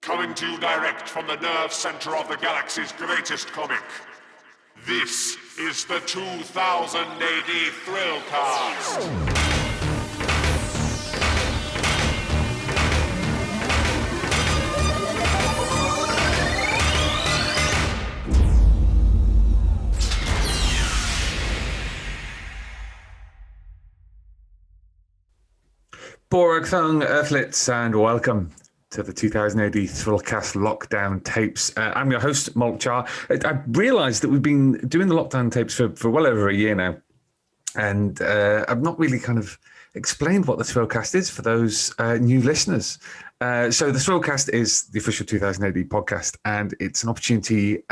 coming to you direct from the nerve center of the galaxy's greatest comic. This is the 2000 AD Thrillcast. Borg Thung, Earthlets, and welcome to the 2000 AD Thrillcast Lockdown Tapes. I'm your host, Molch-R. I realised that we've been doing the lockdown tapes for well over a year now, and I've not really kind of explained what the Thrillcast is for those new listeners. So the Thrillcast is the official 2000 AD podcast, and it's an opportunity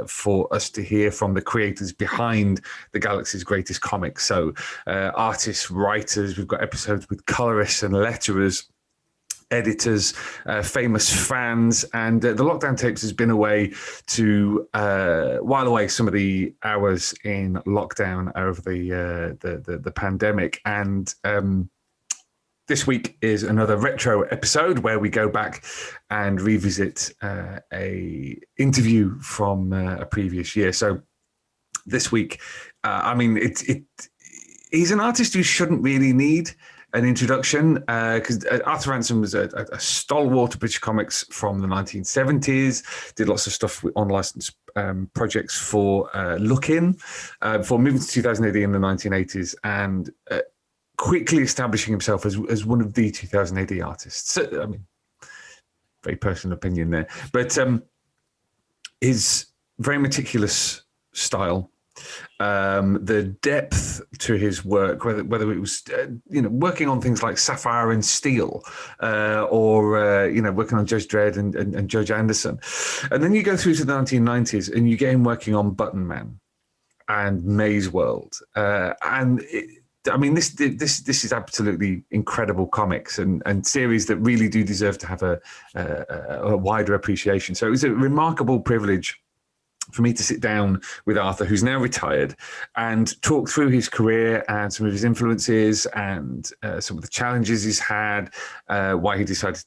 for us to hear from the creators behind the galaxy's greatest comics. So artists, writers, we've got episodes with colorists and letterers, editors, famous fans, and the lockdown tapes has been a way to while away some of the hours in lockdown over the pandemic. And this week is another retro episode where we go back and revisit a interview from a previous year. So this week, he's an artist who shouldn't really need an introduction because Arthur Ranson was a stalwart of British comics from the 1970s, did lots of stuff with unlicensed projects for Look-In, before moving to 2000 AD in the 1980s, and quickly establishing himself as one of the 2000 AD artists. So, I mean, very personal opinion there, but his very meticulous style, the depth to his work, whether it was working on things like Sapphire and Steel, or working on Judge Dredd and Judge Anderson, and then you go through to the 1990s and you get him working on Button Man and Maze World, this is absolutely incredible comics and series that really do deserve to have a wider appreciation. So it was a remarkable privilege for me to sit down with Arthur, who's now retired, and talk through his career and some of his influences and some of the challenges he's had, why he decided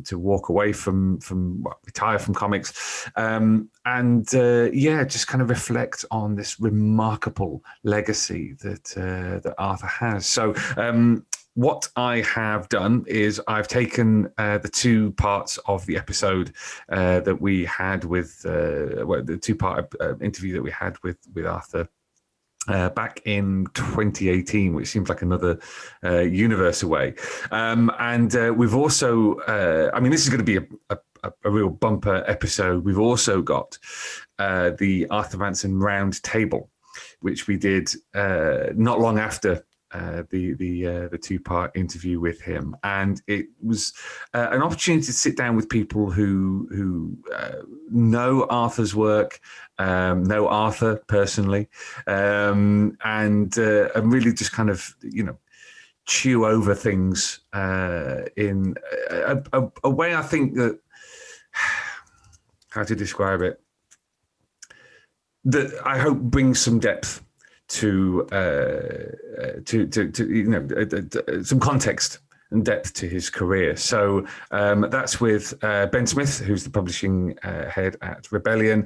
to walk away retire from comics, just kind of reflect on this remarkable legacy that Arthur has. So what I have done is I've taken the two parts of the episode that we had with the two-part interview that we had with Arthur back in 2018, which seems like another universe away. We've also, this is going to be a real bumper episode. We've also got the Arthur Ranson roundtable, which we did not long after the two-part interview with him, and it was an opportunity to sit down with people who know Arthur's work, know Arthur personally, and really just kind of chew over things in a way I think that how to describe it, that I hope brings some depth to some context and depth to his career. So that's with Ben Smith, who's the publishing head at Rebellion,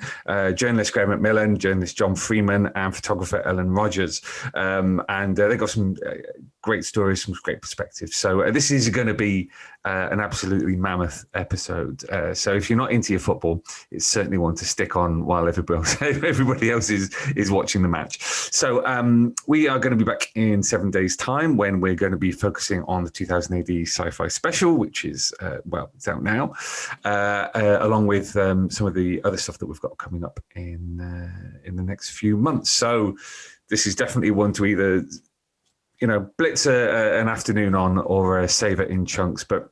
journalist Graeme McMillan, journalist John Freeman, and photographer Ellen Rogers. And they got some great stories, some great perspectives. So this is going to be an absolutely mammoth episode. So if you're not into your football, it's certainly one to stick on while everybody else is watching the match. So we are going to be back in 7 days' time when we're going to be focusing on the 2000 AD sci-fi special, which is, it's out now, along with some of the other stuff that we've got coming up in the next few months. So this is definitely one to either blitz an afternoon on or save it in chunks. But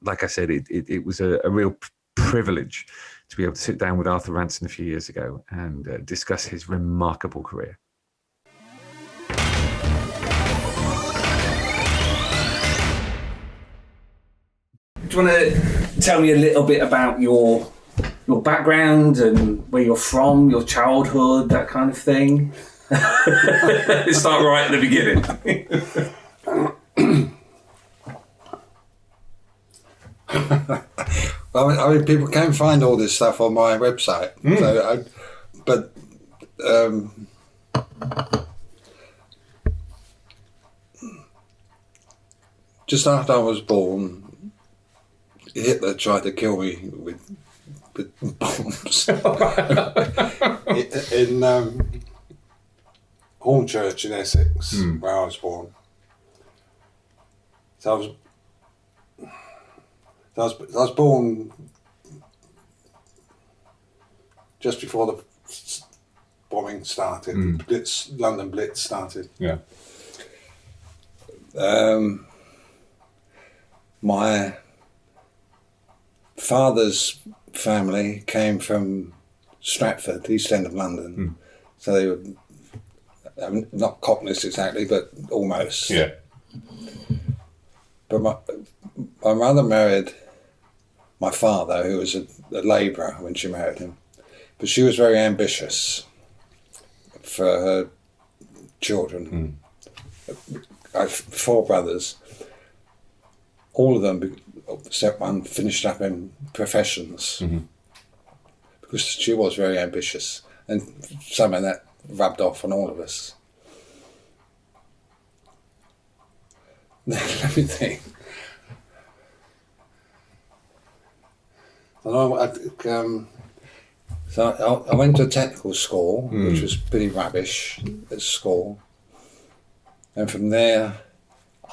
like I said, it was a real privilege to be able to sit down with Arthur Ranson a few years ago and discuss his remarkable career. Do you want to tell me a little bit about your background and where you're from, your childhood, that kind of thing? Let's start right at the beginning. I mean, people can find all this stuff on my website. So just after I was born, Hitler tried to kill me with bombs in Hornchurch in Essex, where I was born. So I was born just before the bombing started. London Blitz started. Yeah. My father's family came from Stratford, East End of London. So they were not Cockneys exactly, but almost. Yeah. But my mother married my father, who was a labourer when she married him. But she was very ambitious for her children. I have 4 brothers. All of them, except one, finished up in professions because she was very ambitious, and somehow that rubbed off on all of us. Let me think. So I went to a technical school, which was pretty rubbish at school, and from there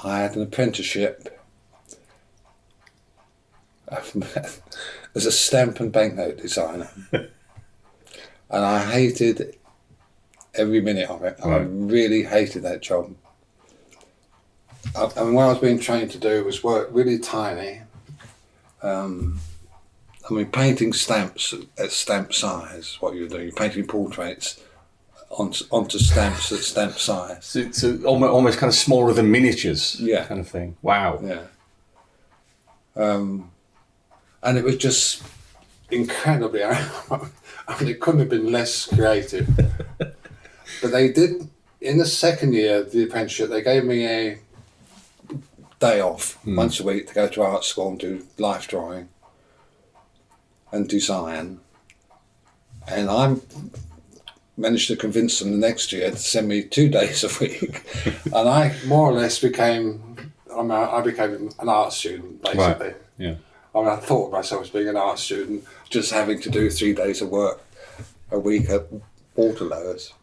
I had an apprenticeship as a stamp and banknote designer, and I hated every minute of it. I really hated that job. And what I was being trained to do was work really tiny. I mean, painting stamps at stamp size, what you're doing. You're painting portraits onto stamps at stamp size. So almost kind of smaller than miniatures, Yeah. kind of thing. Wow. Yeah. And it was just incredibly, I mean, it couldn't have been less creative. But they did, in the second year of the apprenticeship, they gave me a day off once a week to go to art school and do life drawing and design. And I managed to convince them the next year to send me 2 days a week. And I more or less became an art student, basically. Right. Yeah. I mean, I thought of myself as being an art student, just having to do 3 days of work a week at Waterlow's.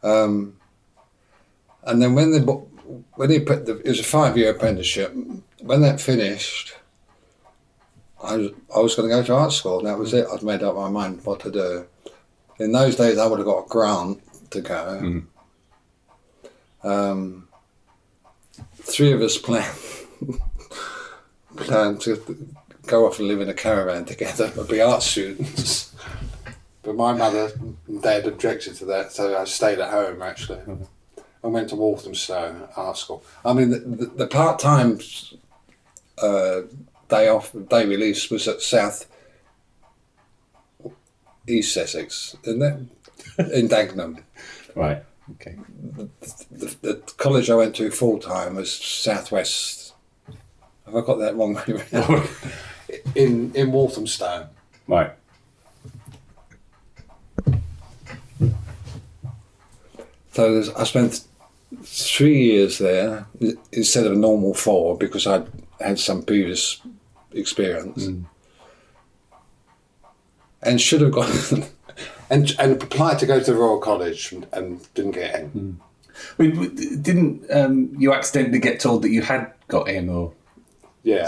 And then when he put it was a 5-year apprenticeship. When that finished, I was going to go to art school, and that was it. I'd made up my mind what to do. In those days, I would have got a grant to go. 3 of us planned to go off and live in a caravan together and be art students. But my mother and dad objected to that, so I stayed at home actually. I went to Walthamstow Art School. I mean, the part-time day release was at South East Essex, isn't it? In Dagenham. Right. Okay. The college I went to full-time was Southwest. Have I got that wrong way around? in Walthamstow. Right. So I spent 3 years there instead of a normal 4 because I'd had some previous experience. And should have gone and applied to go to the Royal College and didn't get in. Didn't you accidentally get told that you had got in or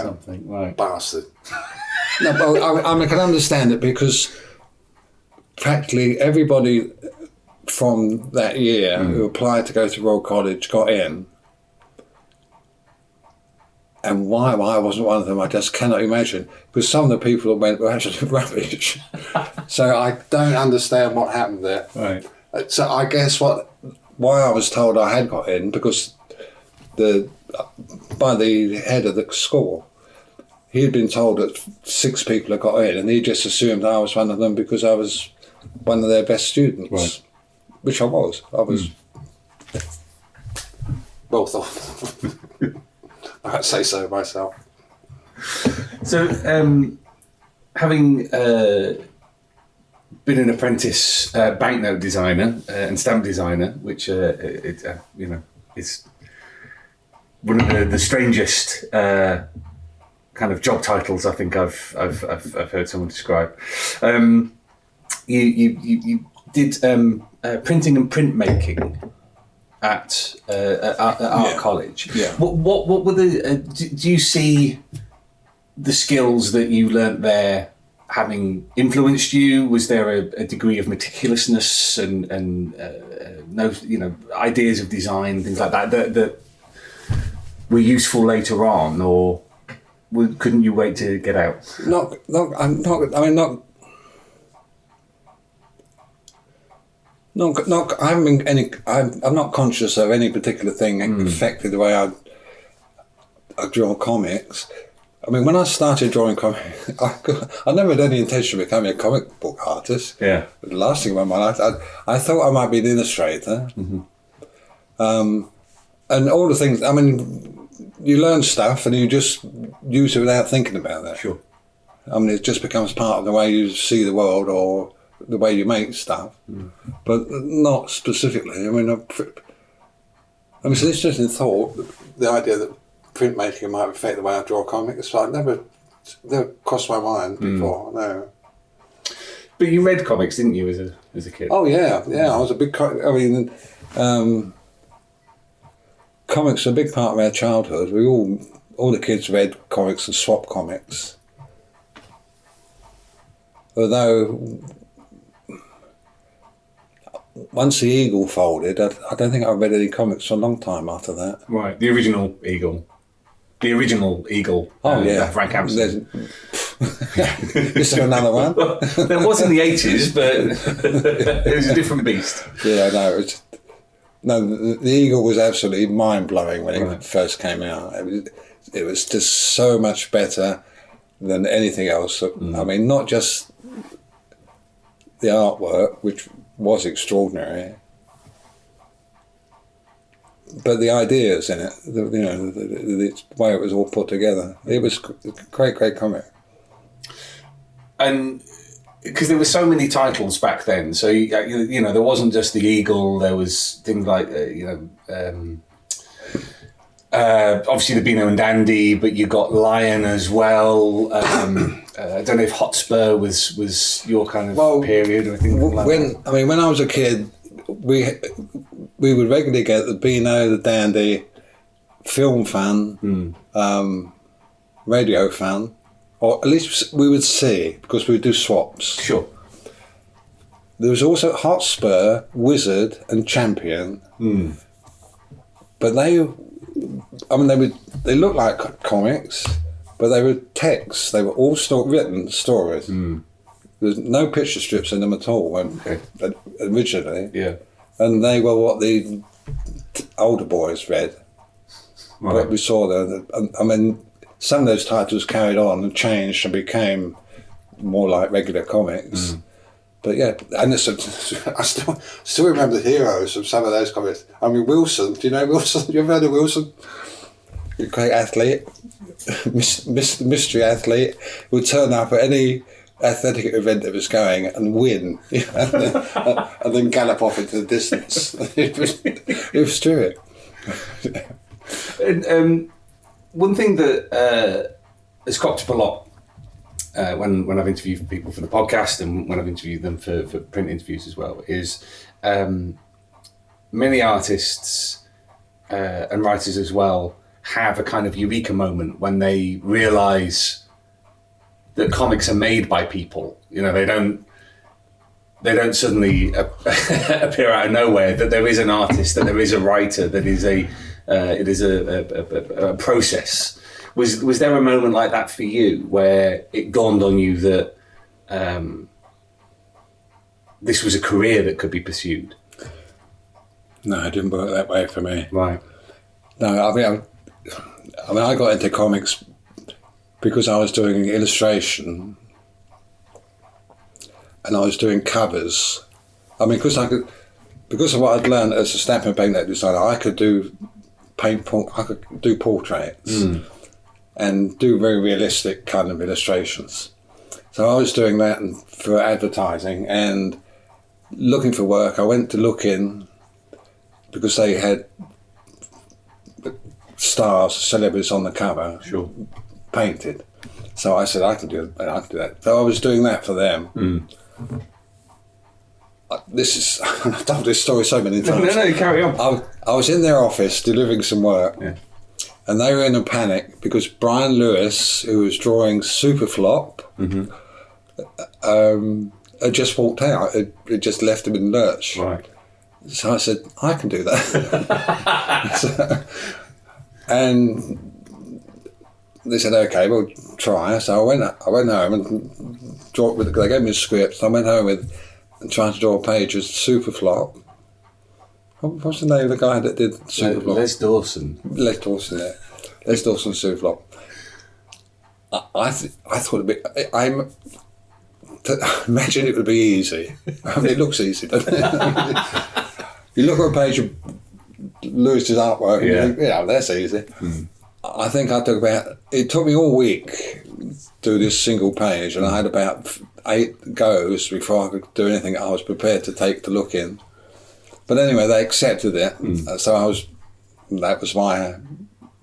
something? Right. Bastard. No, well, I can understand it because practically everybody from that year who applied to go to Royal College got in. And why I wasn't one of them, I just cannot imagine. Because some of the people that went were absolute rubbish. So I don't understand what happened there. Right. So I guess why I was told I had got in, because by the head of the school, he had been told that 6 people had got in, and he just assumed I was one of them because I was one of their best students. Right. Which I was. I was well thought. I'd say so myself. So having been an apprentice banknote designer and stamp designer, which is one of the strangest kind of job titles I think I've heard someone describe. You did printing and printmaking at art college. Yeah. What were the? Do you see the skills that you learnt there having influenced you? Was there a degree of meticulousness and ideas of design, things like that were useful later on, or couldn't you wait to get out? I'm not conscious of any particular thing affected the way I draw comics. I mean, when I started drawing comics, I never had any intention of becoming a comic book artist. Yeah. The last thing in my mind, I thought I might be an illustrator. And all the things, I mean, you learn stuff and you just use it without thinking about that. Sure. I mean, it just becomes part of the way you see the world or the way you make stuff, but not specifically. I mean, it's an interesting thought, the idea that printmaking might affect the way I draw comics. So I never crossed my mind before. No. But you read comics, didn't you, as a kid? Oh yeah. I was a big. Comics are a big part of our childhood. All the kids read comics and swapped comics. Although once the Eagle folded, I don't think I read any comics for a long time after that. Right, the original Eagle. Oh yeah, Frank Hampson. Is there another one? There was in the 80s, but it was a different beast. Yeah, no, the Eagle was absolutely mind-blowing when it first came out. It was just so much better than anything else. I mean, not just the artwork, which was extraordinary, but the ideas in it, the way it was all put together. It was a great comic. And because there were so many titles back then, so there wasn't just the Eagle. There was things like obviously the Beano and Dandy, but you got Lion as well. I don't know if Hotspur was your kind of period or anything like that. When I was a kid, we would regularly get the Beano, the Dandy, Film Fun, Radio Fun, or at least we would see, because we would do swaps. Sure. There was also Hotspur, Wizard, and Champion, but they looked like comics, but they were texts. They were all written stories. There's no picture strips in them at all originally. Yeah. And they were what the older boys read. Right. What we saw there. I mean, some of those titles carried on and changed and became more like regular comics. But yeah, and I still remember the heroes from some of those comics. I mean, Wilson. Do you know Wilson? You ever heard of Wilson? A great athlete, mystery athlete, would turn up at any athletic event that was going and win, and then gallop off into the distance. It was true. And one thing that has cropped up a lot when I've interviewed people for the podcast and when I've interviewed them for print interviews as well is many artists and writers as well have a kind of eureka moment when they realise that comics are made by people. They don't suddenly appear out of nowhere. That there is an artist, that there is a writer, that it is a process. Was there a moment like that for you where it dawned on you that this was a career that could be pursued? No, it didn't work that way for me. Right. No, I mean, I got into comics because I was doing illustration and I was doing covers. I mean, because of what I'd learned as a stamp and banknote designer, I could do portraits and do very realistic kind of illustrations. So I was doing that for advertising and looking for work. I went to look in because they had stars, celebrities on the cover, painted. So I said, I can do that. So I was doing that for them. I've told this story so many times. No, carry on. I was in their office delivering some work, and they were in a panic because Brian Lewis, who was drawing Superflop, had just walked out. It just left him in lurch. Right. So I said, I can do that. And they said, okay, we'll try. So I went home and they gave me a script. So I went home and tried to draw a page of Superflop. What's the name of the guy that did Superflop? Les Dawson. Les Dawson, yeah. Les Dawson Superflop. I thought imagine it would be easy. I mean, it looks easy, doesn't it? You look at a page of Lewis's artwork and you think, yeah, that's easy. I think it took me all week to do this single page, and I had about 8 goes before I could do anything I was prepared to take to look in. But anyway, they accepted it, so that was my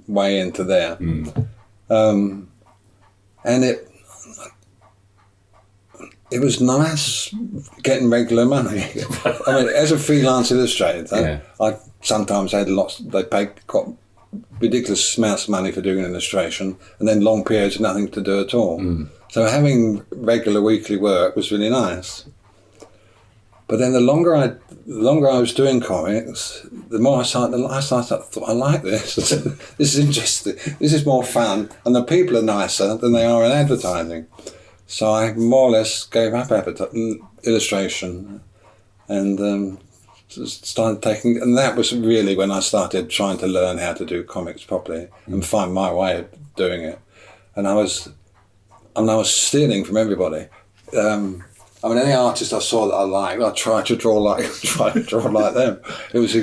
way into there. And it was nice getting regular money. I mean, as a freelance illustrator, I sometimes had got ridiculous amounts of money for doing an illustration, and then long periods of nothing to do at all. So having regular weekly work was really nice. But then the longer I was doing comics, the more I thought, I like this. This is interesting. This is more fun, and the people are nicer than they are in advertising. So I more or less gave up illustration and started taking, and that was really when I started trying to learn how to do comics properly and find my way of doing it. And I was stealing from everybody. I mean, any artist I saw that I liked, I tried to draw like them. It was.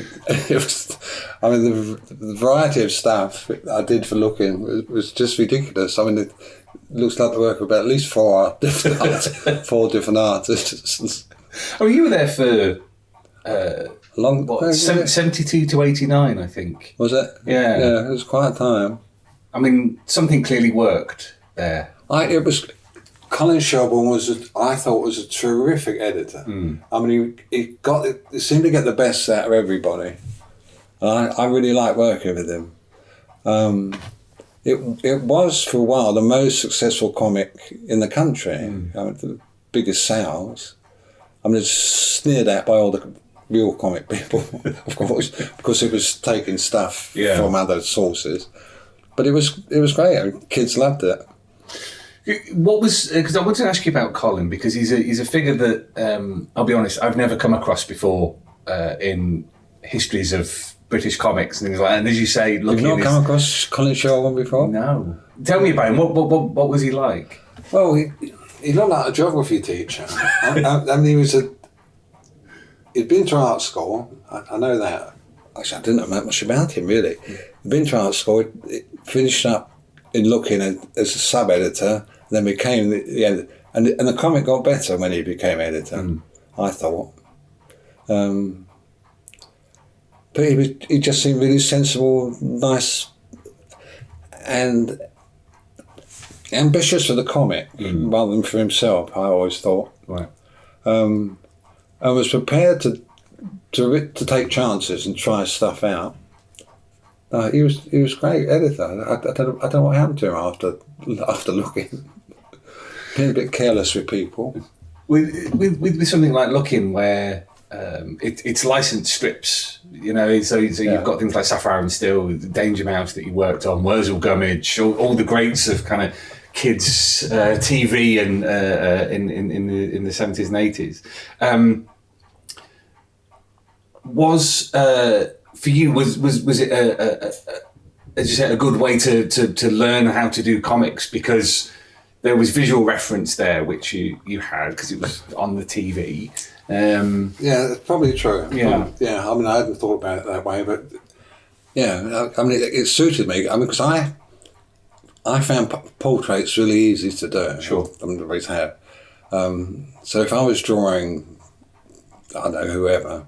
I mean, the variety of stuff I did for looking was just ridiculous. I mean, it looks like the work of about at least 4 different artists. Oh, you were there for long. 72 to 89, I think. Was it? Yeah, it was quite a time. I mean, something clearly worked there. Colin Shelbourne I thought was a terrific editor. I mean, he seemed to get the best out of everybody. And I really liked working with him. It was for a while the most successful comic in the country. I mean, the biggest sales. I mean, it's sneered at by all the real comic people, of course, because it was taking stuff from other sources. But it was great. Kids loved it. What was, because I wanted to ask you about Colin, because he's a figure that I'll be honest, I've never come across before in histories of British comics and things like that. And as you say, you've not come across Colin Shelbourne before? No. Tell me about him. What was he like? Well, he looked like a geography teacher. and he'd been to art school. I know that. Actually, I didn't know much about him really. He'd been to art school. He finished up in looking as a sub-editor, then became the editor. And the comic got better when he became editor, I thought. But he just seemed really sensible, nice, and ambitious for the comic rather than for himself, I always thought. Right. And was prepared to take chances and try stuff out. He was a great editor. I don't know what happened to him after looking. Being a bit careless with people. With something like Looking, where it's licensed strips, so you've got things like Sapphire and Steel, Danger Mouse that you worked on, Wurzel Gummidge, all the greats of kind of kids TV and in the 70s and 80s. For you, was it as you said, a good way to learn how to do comics, because there was visual reference there which you had because it was on the TV. Yeah, it's probably true. Yeah. Yeah. I mean, I hadn't thought about it that way, but yeah, I mean, it suited me. I mean, because I found portraits really easy to do. Sure. I'm always have. So if I was drawing, I don't know, whoever,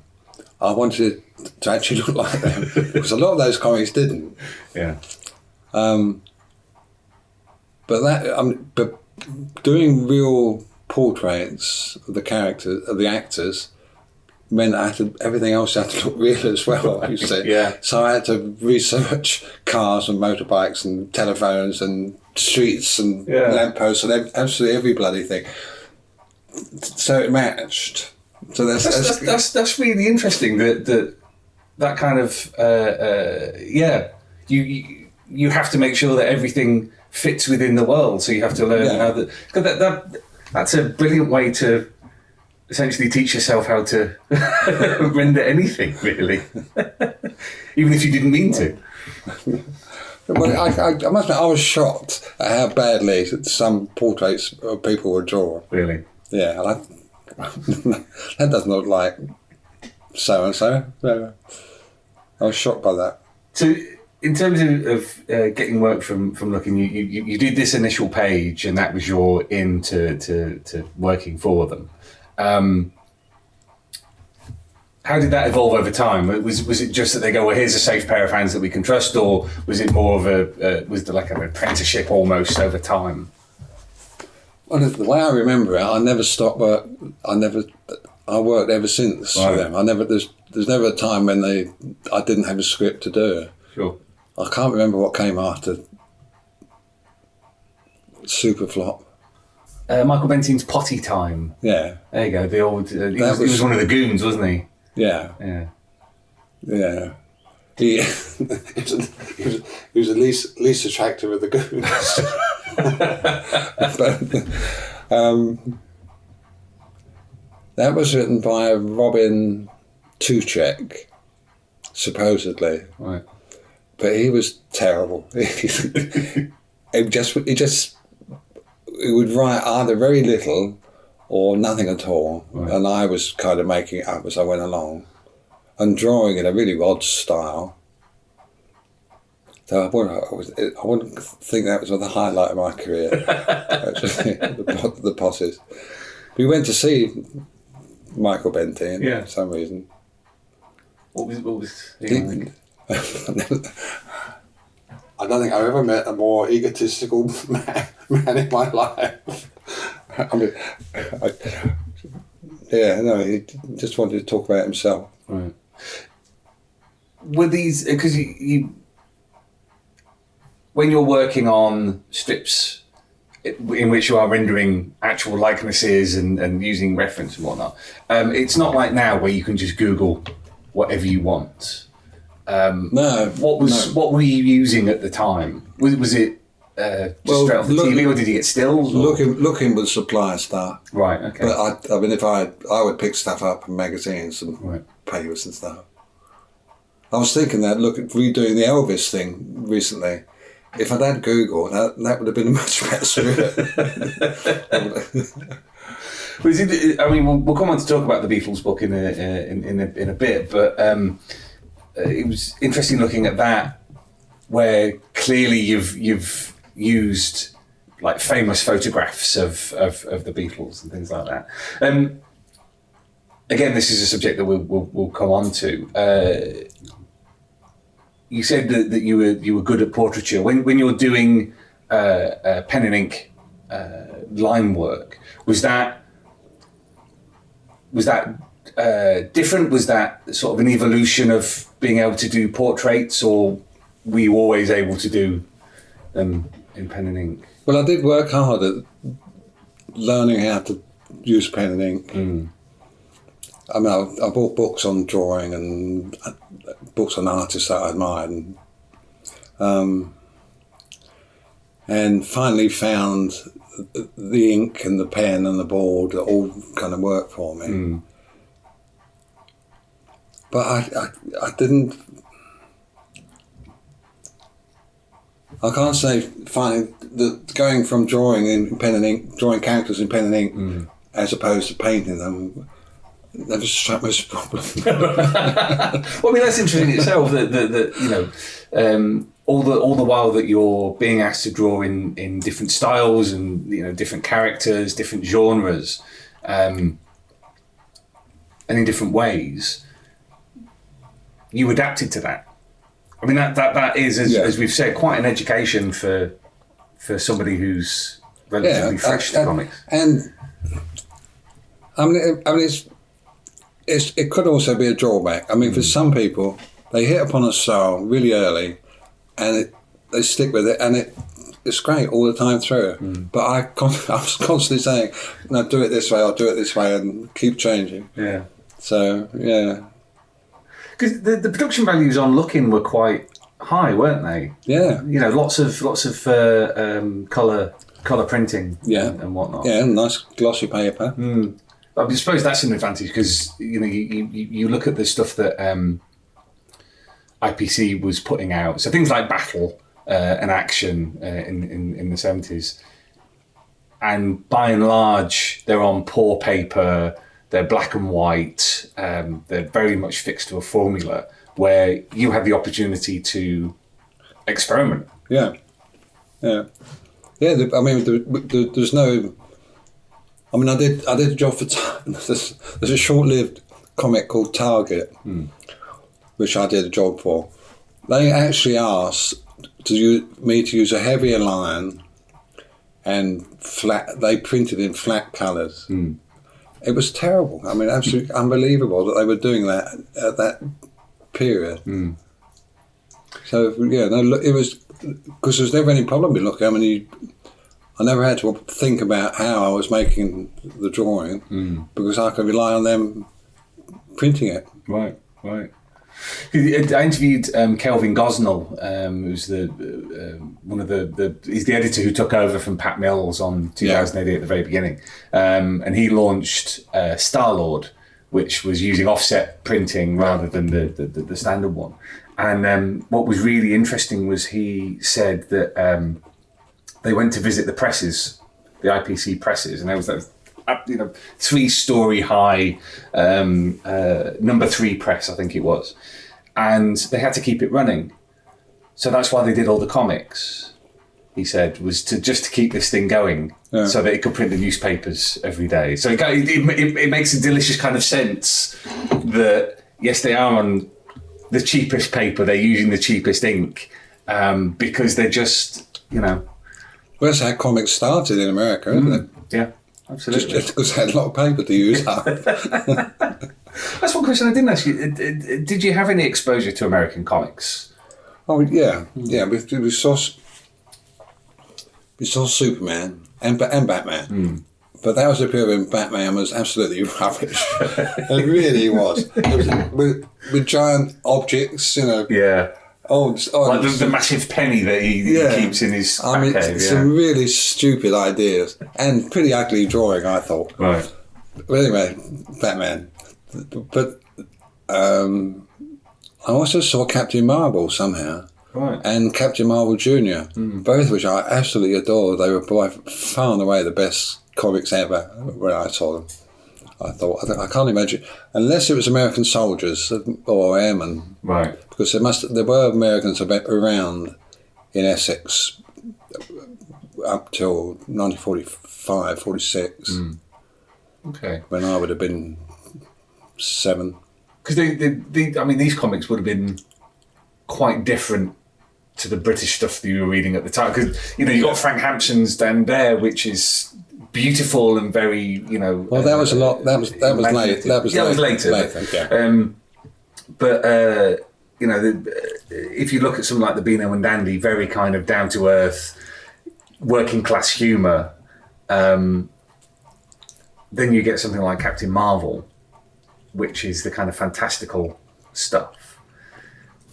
I wanted it to actually look like them, because a lot of those comics didn't. Yeah. But doing real portraits of the characters, of the actors, meant everything else had to look real as well, you see. Yeah. So I had to research cars and motorbikes and telephones and streets and lampposts and absolutely every bloody thing. So it matched. So that's really interesting. That kind of you have to make sure that everything fits within the world. So you have to learn how that's a brilliant way to essentially teach yourself how to render anything, really, even if you didn't mean to. Well, I must admit, I was shocked at how badly some portraits of people were drawn. Really? Yeah, that doesn't look like so and so. I was shocked by that. So, in terms of getting work from looking, you did this initial page, and that was your in to working for them. How did that evolve over time? Was it just that they go, well, here's a safe pair of hands that we can trust, or was it more of was there like an apprenticeship almost over time? Well, the way I remember it, I never stopped work. I worked ever since for them. There's never a time when I didn't have a script to do. Sure. I can't remember what came after Superflop. Michael Bentin's Potty Time. Yeah. There you go. The old. He was one of the goons, wasn't he? Yeah. Yeah. Yeah. He was the least attractive of the goons. But, that was written by Robin Tuchek, supposedly. Right. But he was terrible. He would write either very little or nothing at all, right. And I was kind of making it up as I went along and drawing in a really odd style. So I wouldn't think that was the highlight of my career, actually, the posses. We went to see Michael Bentin for some reason. What was he like? I don't think I've ever met a more egotistical man in my life. I mean, he just wanted to talk about himself. Right. Were these, because you when you're working on strips in which you are rendering actual likenesses and using reference and whatnot, it's not like now where you can just Google whatever you want. No. What were you using at the time? Was it just straight off the TV, or did you get stills? Looking with supplier stuff. Right. Okay. But I mean, if I would pick stuff up in magazines and papers and stuff. I was thinking that redoing the Elvis thing recently. If I'd had Google, that would have been a much better script. I mean, we'll come on to talk about the Beatles book in a bit, but it was interesting looking at that, where clearly you've used like famous photographs of the Beatles and things like that. Again, this is a subject that we'll come on to. You said that you were good at portraiture. When you're doing pen and ink line work, was that different? Was that sort of an evolution of being able to do portraits, or were you always able to do them in pen and ink? Well, I did work hard at learning how to use pen and ink. Mm. I mean, I bought books on drawing and books on artists that I admired, and finally found the ink and the pen and the board that all kind of worked for me. Mm. But I didn't. I can't say finally that going from drawing in pen and ink, drawing characters in pen and ink, as opposed to painting them, never struck me as a problem. Well, I mean, that's interesting in itself. That you know, all the while that you're being asked to draw in different styles and different characters, different genres, and in different ways, you adapted to that. I mean that is, as we've said, quite an education for somebody who's relatively fresh to comics. And I mean, it could also be a drawback. I mean, for some people, they hit upon a style really early, and they stick with it, and it's great all the time through. But I was constantly saying, "No, do it this way. I'll do it this way," and keep changing. Yeah. So because the production values on Looking were quite high, weren't they? Yeah. Lots of colour printing. And whatnot. Yeah, nice glossy paper. I suppose that's an advantage because you look at the stuff that IPC was putting out. So things like Battle and Action in the 70s, and by and large they're on poor paper. They're black and white. They're very much fixed to a formula where you have the opportunity to experiment. Yeah. I mean, there's no. I mean, I did a job for. There's a short-lived comic called Target, which I did a job for. They actually asked me to use a heavier line and flat. They printed in flat colours. It was terrible. I mean, absolutely unbelievable that they were doing that at that period. So it was because there was never any problem with Looking. I mean, I never had to think about how I was making the drawing because I could rely on them printing it. Right. I interviewed Kelvin Gosnell, who's he's the editor who took over from Pat Mills on 2000 AD at the very beginning, and he launched Star-Lord, which was using offset printing rather than the standard one. And what was really interesting was he said that they went to visit the presses, the IPC presses, and there was that 3-story high number 3 press, I think it was, and they had to keep it running. So that's why they did all the comics. He said was to keep this thing going, so that it could print the newspapers every day. So it makes a delicious kind of sense that yes, they are on the cheapest paper, they're using the cheapest ink, because they're just Well, that's how comics started in America, isn't it? Yeah. Absolutely. Just because they had a lot of paper to use up. That's one question I didn't ask you. Did you have any exposure to American comics? Oh yeah. We saw Superman and Batman, but that was a period when Batman was absolutely rubbish. It really was. It was with giant objects, Yeah. Like the massive penny that he keeps in his cave. Some really stupid ideas and pretty ugly drawing, I thought. Right. But anyway, Batman. But I also saw Captain Marvel somehow. Right. And Captain Marvel Jr., both which I absolutely adored. They were by far and away the best comics ever when I saw them. I I can't imagine, unless it was American soldiers or airmen. Right. Because there were Americans around in Essex up till 1945, 46. Okay. When I would have been 7. Because these comics would have been quite different to the British stuff that you were reading at the time. Because you got Frank Hampson's down there, which is beautiful and very, Well, that was a lot. That was late. That was later. But if you look at something like the Beano and Dandy, very kind of down to earth, working class humour, then you get something like Captain Marvel, which is the kind of fantastical stuff.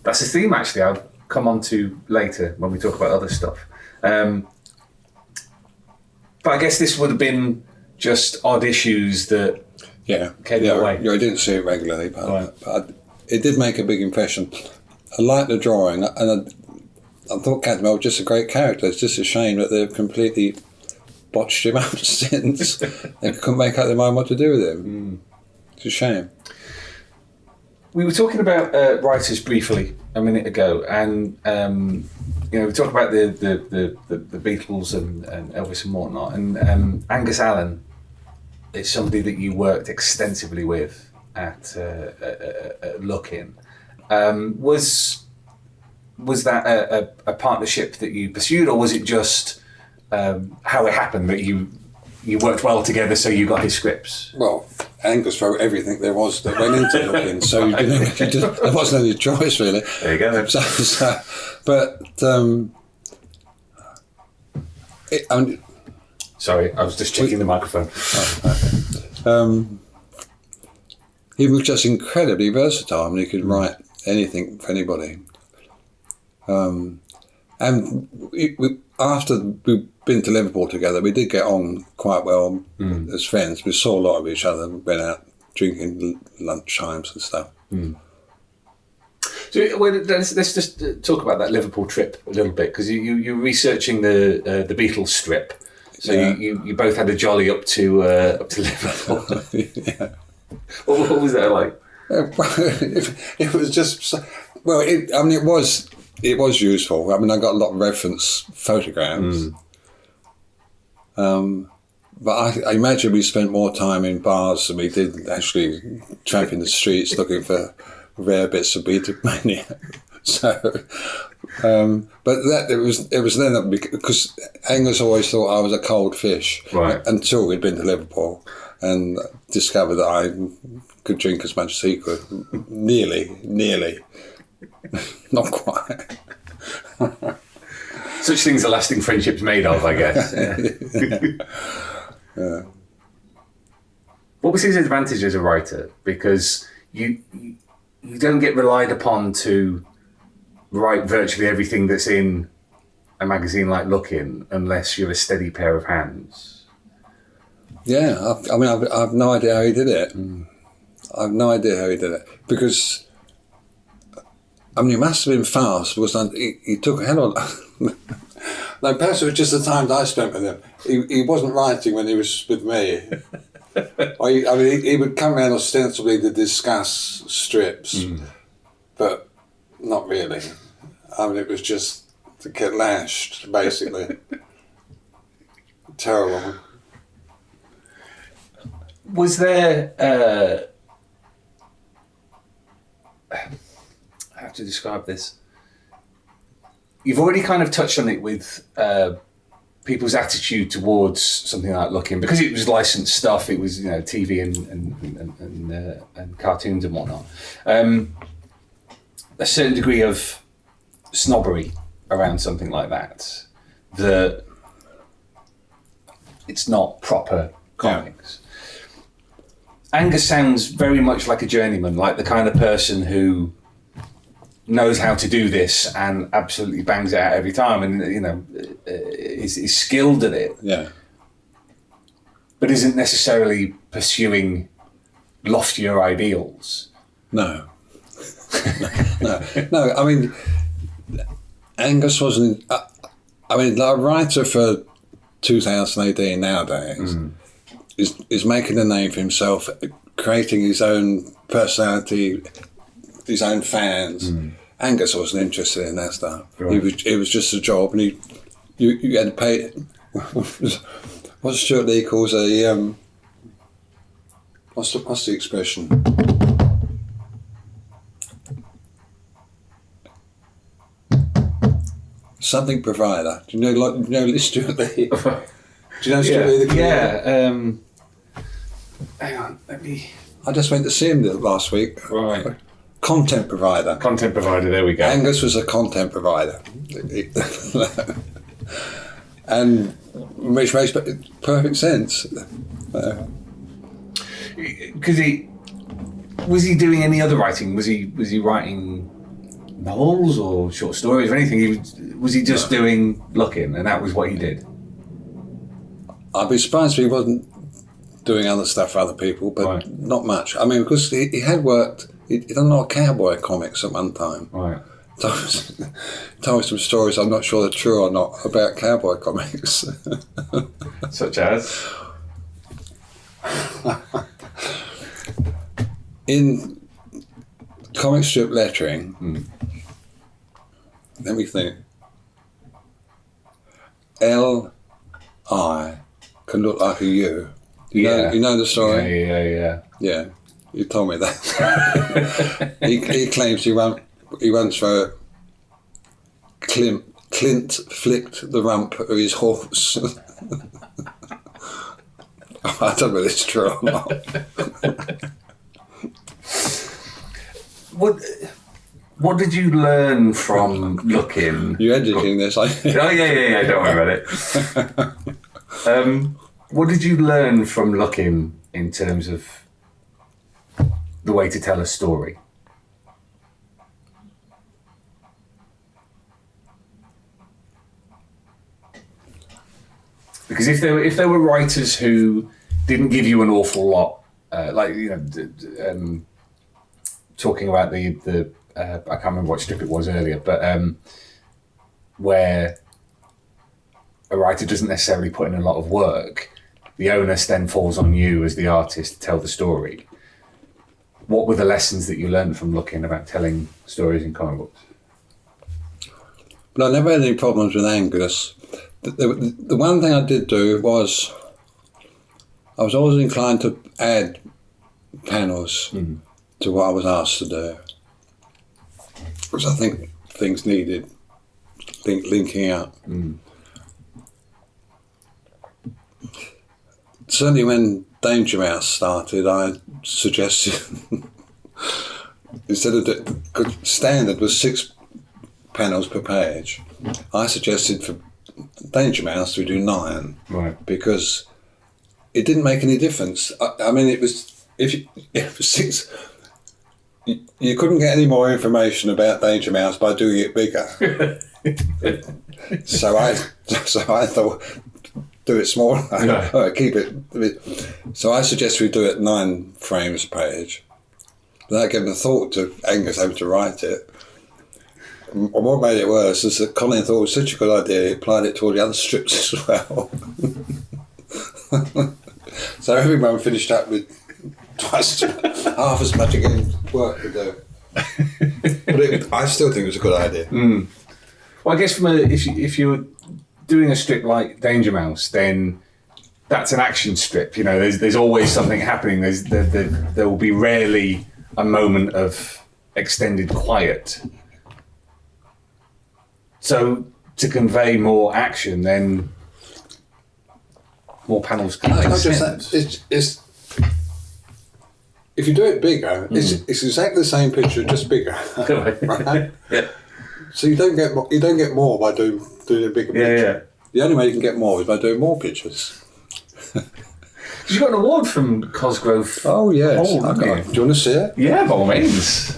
That's a theme actually I'll come on to later when we talk about other stuff. But I guess this would have been just odd issues that came your way. Yeah, I didn't see it regularly, but it did make a big impression. I liked the drawing, and I thought Captain Marvel was just a great character. It's just a shame that they've completely botched him up since. They couldn't make up their mind what to do with him. It's a shame. We were talking about writers briefly a minute ago, and we talked about the Beatles and Elvis and whatnot, and Angus Allan is somebody that you worked extensively with at Look-In. Was that a partnership that you pursued, or was it just how it happened that you worked well together, so you got his scripts? Well, Angus wrote everything there was that went into Look-In, so there wasn't any choice really. There you go. Sorry, I was just checking the microphone. He was just incredibly versatile. I mean, he could write anything for anybody. And after we'd been to Liverpool together, we did get on quite well as friends. We saw a lot of each other, went out drinking lunch times and stuff. So let's just talk about that Liverpool trip a little bit, because you're researching the Beatles strip. So you both had a jolly up to Liverpool. Yeah. What was that like? It was just it was useful. I mean, I got a lot of reference photographs. But I imagine we spent more time in bars than we did actually tramping the streets looking for rare bits of Beatlemania. So, but it was then that because Angus always thought I was a cold fish, right? Until we'd been to Liverpool and discovered that I could drink as much as he could. Nearly, not quite. Such things are lasting friendships made of, I guess. Yeah. What was his advantage as a writer? Because you don't get relied upon to write virtually everything that's in a magazine like Look-In unless you're a steady pair of hands. Yeah, I've no idea how he did it. I have no idea how he did it, because he must have been fast, because he took a hell of no, perhaps it was just the time that I spent with him. He wasn't writing when he was with me. He would come around ostensibly to discuss strips, but not really. It was just to get lashed, basically. Terrible. Was there... how to describe this? You've already kind of touched on it with people's attitude towards something like Look-In, because it was licensed stuff. It was TV and cartoons and whatnot. A certain degree of snobbery around something like that. That it's not proper comics. Yeah. Angus sounds very much like a journeyman, like the kind of person who knows how to do this and absolutely bangs it out every time, and is skilled at it. Yeah. But isn't necessarily pursuing loftier ideals. No. No. Angus wasn't. A writer for 2000 AD nowadays is making a name for himself, creating his own personality, his own fans. Angus wasn't interested in that stuff. Right. It was just a job, and you had to pay. What Stuart Lee calls a what's the expression? Something provider. Do you know Stuart Lee? Do you know Stuart Lee? Hang on, let me. I just went to see him last week. Right. Content provider. Content provider, there we go. Angus was a content provider. And which makes perfect sense. Because was he doing any other writing? Was he writing novels or short stories or anything? Was he just doing Look-In, and that was what he did? I'd be surprised if he wasn't doing other stuff for other people, but not much. Because he had worked. He'd done a lot of cowboy comics at one time. Right. Told me some stories I'm not sure they're true or not about cowboy comics. Such as? In comic strip lettering, Let me think. L-I can look like a U. You know the story? Yeah, you told me that. he claims he once wrote, Clint flicked the rump of his horse. I don't know if it's true or not. What did you learn from looking? You're editing this, Oh, yeah, don't worry about it. What did you learn from looking in terms of the way to tell a story? Because if there were writers who didn't give you an awful lot, talking about the I can't remember what strip it was earlier, but where a writer doesn't necessarily put in a lot of work, the onus then falls on you as the artist to tell the story. What were the lessons that you learned from looking about telling stories in comic books? But I never had any problems with Angus. The one thing I did do was I was always inclined to add panels to what I was asked to do, because I think things needed linking up. Certainly when Danger Mouse started, I suggested instead of the standard was 6 panels per page, I suggested for Danger Mouse we do 9, right? Because it didn't make any difference. I mean, it was if it was 6. You couldn't get any more information about Danger Mouse by doing it bigger. so I thought, do it smaller. Yeah. Keep it. So I suggest we do it 9 frames a page. Without giving a thought to Angus having to write it. And what made it worse is that Colin thought it was such a good idea, he applied it to all the other strips as well. So everyone finished up with twice half as much again work to do. But I still think it was a good idea. Well, I guess if you're doing a strip like Danger Mouse, then that's an action strip. You know, there's always something happening. There will be rarely a moment of extended quiet. So to convey more action, then more panels can make sense. It's if you do it bigger, it's exactly the same picture, just bigger. Right? Yeah. So you don't get more by doing a bigger picture. Yeah. The only way you can get more is by doing more pictures. You got an award from Cosgrove. Oh yes. Hall, Okay. didn't you? Do you want to see it? Yeah, by all means.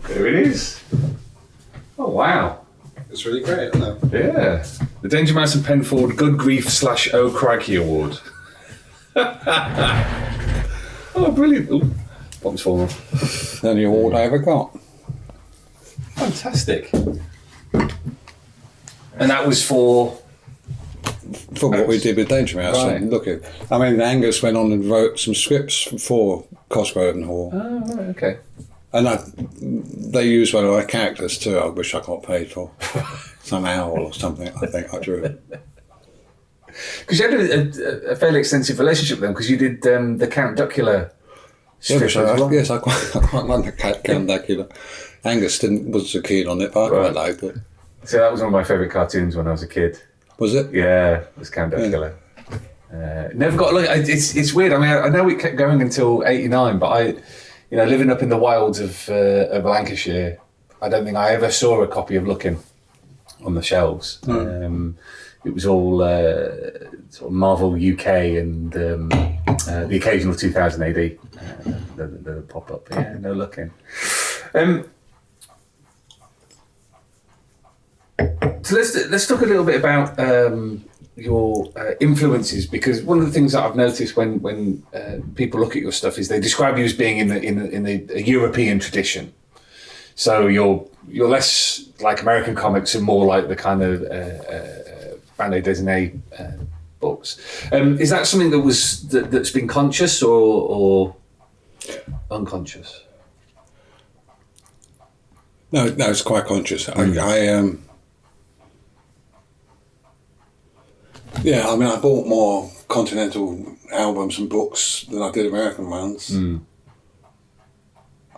There it is. Oh wow. It's really great, isn't it? Yeah. The Danger Mouse and Penfold Good Grief / Oh Crikey Award. Oh, brilliant. Ooh, bottom's fallen off. The only award I ever got. Fantastic. And that was for what we did with Danger Mouse. Right. Look at, I mean, Angus went on and wrote some scripts for Cosgrove Hall. Oh, right, okay. And they used one of my characters too, which I got paid for. Some owl or something, I think I drew. Because you had a fairly extensive relationship with them, because you did the Count Duckula strip as well. Yes, I quite like the Count Dracula. Angus wasn't so keen on it, but I quite liked it. So that was one of my favourite cartoons when I was a kid. Was it? Yeah, it was Count Duckula. Never got a look. It's weird. I mean, I know it kept going until '89, but living up in the wilds of Lancashire, I don't think I ever saw a copy of Looking on the shelves. It was all sort of Marvel UK and the occasional 2000 AD that pop up. Yeah, no Looking. So let's talk a little bit about influences, because one of the things that I've noticed when people look at your stuff is they describe you as being in the European tradition. So you're less like American comics and more like the kind of bande dessinée books. Is that something that's been conscious or unconscious? No, it's quite conscious. Yeah, I mean, I bought more continental albums and books than I did American ones. You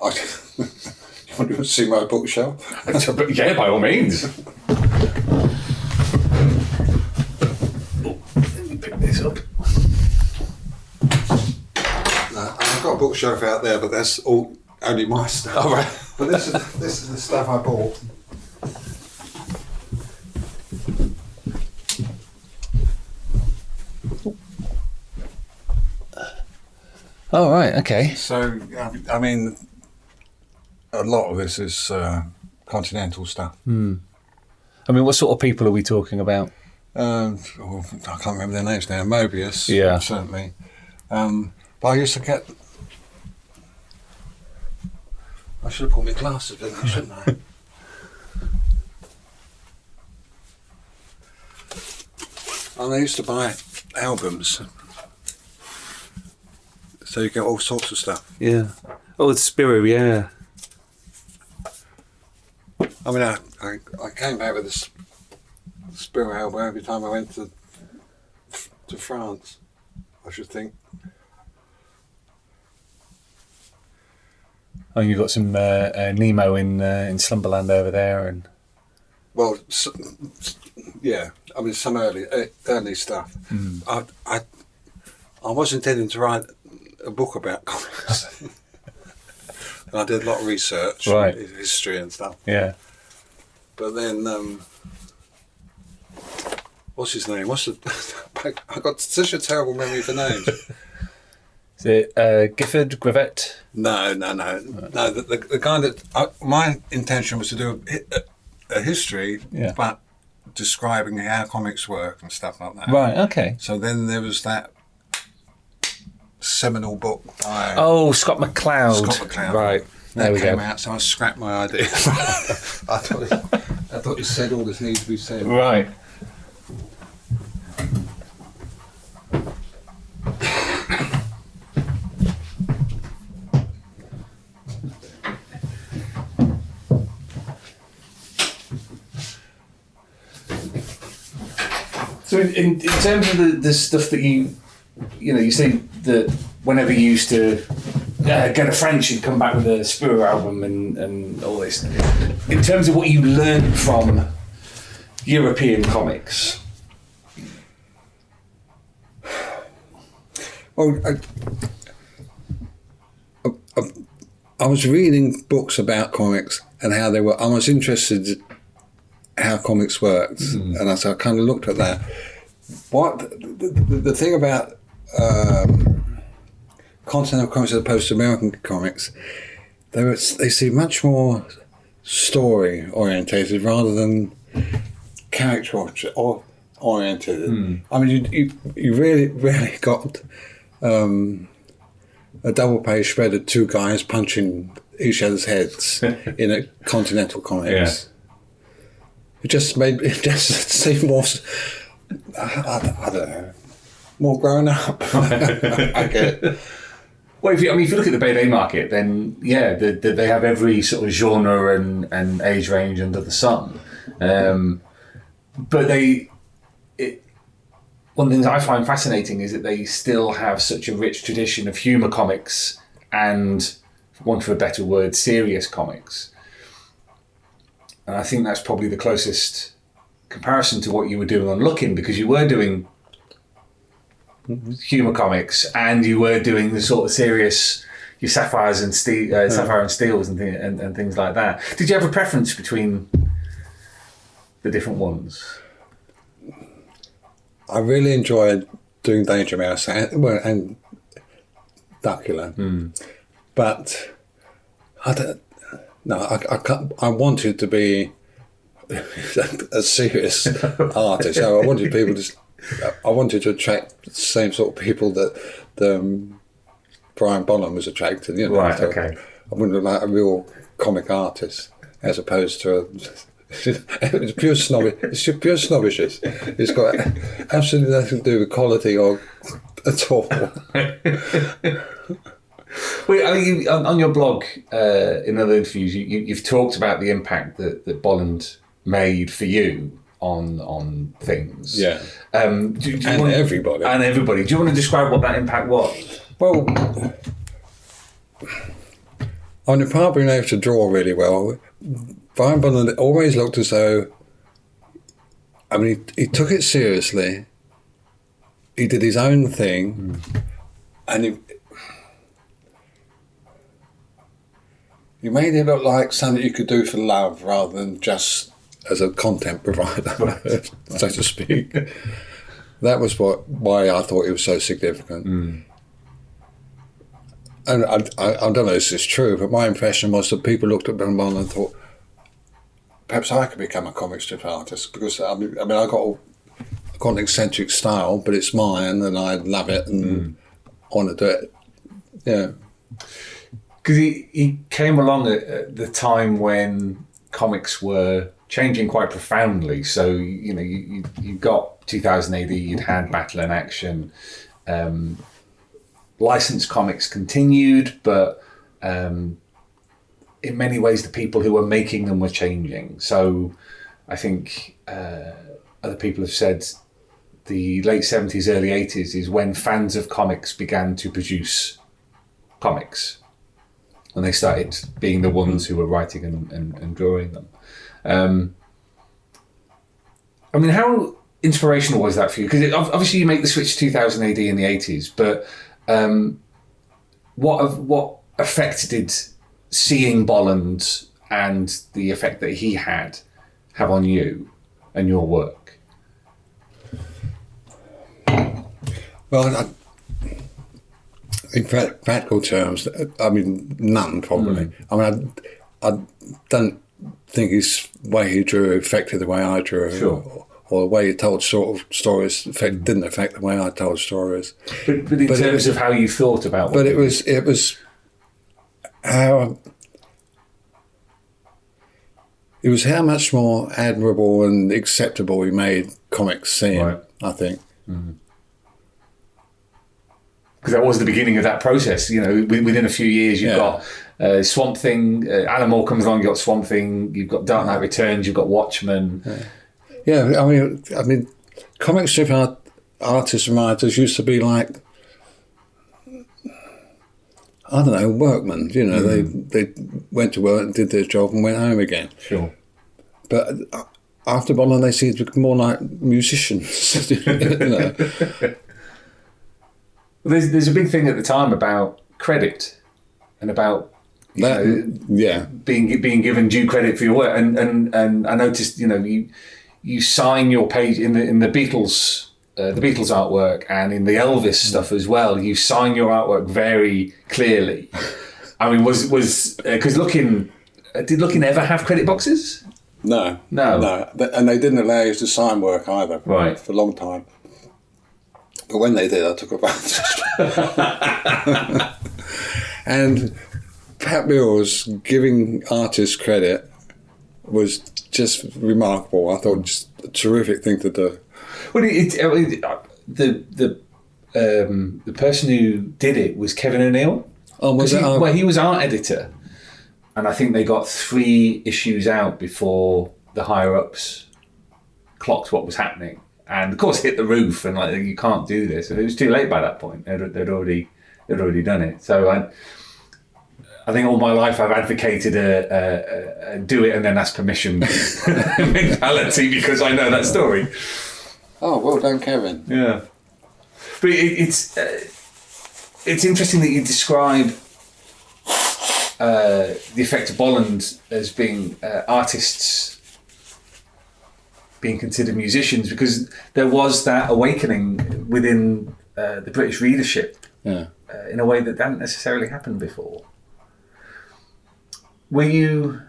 want to see my bookshelf? Yeah, by all means. Let me pick this up. I've got a bookshelf out there, but that's all only my stuff. All right. But this is the stuff I bought. Oh, right, okay. So, I mean, a lot of this is continental stuff. I mean, what sort of people are we talking about? I can't remember their names now. Mobius, Yeah. certainly. But I used to get... I should have put my glasses in, shouldn't I? And I used to buy albums. So you get all sorts of stuff. Yeah. Oh, it's Spiro, yeah. I mean, I came back with this Spiro album every time I went to France, I should think. Oh, you've got some Nemo in Slumberland over there, and Well, yeah. I mean, some early stuff. I was intending to write a book about comics, and I did a lot of research, Right. history and stuff. yeah. But then, what's his name? I got such a terrible memory for names. Is it Gifford, Gravett? No. The guy that my intention was to do a history, Yeah. but describing how comics work and stuff like that. Right, okay. So then there was that seminal book by Oh, Scott McCloud. Scott McCloud. Right, there we came go. out, so I scrapped my idea. I thought it said all this needs to be said. Right. So in terms of the stuff that you say that whenever you used to go to French, you'd come back with a Spiro album and all this. In terms of what you learned from European comics. Well, I was reading books about comics and how they were. I was interested in how comics worked, and so I kind of looked at that. What the thing about continental comics as opposed to American comics, they seem much more story orientated rather than character oriented. I mean, you really got a double page spread of two guys punching each other's heads in a continental comics. It just seem more, I don't know, more grown up. I get it. Well, if you look at the BD market, then they have every sort of genre and age range under the sun. But one of the things I find fascinating is that they still have such a rich tradition of humour comics and, for want of a better word, serious comics. And I think that's probably the closest comparison to what you were doing on Looking, because you were doing humour comics and you were doing the sort of serious, your Sapphires and Sapphire and Steels and things like that. Did you have a preference between the different ones? I really enjoyed doing Danger Mouse and Duckula, but I don't. No, I wanted to be a serious artist. So I wanted people to I wanted to attract the same sort of people that Brian Bolland was attracting. You know, Right. so Okay. I wanted like a real comic artist as opposed to it's pure snobbishness. It's got absolutely nothing to do with quality or at all. Well, I mean, on your blog, in other interviews, you've talked about the impact that Bolland made for you on things. Yeah. Do you And want, everybody. And everybody. Do you want to describe what that impact was? Well, on the part of being able to draw really well, Brian Bolland always looked as though, I mean, he took it seriously. He did his own thing, and he made it look like something you could do for love rather than just as a content provider, so to speak. That was why I thought it was so significant. And I don't know if this is true, but my impression was that people looked at Brian Bolland and thought, perhaps I could become a comic strip artist, because I mean I've got an eccentric style, but it's mine and I love it and I want to do it. Yeah. Because he came along at the time when comics were changing quite profoundly. So, you know, you got 2000 AD, you'd had Battle and Action. Licensed comics continued, but in many ways the people who were making them were changing. So I think other people have said the late 70s, early 80s is when fans of comics began to produce comics. And they started being the ones who were writing and drawing them. I mean, how inspirational was that for you? Because obviously you make the switch to 2000 AD in the 80s, but what effect did seeing Bolland and the effect that he had have on you and your work? Well, in practical terms, I mean, none probably. I mean, I don't think his way he drew affected the way I drew, Sure. or the way he told sort of stories didn't affect the way I told stories. But in terms of how you thought about. But it was how much more admirable and acceptable he made comics seem. Right. I think. Because that was the beginning of that process. You know, within a few years, you've got Swamp Thing. Alan Moore comes along. You've got Swamp Thing. You've got Dark Knight Returns. You've got Watchmen. Yeah, I mean, comic strip artists and writers used to be like, I don't know, workmen. You know, they went to work and did their job and went home again. Sure. But after Bolland, they seemed to become more like musicians. You know. There's a big thing at the time about credit and about being given due credit for your work. And I noticed, you know, you sign your page in the Beatles artwork and in the Elvis stuff as well. You sign your artwork very clearly. I mean, because did Looking ever have credit boxes? No. And they didn't allow you to sign work either, right, for a long time. But when they did, I took advantage. And Pat Mills giving artists credit was just remarkable. I thought just a terrific thing to do. Well, the person who did it was Kevin O'Neill. Oh, was it? Well, he was art editor, and I think they got 3 issues out before the higher ups clocked what was happening. And of course, hit the roof, and like, you can't do this. And it was too late by that point. They'd already done it. So I think all my life I've advocated a do it and then ask permission mentality, because I know that story. Oh, well done, Kevin. Yeah, but it's interesting that you describe the effect of Bolland as being artists being considered musicians, because there was that awakening within the British readership in a way that hadn't necessarily happened before. Were you...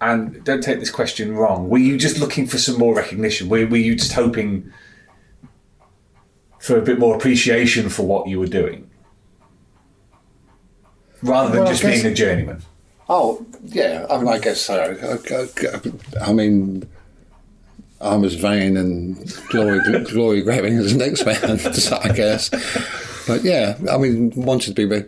and don't take this question wrong, were you just looking for some more recognition? Were you just hoping for a bit more appreciation for what you were doing, rather than just being a journeyman? Oh, yeah, I mean, I guess so. I mean, I'm as vain and glory grabbing as the next man, I guess. But yeah, I mean, wanted to be.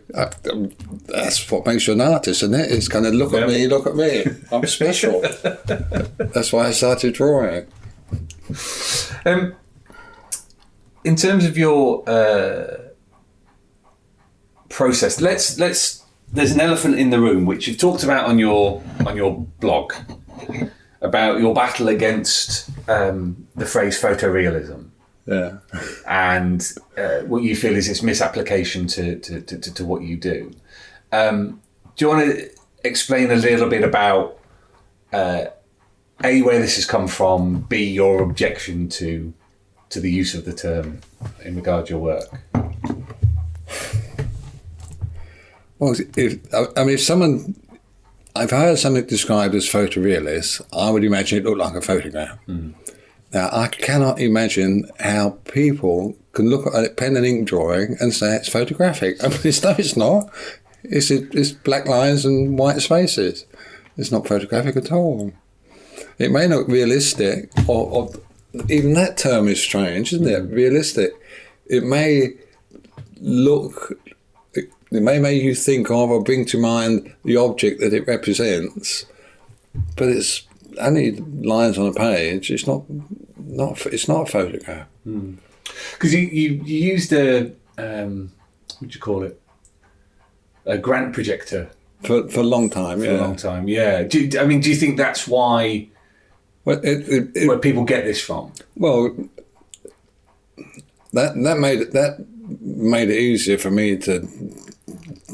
That's what makes you an artist, isn't it? It's kind of look at me, I'm special. That's why I started drawing. In terms of your process, there's an elephant in the room which you've talked about on your blog about your battle against the phrase photorealism. Yeah. And what you feel is its misapplication to what you do. Do you want to explain a little bit about A, where this has come from, B, your objection to the use of the term in regard to your work? Well, if someone, I've heard something described as photorealist, I would imagine it looked like a photograph. Mm. Now, I cannot imagine how people can look at a pen and ink drawing and say it's photographic. I mean, it's not. It's black lines and white spaces. It's not photographic at all. It may look realistic, or even that term is strange, isn't it? Realistic. It may look... It may make you think of or bring to mind the object that it represents, but it's only lines on a page. It's not a photograph. Because you used a what do you call it? A grant projector for a long time. For a long time, yeah. Do you think that's why? Well, where people get this from? Well, that made it easier for me to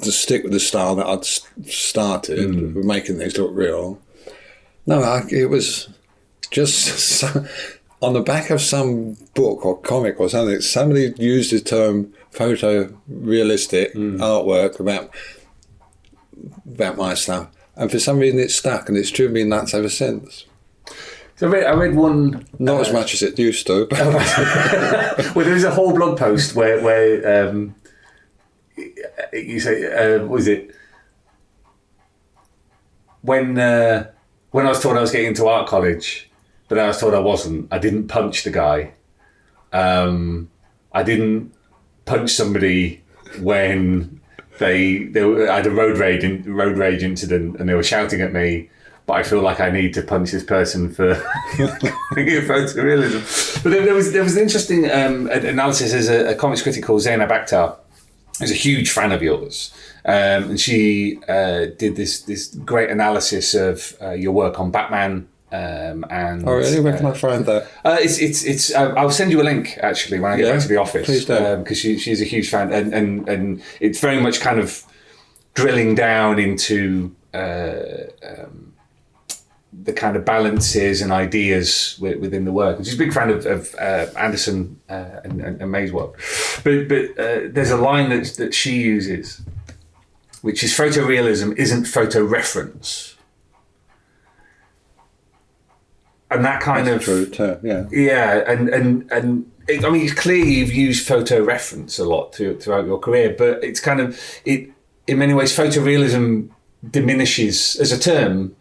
stick with the style that I'd started with making things look real. No, it was just on the back of some book or comic or something. Somebody used the term photorealistic artwork about my stuff, and for some reason it stuck, and it's driven me nuts ever since. So I read one... Not as much as it used to. But well, there was a whole blog post where you say, was it... When I was told I was getting into art college, but I was told I wasn't, I didn't punch the guy. I didn't punch somebody when I had a road rage incident and they were shouting at me, but I feel like I need to punch this person for photorealism. But there was an interesting analysis. There's a comics critic called Zainab Akhtar, who's a huge fan of yours, and she did this great analysis of your work on Batman. And oh really? Where can I find that? It's I'll send you a link actually when I get back to the office. Please do. Because she's a huge fan, and it's very much kind of drilling down into the kind of balances and ideas within the work. And she's a big fan of Anderson and May's work. But there's a line that she uses, which is photorealism isn't photoreference. And that kind That's of... true, yeah. Yeah, and I mean, clearly you've used photoreference a lot throughout your career, but it's kind of... in many ways, photorealism diminishes, as a term,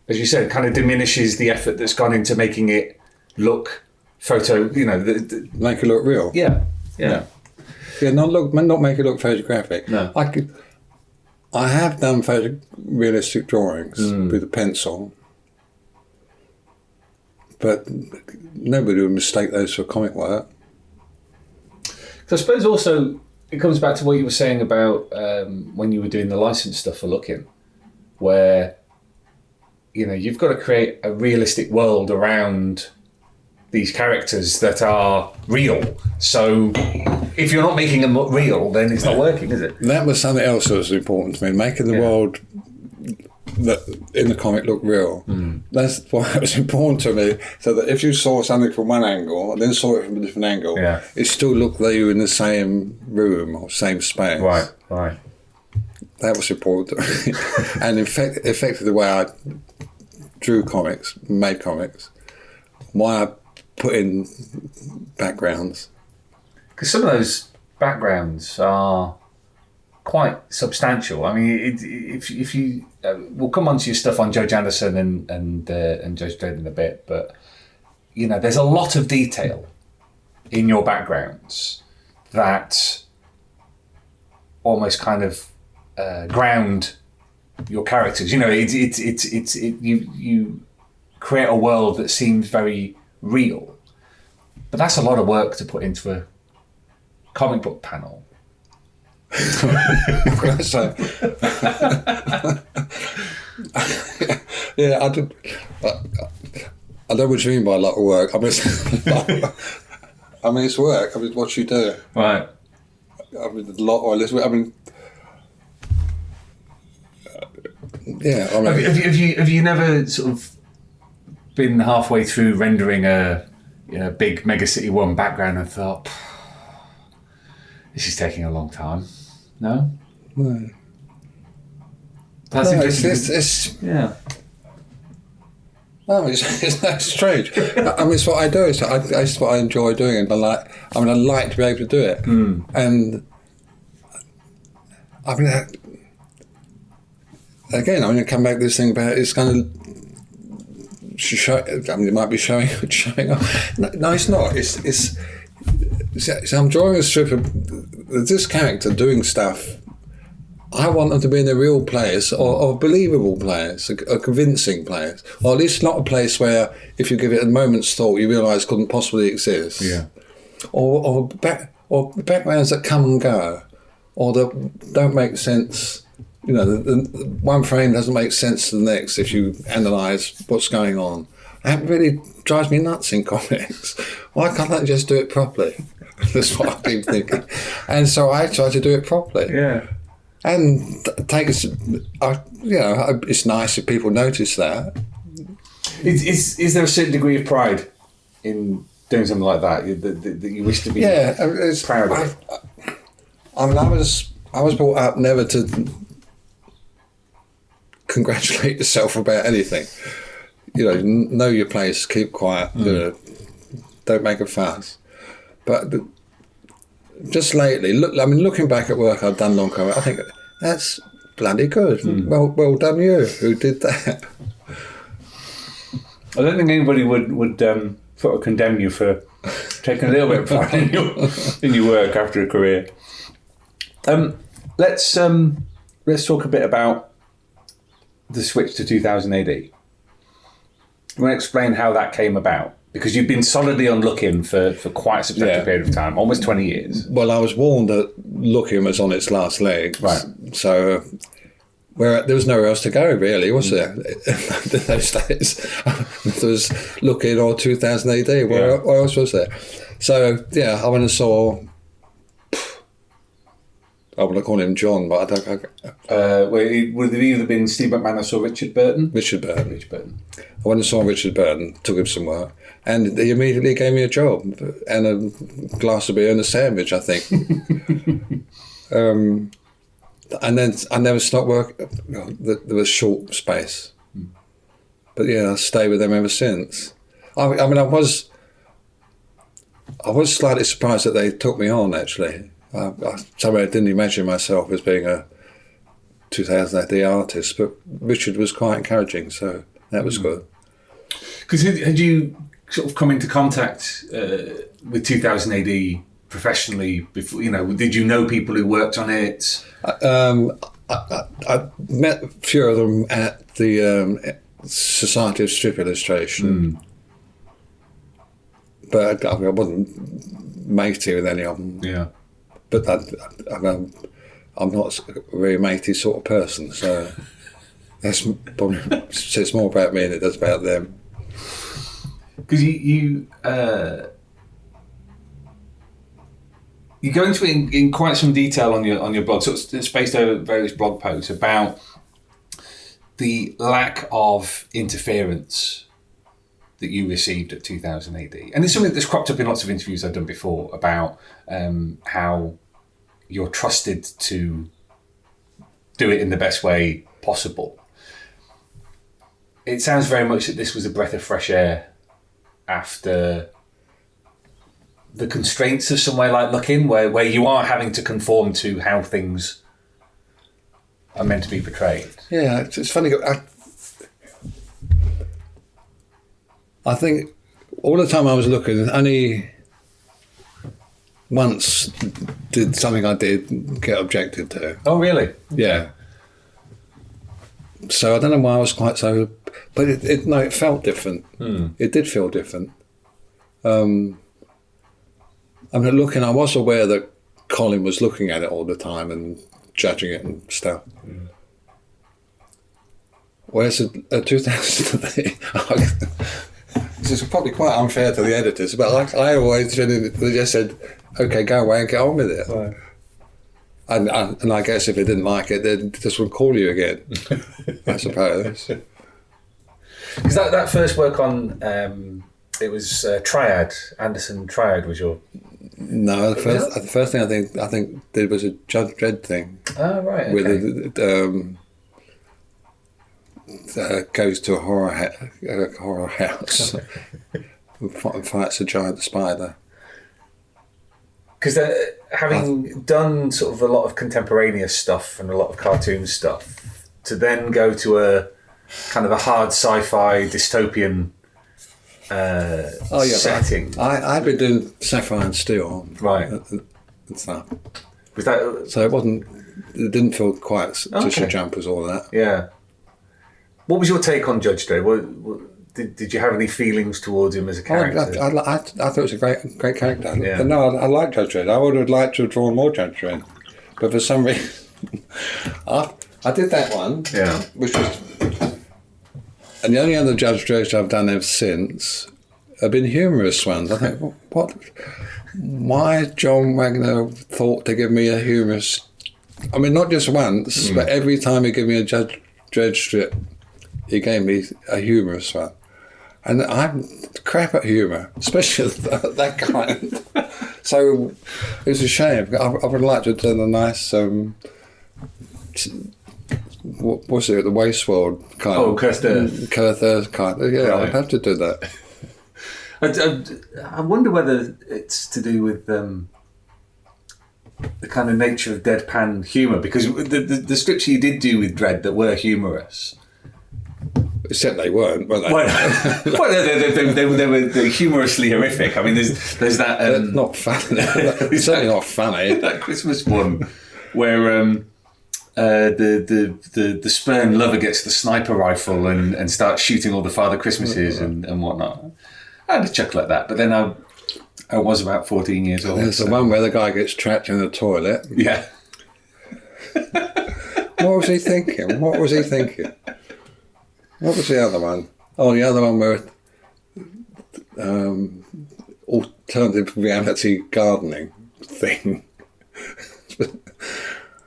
as you said, kind of diminishes the effort that's gone into making it look make it look real. Yeah. Not make it look photographic. No. I have done photorealistic drawings with a pencil, but nobody would mistake those for comic work. So I suppose also it comes back to what you were saying about when you were doing the licensed stuff for Looking, where you've got to create a realistic world around these characters that are real. So if you're not making them look real, then it's not working, is it? That was something else that was important to me, making the world that in the comic look real. That's why it was important to me, so that if you saw something from one angle and then saw it from a different angle, it still looked like you were in the same room or same space. Right. That was important. And in fact, affected the way I drew comics, made comics, why I put in backgrounds. Because some of those backgrounds are quite substantial. I mean, if you we'll come on to your stuff on Joe Janderson and Judge Dredd in a bit, but you know, there's a lot of detail in your backgrounds that almost kind of ground your characters. You know, you create a world that seems very real, but that's a lot of work to put into a comic book panel. So, yeah, I know what you mean by a lot of work. I mean, it's work. I mean, what you do. Right. I mean, a lot or less. I mean, yeah. I mean, have you never sort of been halfway through rendering a big Mega City 1 background and thought, this is taking a long time? No? No. That's interesting. It's yeah. No, it's not strange. I mean, it's what I do. It's what I enjoy doing, and I like to be able to do it. And I mean, again, I come back to this thing about it's kind of. I mean, it might be showing off. No, it's not. It's I'm drawing a strip of this character doing stuff. I want them to be in a real place, or a believable place, a convincing place, or at least not a place where, if you give it a moment's thought, you realise couldn't possibly exist. Yeah. Or backgrounds that come and go, or that don't make sense. You know, the one frame doesn't make sense to the next if you analyse what's going on. That really drives me nuts in comics. Why can't I just do it properly? That's what I keep thinking. And so I try to do it properly. Yeah. And it's nice if people notice that. Is there a certain degree of pride in doing something like that that you wish to be proud of? I mean, I was brought up never to congratulate yourself about anything. You know your place, keep quiet, don't make a fuss. But just lately, looking back at work I've done long ago, I think that's bloody good. Well done you, who did that. I don't think anybody would sort of condemn you for taking a little bit of pride in your work after a career. Let's talk a bit about the switch to 2000 AD. You want to explain how that came about? Because you've been solidly on Looking for quite a substantial period of time, almost 20 years. Well, I was warned that Looking was on its last legs. Right. So there was nowhere else to go, really, was there? In those days. There was Looking or 2000 AD. Where else was there? So, yeah, I went and saw... I want to call him John, but I don't... it would have either been Steve McManus or Richard Burton? Richard Burton. I went and saw Richard Burton, took him some work, and he immediately gave me a job and a glass of beer and a sandwich, I think. And then I never stopped working. There was short space. But yeah, I stayed with them ever since. I mean, I was slightly surprised that they took me on, actually. Somehow I didn't imagine myself as being a 2000 AD artist, but Richard was quite encouraging, so that was good. Because had you sort of come into contact with 2000 AD professionally before? You know, did you know people who worked on it? I met a few of them at the Society of Strip Illustration, but I wasn't matey with any of them. Yeah. But I'm not a very matey sort of person, so that's probably says more about me than it does about them. Because you go into it in quite some detail on your blog, so it's spaced over various blog posts about the lack of interference that you received at 2000 AD. And it's something that's cropped up in lots of interviews I've done before about how you're trusted to do it in the best way possible. it sounds very much that this was a breath of fresh air after the constraints of somewhere like Looking, where you are having to conform to how things are meant to be portrayed. Yeah, it's funny. I think all the time I was looking, only once did something I did get objected to. Oh, really? Yeah. So I don't know why I was quite so, but it felt different. It did feel different. I mean, I was aware that Colin was looking at it all the time and judging it and stuff. Whereas at 2008, this is probably quite unfair to the editors, but I always they just said, "Okay, go away and get on with it." Right. And I guess if they didn't like it, they just would call you again, I suppose. Because that first work on, it was Triad, Anderson Triad was your... No, the first thing I think did was a Judge Dredd thing. Oh, right, okay. With goes to a horror house and fights a giant spider. Because having done sort of a lot of contemporaneous stuff and a lot of cartoon stuff, to then go to a kind of a hard sci-fi dystopian setting. I'd been doing Sapphire and Steel, right, and stuff. Was that so? It didn't feel quite such a jump as all that. Yeah. What was your take on Judge Dredd? Did you have any feelings towards him as a character? I thought it was a great character. Yeah. But no, I like Judge Dredd. I would have liked to have drawn more Judge Dredd, but for some reason, I did that one. Yeah. Which was, and the only other Judge Dredds I've done ever since have been humorous ones. I think, what? Why John Wagner thought to give me a humorous? I mean, not just once, but every time he gave me a Judge Dredd strip, he gave me a humorous one. And I'm crap at humour, especially that kind. So it was a shame. I would like to have done a nice, what was it, the Waste World kind of. Oh, Cursed Earth. Cursed Earth kind of, yeah, right. I'd have to do that. I wonder whether it's to do with the kind of nature of deadpan humour, because the strips you did do with Dredd that were humorous, except they weren't, were they? Well, they were humorously horrific. I mean, there's that... not funny. Certainly not funny. That Christmas one where the spurned lover gets the sniper rifle and starts shooting all the Father Christmases and whatnot. I had a chuckle at that, but then I was about 14 years old. There's the one where the guy gets trapped in the toilet. Yeah. What was he thinking? What was the other one? Oh, the other one where alternative reality gardening thing. God,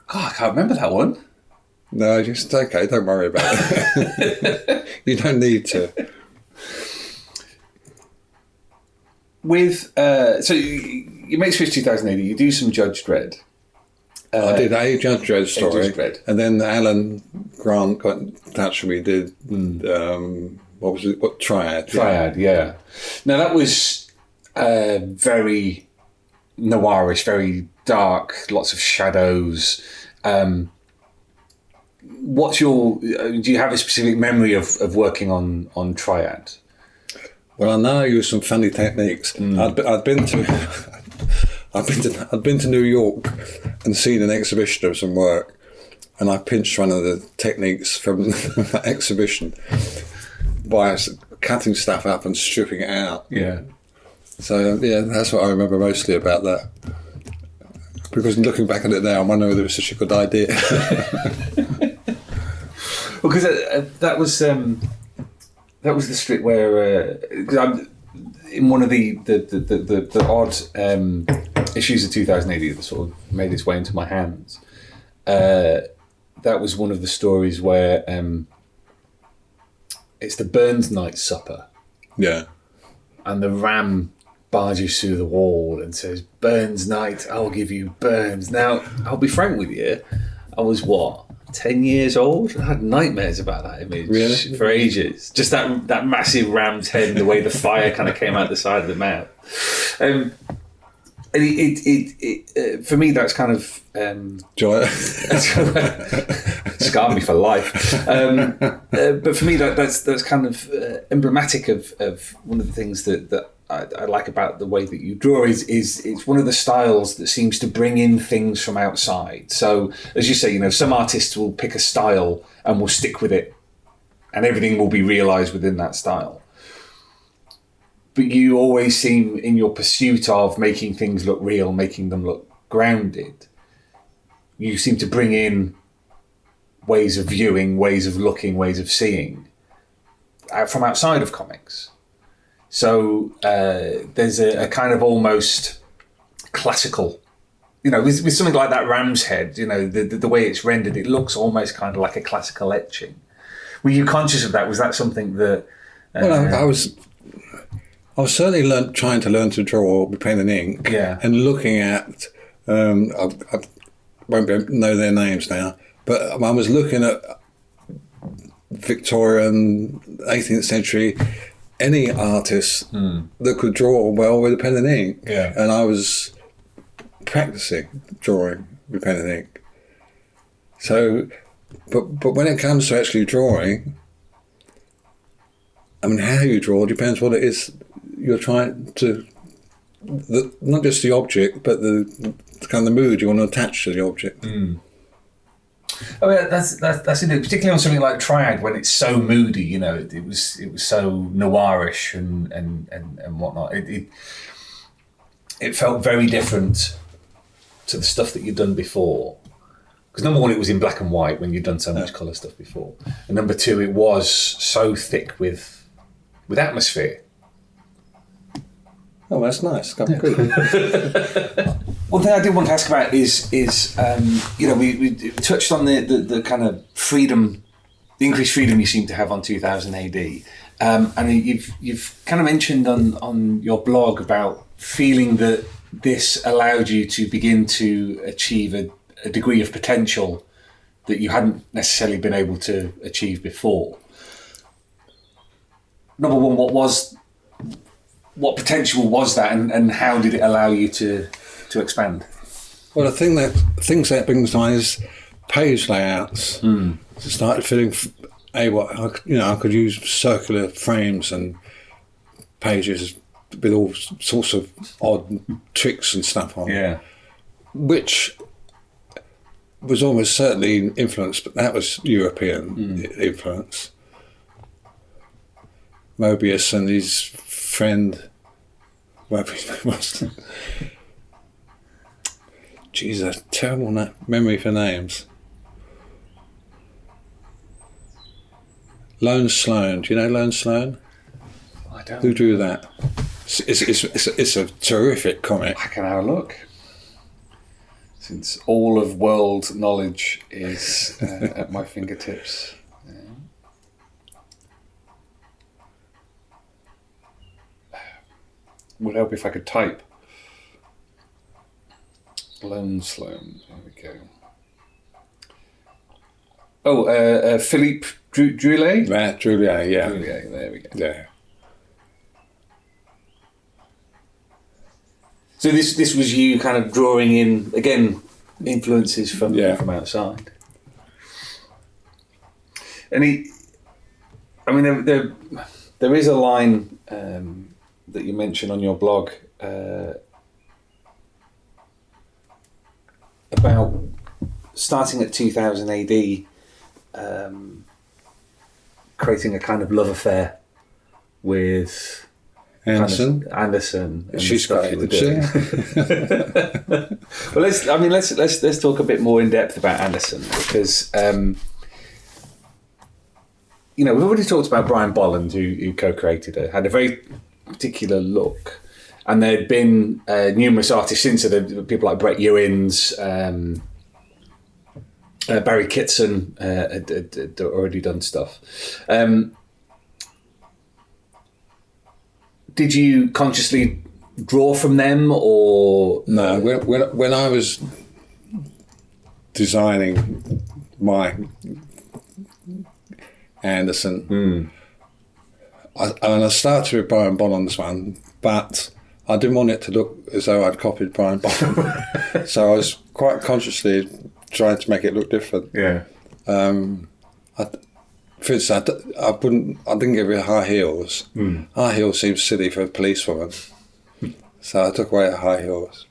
I can't remember that one. No, just okay, don't worry about it. You don't need to. With so you make Switch 2080, you do some Judge Dredd. I did a Judge Dredd story, Judge Dredd. And then Alan Grant got in touch with me. Did what was it? What Triad? Triad, yeah. Now that was very noirish, very dark, lots of shadows. What's your? Do you have a specific memory of working on Triad? Well, I know I used some funny techniques. I'd been to New York and seen an exhibition of some work, and I pinched one of the techniques from that exhibition by cutting stuff up and stripping it out. Yeah. So yeah, that's what I remember mostly about that. Because looking back at it now, I wonder whether it was such a good idea. Well, because that was the strip where in one of the odd issues of 2080 that sort of made its way into my hands. That was one of the stories where it's the Burns Night Supper. Yeah. And the ram barges through the wall and says, "Burns Night, I'll give you Burns." Now, I'll be frank with you, I was 10 years old. I had nightmares about that image for ages. Just that massive ram's head, the way the fire kind of came out the side of the mouth. It for me, that's kind of scarred me for life. But for me, that's kind of emblematic of one of the things that I like about the way that you draw is it's one of the styles that seems to bring in things from outside. So as you say, some artists will pick a style and will stick with it, and everything will be realized within that style. But you always seem, in your pursuit of making things look real, making them look grounded, you seem to bring in ways of viewing, ways of looking, ways of seeing from outside of comics. So there's a kind of almost classical, with something like that ram's head, the way it's rendered, it looks almost kind of like a classical etching. Were you conscious of that? Was that something that... Well, I was certainly trying to learn to draw with pen and ink, and looking at, I won't know their names now, but I was looking at Victorian, 18th century, any artist that could draw well with a pen and ink. Yeah. And I was practicing drawing with pen and ink. So, but when it comes to actually drawing, I mean, how you draw depends what it is you're trying to, not just the object, but the kind of the mood you want to attach to the object. Mm. Oh yeah, that's it. Particularly on something like Triad, when it's so moody, it was so noirish and whatnot. It felt very different to the stuff that you'd done before. Because number one, it was in black and white when you'd done so much colour stuff before, and number two, it was so thick with atmosphere. Oh, that's nice. Good. One thing I did want to ask about is we touched on the kind of freedom, the increased freedom you seem to have on 2000 AD, and you've kind of mentioned on your blog about feeling that this allowed you to begin to achieve a degree of potential that you hadn't necessarily been able to achieve before. Number one, what potential was that, and how did it allow you to expand? Well, the things that brings to mind is page layouts. I started feeling I could use circular frames and pages with all sorts of odd tricks and stuff on. Yeah, which was almost certainly influenced, but that was European influence. Mobius and his friend, whatever his name was. Jeez, a terrible memory for names. Lone Sloan. Do you know Lone Sloan? I don't. Who drew that? It's a terrific comic. I can have a look. Since all of world knowledge is at my fingertips. Would help if I could type. Lone Sloan. There we go. Oh, Philippe Drouillet? Right, Drouillet, yeah. Drouillet, there we go. Yeah. So this was you kind of drawing in, again, influences from outside. And there is a line that you mention on your blog about starting at 2000 AD, creating a kind of love affair with Anderson. And she's great. Well, let's talk a bit more in depth about Anderson, because we've already talked about Brian Bolland, who co-created it, had a very particular look, and there'd been numerous artists since. So there were people like Brett Ewins, Barry Kitson had already done stuff. Did you consciously draw from them, or no? When I was designing my Anderson. I started with Brian Bolland's one, but I didn't want it to look as though I'd copied Brian Bolland. So I was quite consciously trying to make it look different. Yeah. For instance, I didn't give her high heels. High heels seems silly for a policewoman. So I took away her high heels.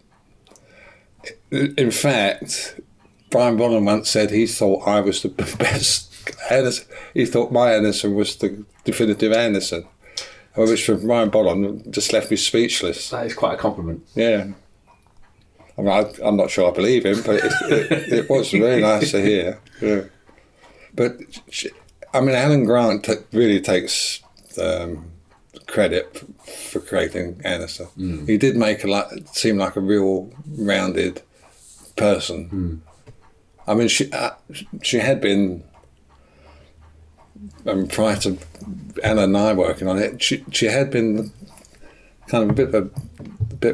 In fact, Brian Bolland once said he thought I was the best Anderson. He thought my Anderson was the definitive Anderson, which for Brian Bolland just left me speechless. That is quite a compliment. Yeah. I mean, I'm not sure I believe him, but it was really nice to hear. Yeah. But, Alan Grant really takes credit for creating Anderson. He did make seem like a real rounded person. I mean, she had been, prior to Anna and I working on it, she had been kind of a bit of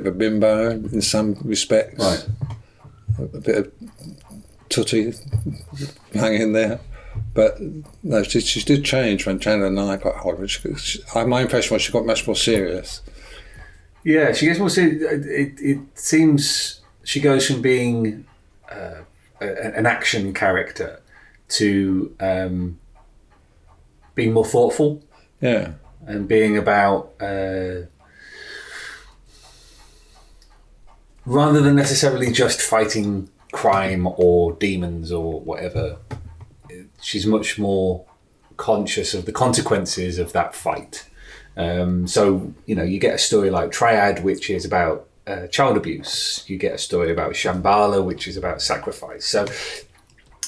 a bimbo in some respects. Right. A bit of tutty hung in there. But no, she did change when Chandler and I got hold of her. My impression was she got much more serious. Yeah, she gets more serious. It seems she goes from being an action character to being more thoughtful. Yeah. And being about, rather than necessarily just fighting crime or demons or whatever, she's much more conscious of the consequences of that fight. So, you get a story like Triad, which is about child abuse. You get a story about Shambhala, which is about sacrifice. So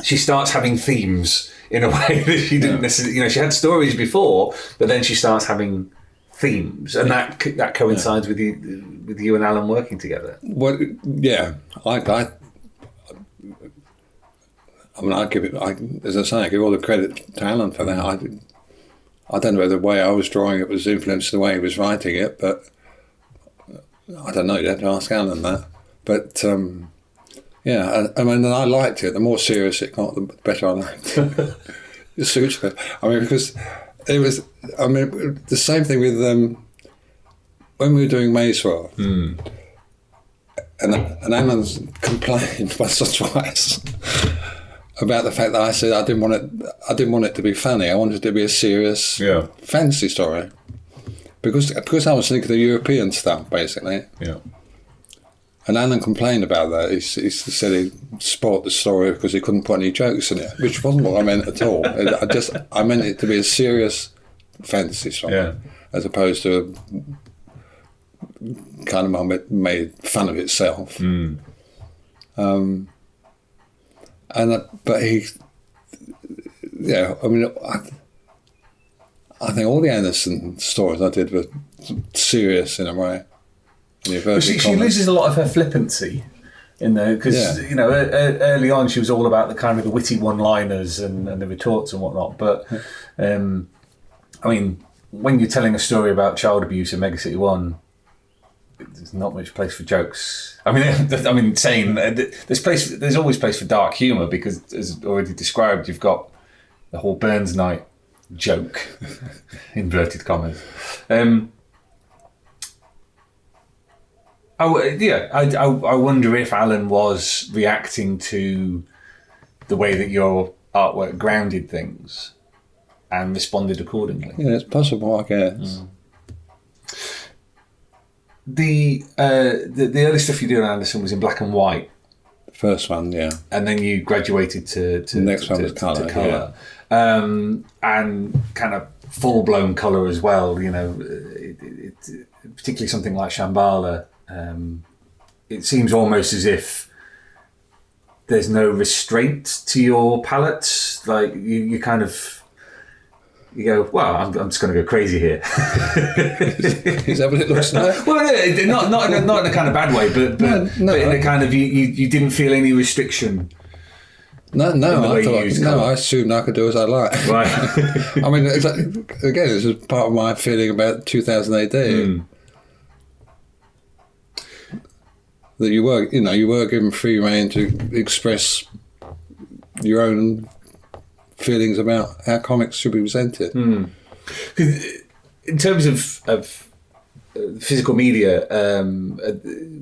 she starts having themes in a way that she didn't necessarily, she had stories before, but then she starts having themes, and that coincides with you and Alan working together. Well, yeah, I give it. As I say, I give all the credit to Alan for that. I don't know whether the way I was drawing it was influenced the way he was writing it, but I don't know. You have to ask Alan that. But yeah, I mean, I liked it. The more serious it got, the better I liked it. It suits me. I mean, because it was. I mean, the same thing with when we were doing Maze World. And Alan's complained once or twice about the fact that I said I didn't want it to be funny. I wanted it to be a serious fantasy story, because I was thinking of European stuff basically. Yeah. And Alan complained about that. He said he spoilt the story because he couldn't put any jokes in it, which wasn't what I meant at all. I meant it to be a serious fantasy story, as opposed to kind of one that made fun of itself. But he, I mean, I think all the Anderson stories I did were serious in a way. She loses a lot of her flippancy in there, because early on she was all about the kind of the witty one-liners and the retorts and whatnot. But I mean, when you're telling a story about child abuse in Mega City 1, there's not much place for jokes. I mean, saying there's always place for dark humour, because, as already described, you've got the whole Burns Night joke, inverted commas. I wonder if Alan was reacting to the way that your artwork grounded things and responded accordingly. Yeah, it's possible, I guess. The early stuff you did on Anderson was in black and white. The first one, yeah. And then you graduated to the next one was colour. Yeah. And kind of full-blown colour as well, particularly something like Shambhala. It seems almost as if there's no restraint to your palette. Like you kind of, you go, well, I'm just going to go crazy here. Is that what it looks like? Well, not in a kind of bad way, but in a kind of you didn't feel any restriction. No, I assumed I could do as I like. Right. I mean, again, this is part of my feeling about 2000 AD. That you were given free rein to express your own feelings about how comics should be presented. In terms of physical media,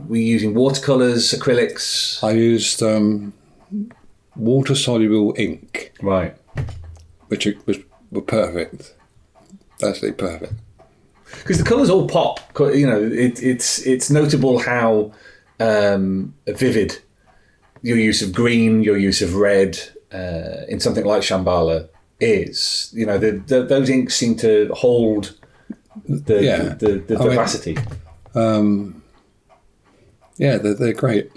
we're using watercolours, acrylics. I used water-soluble ink, Right. which were perfect. Absolutely perfect. Because the colours all pop. You know, it's notable how vivid your use of green, your use of red in something like Shambhala is. You know, those inks seem to hold the vivacity. They're great.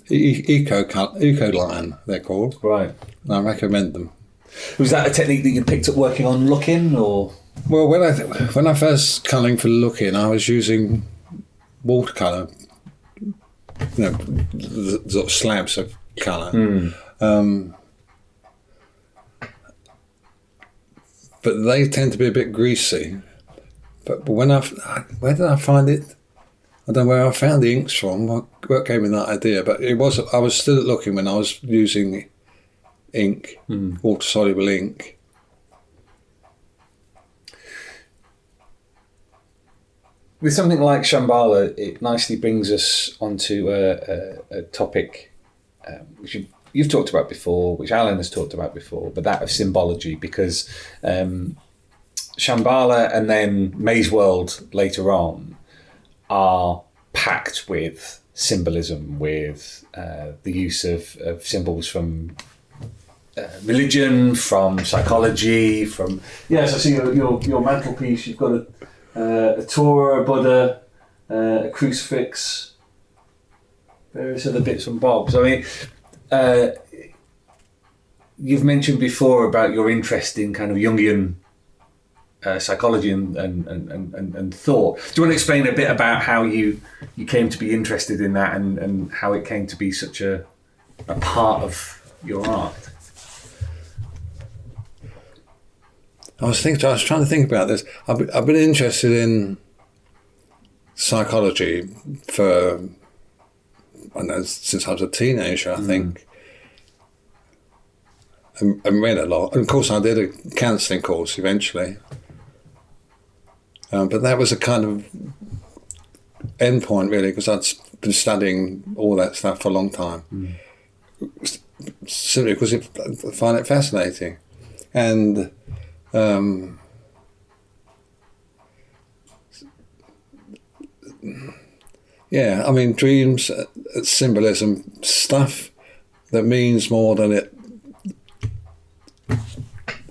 Eco-line, they're called. Right. And I recommend them. Was that a technique that you picked up working on Looking, or? Well, when I first colouring for Looking, I was using watercolour, the sort of slabs of colour. But they tend to be a bit greasy. But where did I find it? I don't know where I found the inks from. What gave me that idea? But I was still Looking when I was using ink, water-soluble ink. With something like Shambhala, it nicely brings us onto a topic which you've talked about before, which Alan has talked about before, but that of symbology, because Shambhala and then Maze World later on are packed with symbolism, with the use of symbols from religion, from psychology, from... Yes, I see your mantelpiece, you've got a Torah, a Buddha, a crucifix, various other bits and bobs. I mean, you've mentioned before about your interest in kind of Jungian psychology and thought. Do you want to explain a bit about how you came to be interested in that and how it came to be such a part of your art? I was trying to think about this. I've been interested in psychology since I was a teenager, I think, and read a lot. And of course, I did a counselling course eventually, but that was a kind of end point, really, because I'd been studying all that stuff for a long time, simply because I find it fascinating, and. I mean, dreams, symbolism, stuff that means more than it,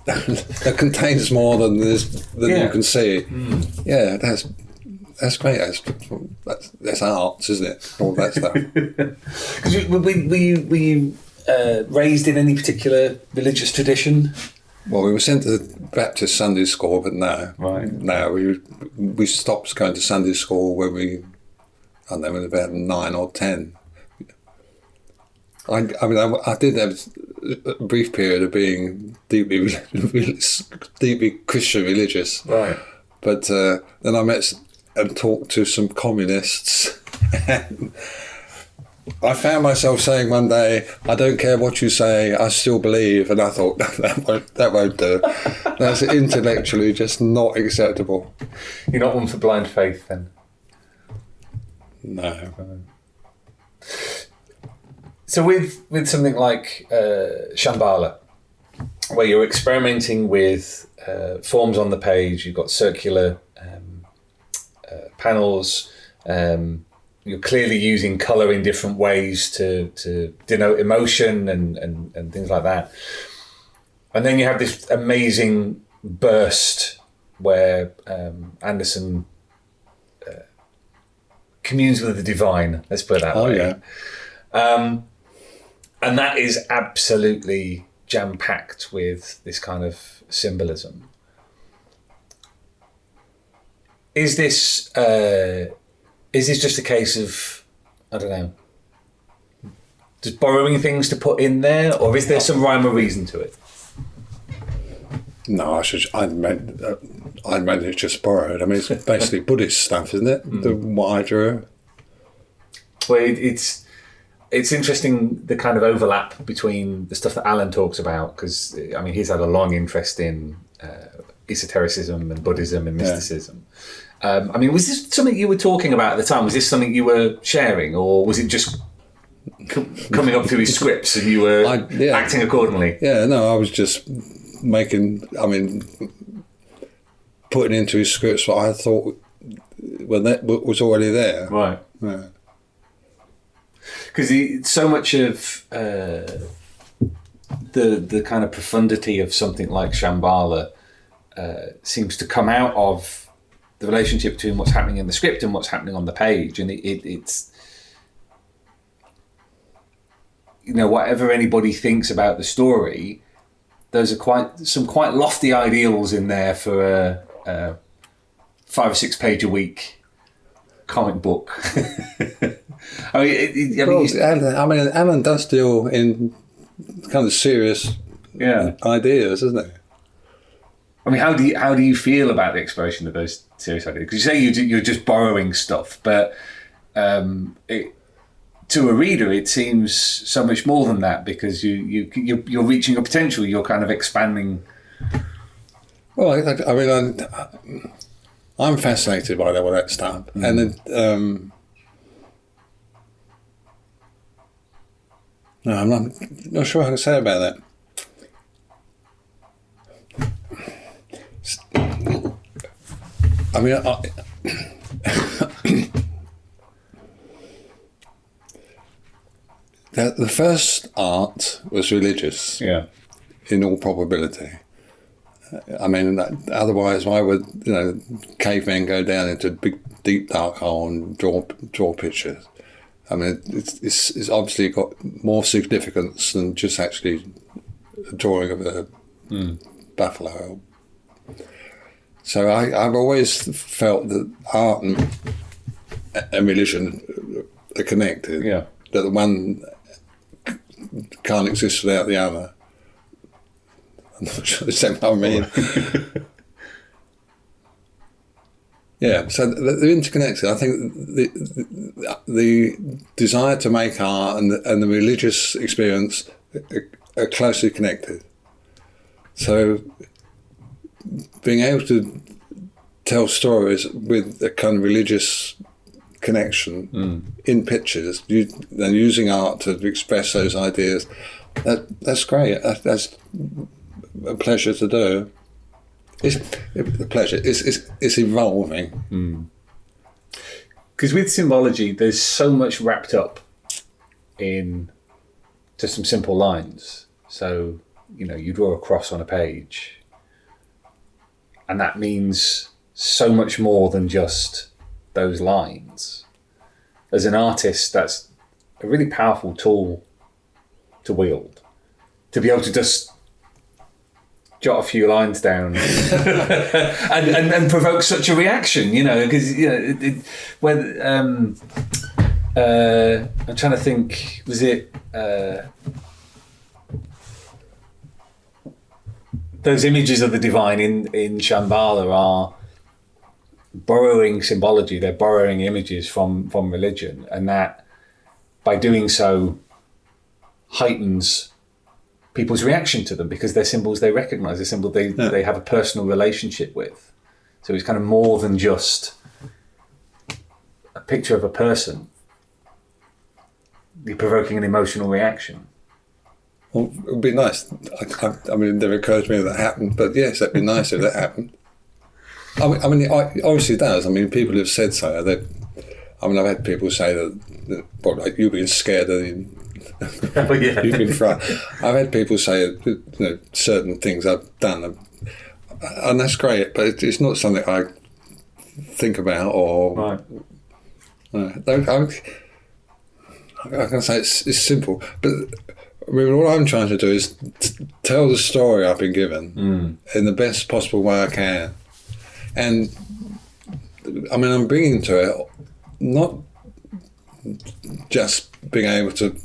that contains more than you can see. Yeah, that's great. That's art, isn't it? All that stuff. Were you raised in any particular religious tradition? Well, we were sent to the Baptist Sunday school, but no. We stopped going to Sunday school when we were about 9 or 10. I did have a brief period of being deeply Christian religious. Right. But then I met and talked to some communists, and I found myself saying one day, "I don't care what you say, I still believe," and I thought that won't do. That's intellectually just not acceptable. You're not one for blind faith, then? No. So with something like Shambhala, where you're experimenting with forms on the page, you've got circular panels. You're clearly using colour in different ways to denote emotion and things like that. And then you have this amazing burst where Anderson communes with the divine, let's put it that way. Yeah. And that is absolutely jam-packed with this kind of symbolism. Is this just a case of, I don't know, just borrowing things to put in there, or is there some rhyme or reason to it? No, I'd meant it just borrowed. I mean, it's basically Buddhist stuff, isn't it? What I drew. Well, it's. it's interesting the kind of overlap between the stuff that Allan talks about, because I mean he's had a long interest in esotericism and Buddhism and mysticism. I mean, was this something you were talking about at the time? Was this something you were sharing, or was it just coming up through his scripts and you were acting accordingly? Yeah, no, I was just putting into his scripts what I thought that was already there. Right. Yeah. Because so much of the kind of profundity of something like Shambhala seems to come out of the relationship between what's happening in the script and what's happening on the page, and it's whatever anybody thinks about the story, those are some quite lofty ideals in there for a 5 or 6 page a week comic book. Allan does deal in kind of serious ideas, isn't it? I mean, how do you feel about the exploration of those serious ideas? Because you say you're just borrowing stuff, but to a reader, it seems so much more than that, because you're reaching your potential. You're kind of expanding. Well, I'm fascinated by all that stuff, and then. No, I'm not sure how to say about that. I mean, the first art was religious, in all probability. I mean, otherwise, why would cavemen go down into a big, deep, dark hole and draw pictures? I mean, it's obviously got more significance than just actually a drawing of a buffalo. So I've always felt that art and religion are connected. Yeah. That the one can't exist without the other. I'm not sure that's what I mean. Yeah, so they're interconnected. I think the desire to make art and the religious experience are closely connected. So being able to tell stories with a kind of religious connection in pictures, then using art to express those ideas, that's great. That's a pleasure to do. It's a pleasure. It's evolving. Because with symbology, there's so much wrapped up in just some simple lines. So, you draw a cross on a page, and that means so much more than just those lines. As an artist, that's a really powerful tool to wield. To be able to just jot a few lines down and provoke such a reaction, because I'm trying to think, was it those images of the divine in Shambhala are borrowing symbology, they're borrowing images from religion, and that by doing so heightens people's reaction to them, because they're symbols they recognize, they're symbols they have a personal relationship with. So it's kind of more than just a picture of a person. You're provoking an emotional reaction. Well, it would be nice. I mean, it never occurred to me that happened, but yes, that'd be nice if that happened. I mean, it obviously does. I mean, people have said so. I've had people say that like you've been scared and you've been frightened. I've had people say certain things I've done, and that's great, but it's not something I think about or. Right. I can say it's simple, but I mean, what I'm trying to do is tell the story I've been given in the best possible way I can. And I mean, I'm bringing to it not just being able to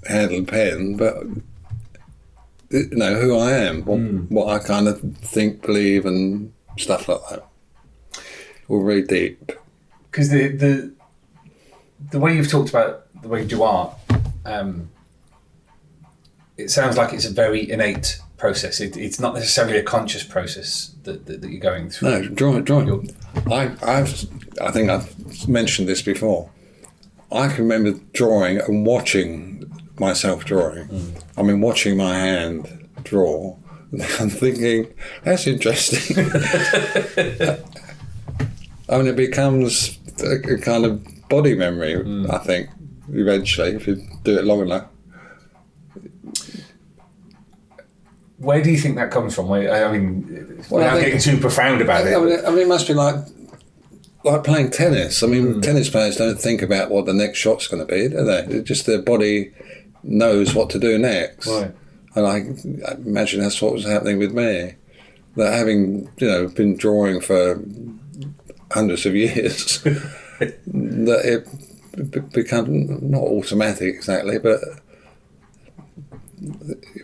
handle a pen, but who I am, what I kind of think, believe, and stuff like that. All very deep. Because the way you've talked about the way you do art it sounds like it's a very innate process. It's not necessarily a conscious process that you're going through. No, drawing. I think I've mentioned this before. I can remember drawing and watching myself drawing. I mean, watching my hand draw and thinking, that's interesting. I mean, it becomes a kind of body memory, I think, eventually, if you do it long enough. Where do you think that comes from? I mean, without getting too profound about it. I mean, it must be like playing tennis. I mean, tennis players don't think about what the next shot's going to be, do they? It's just their body knows what to do next. Right. And I imagine that's what was happening with me. That having, been drawing for hundreds of years, that it becomes not automatic exactly, but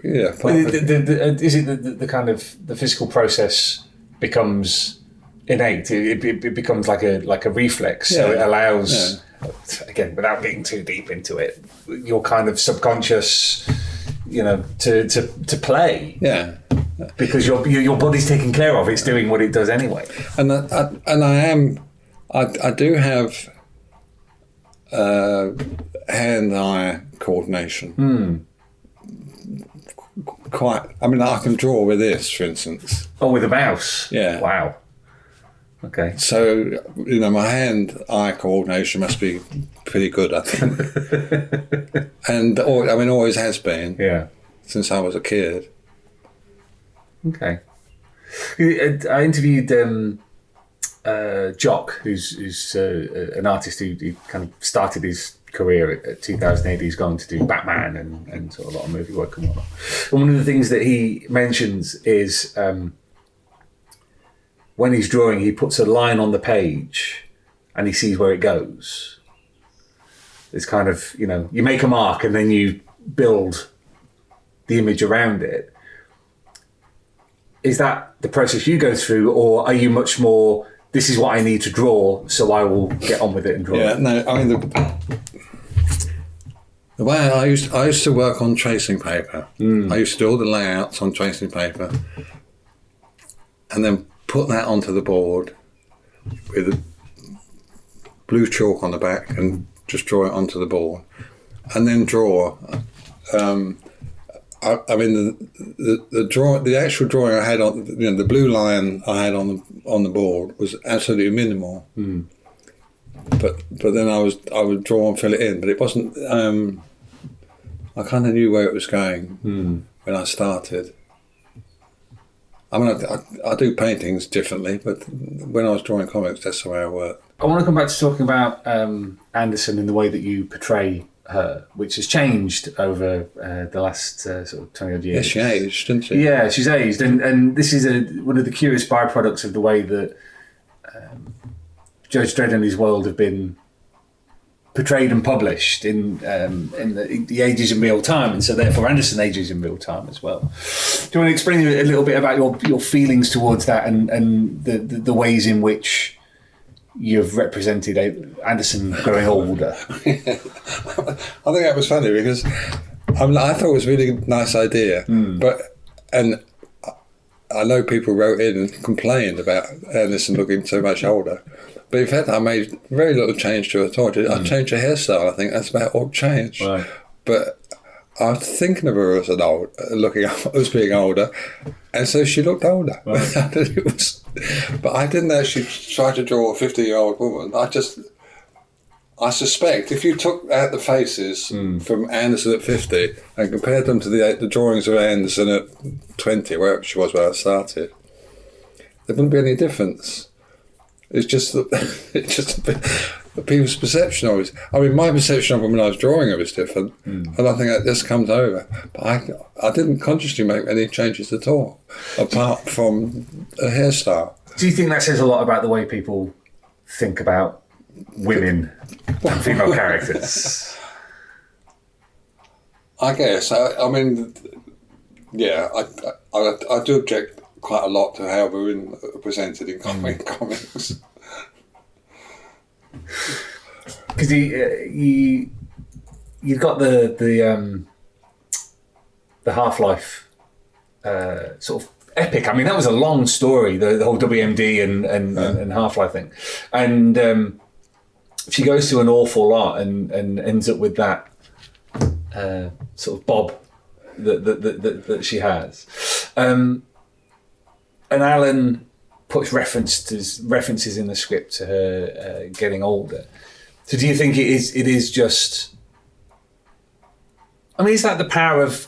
yeah. Is it the kind of the physical process becomes innate? It becomes like a reflex, so it allows, again, without getting too deep into it, your kind of subconscious, to play. Yeah. Because your body's taken care of. It's doing what it does anyway. And I do have hand-eye coordination. Quite. I mean, I can draw with this, for instance. Oh, with a mouse. Yeah. Wow. Okay. So my hand-eye coordination must be pretty good, I think. And always has been. Yeah. Since I was a kid. Okay. I interviewed Jock, who's an artist who kind of started his career at 2008. He's gone to do Batman and sort of a lot of movie work and whatnot. And one of the things that he mentions is when he's drawing, he puts a line on the page and he sees where it goes. It's kind of, you make a mark and then you build the image around it. Is that the process you go through, or are you much more, this is what I need to draw, so I will get on with it and draw it? No, I mean, the way I used to work on tracing paper. I used to do all the layouts on tracing paper and then put that onto the board with a blue chalk on the back and just draw it onto the board and then draw. I mean, the actual drawing I had on, the blue line I had on the board was absolutely minimal. But then I would draw and fill it in, but it wasn't. I kind of knew where it was going when I started. I mean, I do paintings differently, but when I was drawing comics, that's the way I worked. I want to come back to talking about Anderson and the way that you portray her, which has changed over the last sort of 20 odd years. Yeah, she aged, didn't she? Yeah, she's aged, and this is one of the curious byproducts of the way that Judge Dredd and his world have been portrayed and published in the ages in real time, and so therefore Anderson ages in real time as well. Do you want to explain a little bit about your feelings towards that and the ways in which you've represented Anderson growing older? I think that was funny because I thought it was a really nice idea, and I know people wrote in and complained about Anderson looking so much older, but in fact I made very little change to her at all. I changed her hairstyle. I think that's about all changed. Right. But I was thinking of her as as being older, and so she looked older. Right. But I didn't actually try to draw a 50-year-old woman. I suspect if you took out the faces from Anderson at 50 and compared them to the drawings of Anderson at 20, wherever she was when I started, there wouldn't be any difference. It's just the people's perception of it. I mean, my perception of her when I was drawing her was different, and I think that just comes over. But I didn't consciously make any changes at all, apart from a hairstyle. Do you think that says a lot about the way people think about women and female characters? I guess. I mean, yeah, I do object quite a lot to how women are presented in comics. Because you've got the Half-Life sort of epic. I mean, that was a long story, the whole WMD and Half-Life thing. And she goes through an awful lot and ends up with that sort of bob that she has. And Allan puts references in the script to her getting older. So do you think it is just... I mean, is that the power of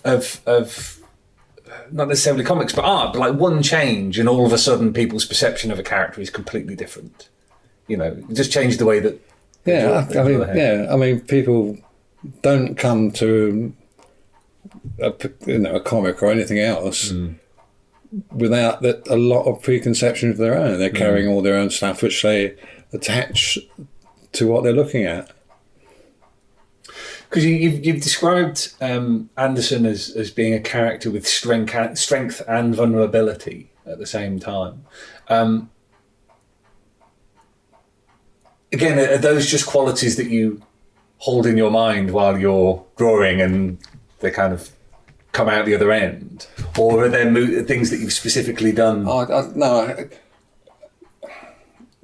not necessarily comics, but art, but like one change and all of a sudden people's perception of a character is completely different? You know, just change the way that... I mean, people don't come to a comic or anything else without a lot of preconceptions of their own. They're carrying all their own stuff, which they attach to what they're looking at. Because you've described Anderson as being a character with strength and vulnerability at the same time. Again, are those just qualities that you hold in your mind while you're drawing and they kind of come out the other end? Or are there things that you've specifically done? No,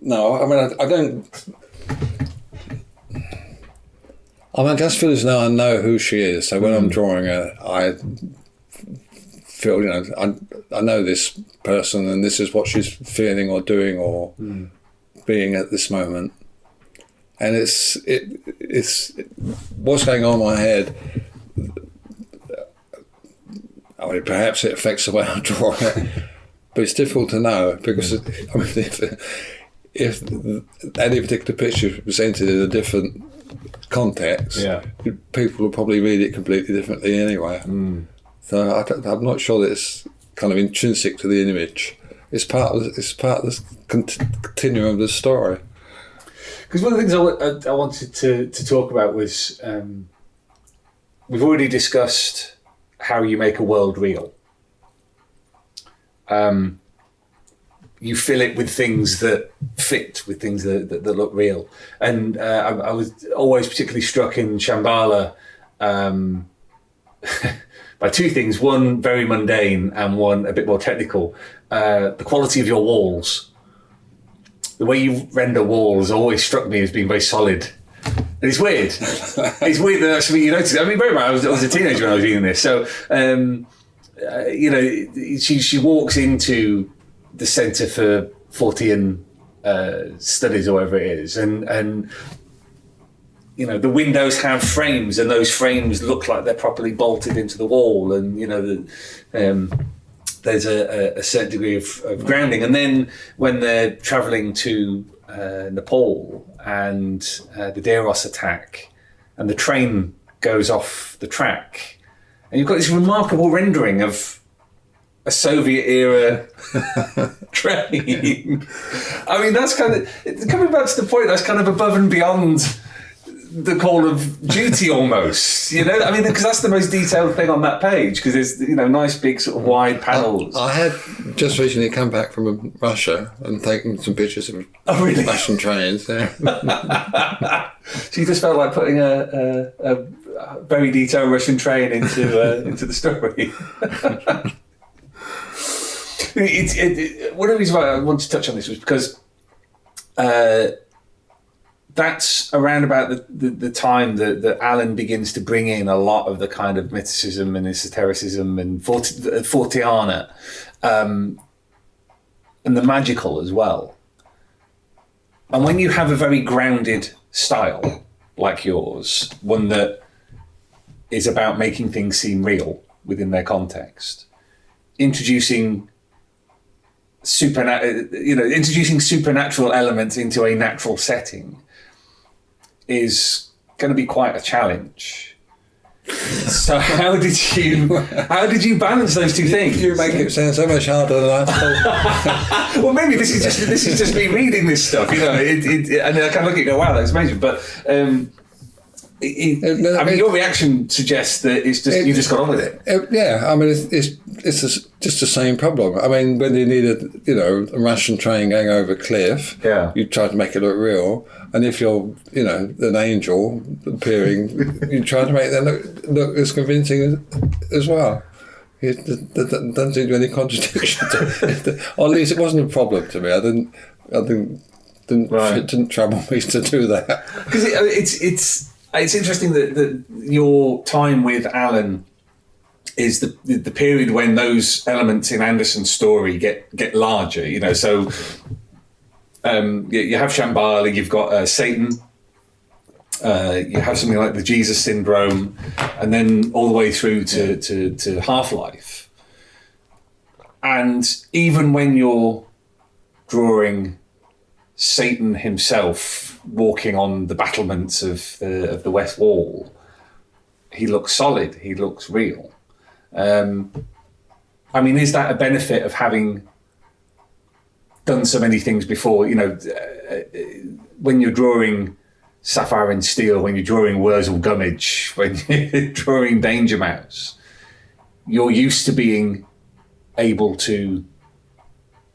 I mean, I don't... I mean, I just feel as though I know who she is. So when I'm drawing her, I feel, I know this person and this is what she's feeling or doing or being at this moment. And it's what's going on in my head. I mean, perhaps it affects the way I draw it, but it's difficult to know because I mean, if any particular picture is presented in a different context, people will probably read it completely differently anyway. So I'm not sure that it's kind of intrinsic to the image. It's part of the continuum of the story. Because one of the things I wanted to talk about was we've already discussed how you make a world real. You fill it with things that fit, with things that look real. And I was always particularly struck in Shambhala by two things. One, very mundane, and one, a bit more technical. The quality of your walls. The way you render walls always struck me as being very solid. And it's weird. It's weird that that's something you notice. I mean, very much, I was a teenager when I was reading this. So, she walks into the Centre for Fortean Studies or whatever it is, and the windows have frames, and those frames look like they're properly bolted into the wall, and there's a certain degree of grounding. And then when they're travelling to Nepal and the Deros attack, and the train goes off the track, and you've got this remarkable rendering of a Soviet-era train. I mean, that's kind of... Coming back to the point, that's kind of above and beyond the Call of Duty almost, I mean, because that's the most detailed thing on that page, because there's, nice big sort of wide panels. I had just recently come back from Russia and taken some pictures of Russian trains. Yeah. So you just felt like putting a very detailed Russian train into the story. One of the reasons why I wanted to touch on this was because that's around about the time that Allan begins to bring in a lot of the kind of mysticism and esotericism and Forteana, and the magical as well. And when you have a very grounded style like yours, one that is about making things seem real within their context, introducing supernatural elements into a natural setting is going to be quite a challenge. So how did you balance those two things? You make it sound so much harder than I thought. Well, maybe this is just me reading this stuff, and I kind of look at it and go, wow, that's amazing. But your reaction suggests that it's just you just got on with it. Yeah, I mean, it's just the same problem. I mean, when you need a Russian train going over a cliff, you try to make it look real, and if you're an angel appearing, you try to make that look as convincing as well. It doesn't seem to be any contradiction. Or at least it wasn't a problem to me. It didn't trouble me to do that. Because it's interesting that your time with Allan is the period when those elements in Anderson's story get larger. So you have Shambhala, you've got Satan, you have something like the Jesus syndrome, and then all the way through to Half-Life. And even when you're drawing Satan himself walking on the battlements of the West Wall, he looks solid, he looks real. I mean, is that a benefit of having done so many things before? When you're drawing Sapphire and Steel, when you're drawing Wurzel Gummidge, when you're drawing Danger Mouse, you're used to being able to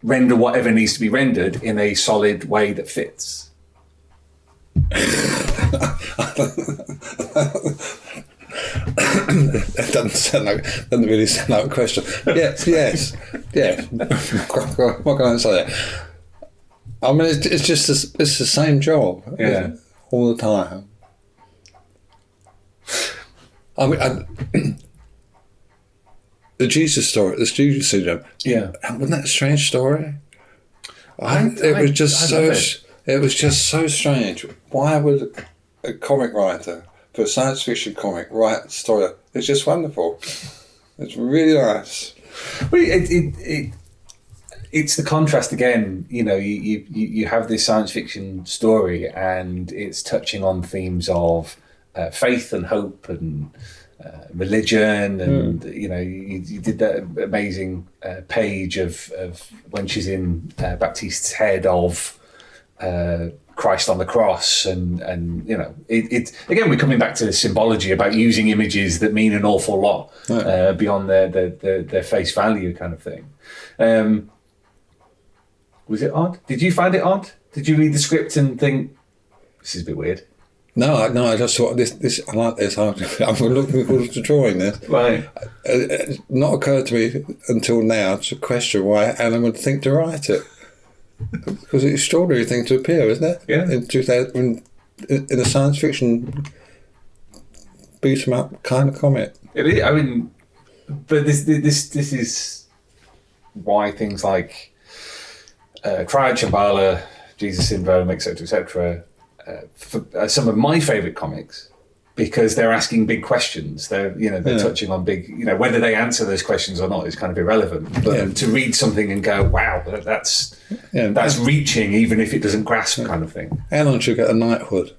render whatever needs to be rendered in a solid way that fits. That doesn't really sound like a question. Yes. What can I say? I mean, it's just it's the same job, all the time. I mean, the Jesus story, the Jesus syndrome. Yeah, wasn't that a strange story? It was just so strange. Why would a comic writer for a science fiction comic write a story? It's just wonderful. It's really nice. Well, it's the contrast again. You have this science fiction story, and it's touching on themes of faith and hope and religion, and you did that amazing page of when she's in Baptiste's head of Christ on the cross, and it again, we're coming back to the symbology about using images that mean an awful lot beyond their face value, kind of thing. Was it odd? Did you find it odd? Did you read the script and think this is a bit weird? No, I just thought this. I like this. I'm looking forward to drawing this. Right. It's not occurred to me until now to question why Allan would think to write it. Because it's an extraordinary thing to appear, isn't it? Yeah. In 2000, in a science fiction beat 'em up kind of comic. It is. I mean, but this is why things like Cry, Shambhala, Jesus Syndrome, etc., for some of my favourite comics, because they're asking big questions. They're touching on big, whether they answer those questions or not is kind of irrelevant. But to read something and go, wow, that's reaching, even if it doesn't grasp, kind of thing. Allan should get a knighthood.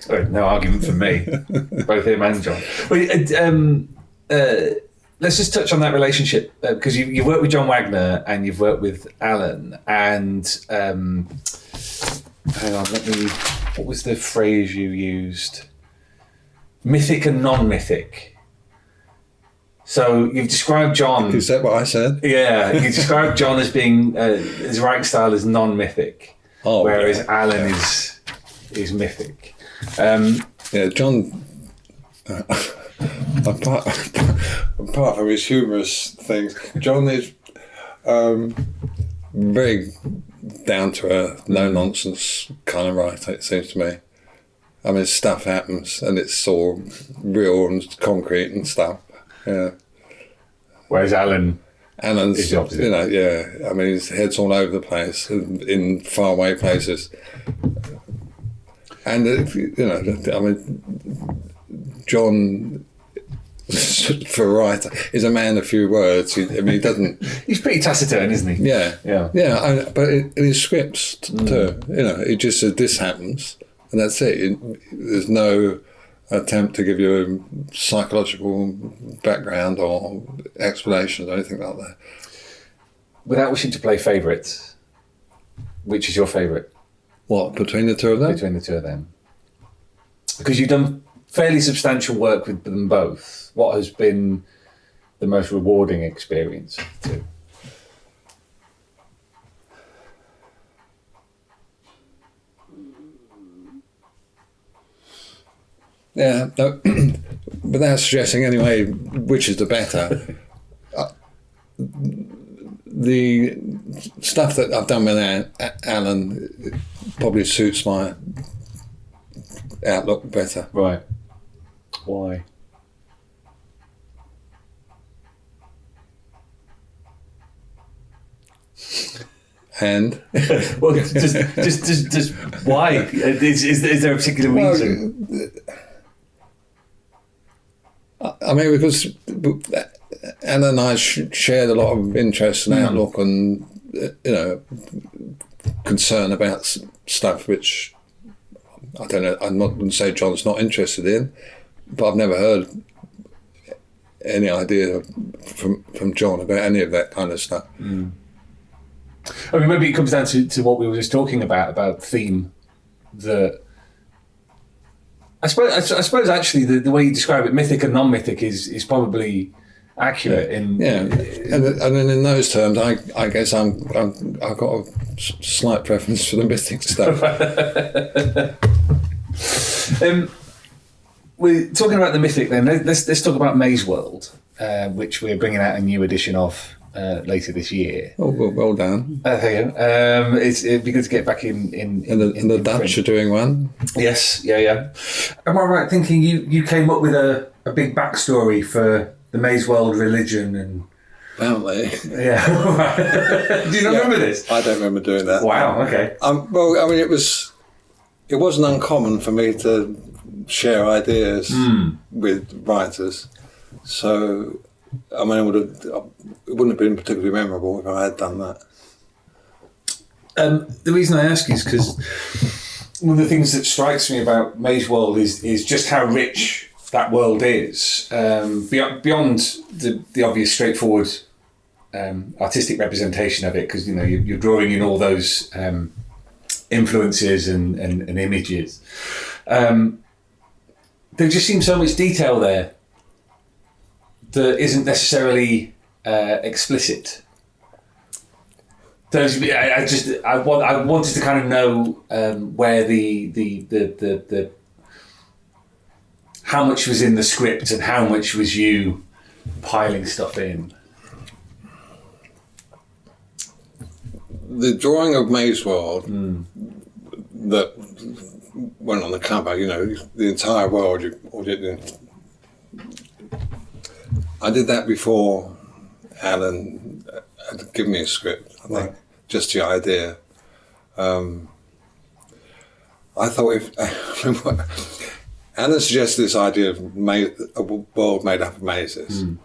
No argument from me, both him and John. Let's just touch on that relationship, because you worked with John Wagner and you've worked with Allan, and hang on, what was the phrase you used? Mythic and non-mythic. So you've described John... Is that what I said? Yeah, you described John as being, his writing style is non-mythic, whereas Allan is mythic. John... apart from his humorous things, John is very down-to-earth, no-nonsense kind of writer, it seems to me. I mean, stuff happens and it's all real and concrete and stuff. Yeah. Whereas Allan's is the opposite. I mean, his head's all over the place in faraway places. And I mean, John, for a writer, is a man of few words. He doesn't. He's pretty taciturn, isn't he? Yeah. But in his scripts too, he just says this happens, and that's it. There's no attempt to give you a psychological background or explanation or anything like that. Without wishing to play favourites, which is your favourite? What, between the two of them? Between the two of them. Because you've done fairly substantial work with them both, what has been the most rewarding experience of the two? Yeah, no, without suggesting anyway which is the better, the stuff that I've done with Alan probably suits my outlook better. Right. Why? And well, just why? Is there a particular reason? I mean, because Anna and I shared a lot of interest and outlook and, concern about stuff which, I don't know, I wouldn't say John's not interested in, but I've never heard any idea from John about any of that kind of stuff. Mm. I mean, maybe it comes down to what we were just talking about theme. I suppose actually the way you describe it, mythic and non-mythic, is probably accurate. And then in those terms, I guess I've got a slight preference for the mythic stuff. We're talking about the mythic then. Let's talk about Maze World, which we're bringing out a new edition of later this year. Oh, well done. There you go. It'd be good to get back in the Dutch print. Are doing one. Yes, yeah. Am I right thinking you came up with a big backstory for the Maze World religion and? Apparently. Yeah. Do you not remember this? I don't remember doing that. Wow. Okay. Well, I mean, it wasn't uncommon for me to share ideas with writers, so. I mean, it wouldn't have been particularly memorable if I had done that. The reason I ask is because one of the things that strikes me about Maze World is just how rich that world is. Beyond the obvious, straightforward artistic representation of it, because you're drawing in all those influences and images. There just seems so much detail there that isn't necessarily explicit. I wanted to kind of know where the how much was in the script and how much was you piling stuff in. The drawing of Maze World that went on the cover, the entire world. I did that before Alan had given me a script, I think, just the idea. I thought if Alan suggested this idea of a world made up of mazes. And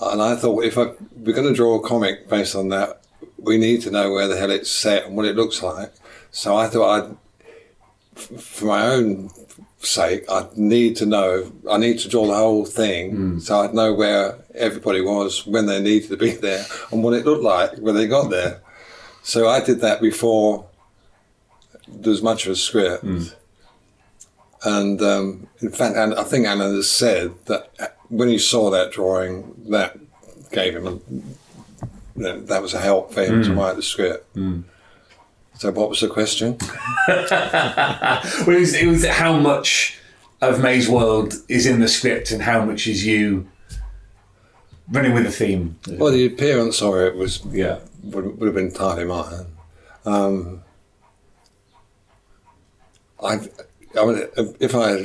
I thought if we're going to draw a comic based on that, we need to know where the hell it's set and what it looks like. So I thought for my own sake, I need to draw the whole thing so I'd know where everybody was when they needed to be there and what it looked like when they got there. So I did that before there was much of a script. And in fact, I think Alan has said that when he saw that drawing, that gave him that was a help for him to write the script. So what was the question? Well, it was how much of Maze World is in the script and how much is you running with the theme? Well, the appearance of it would have been entirely mine. I mean, if I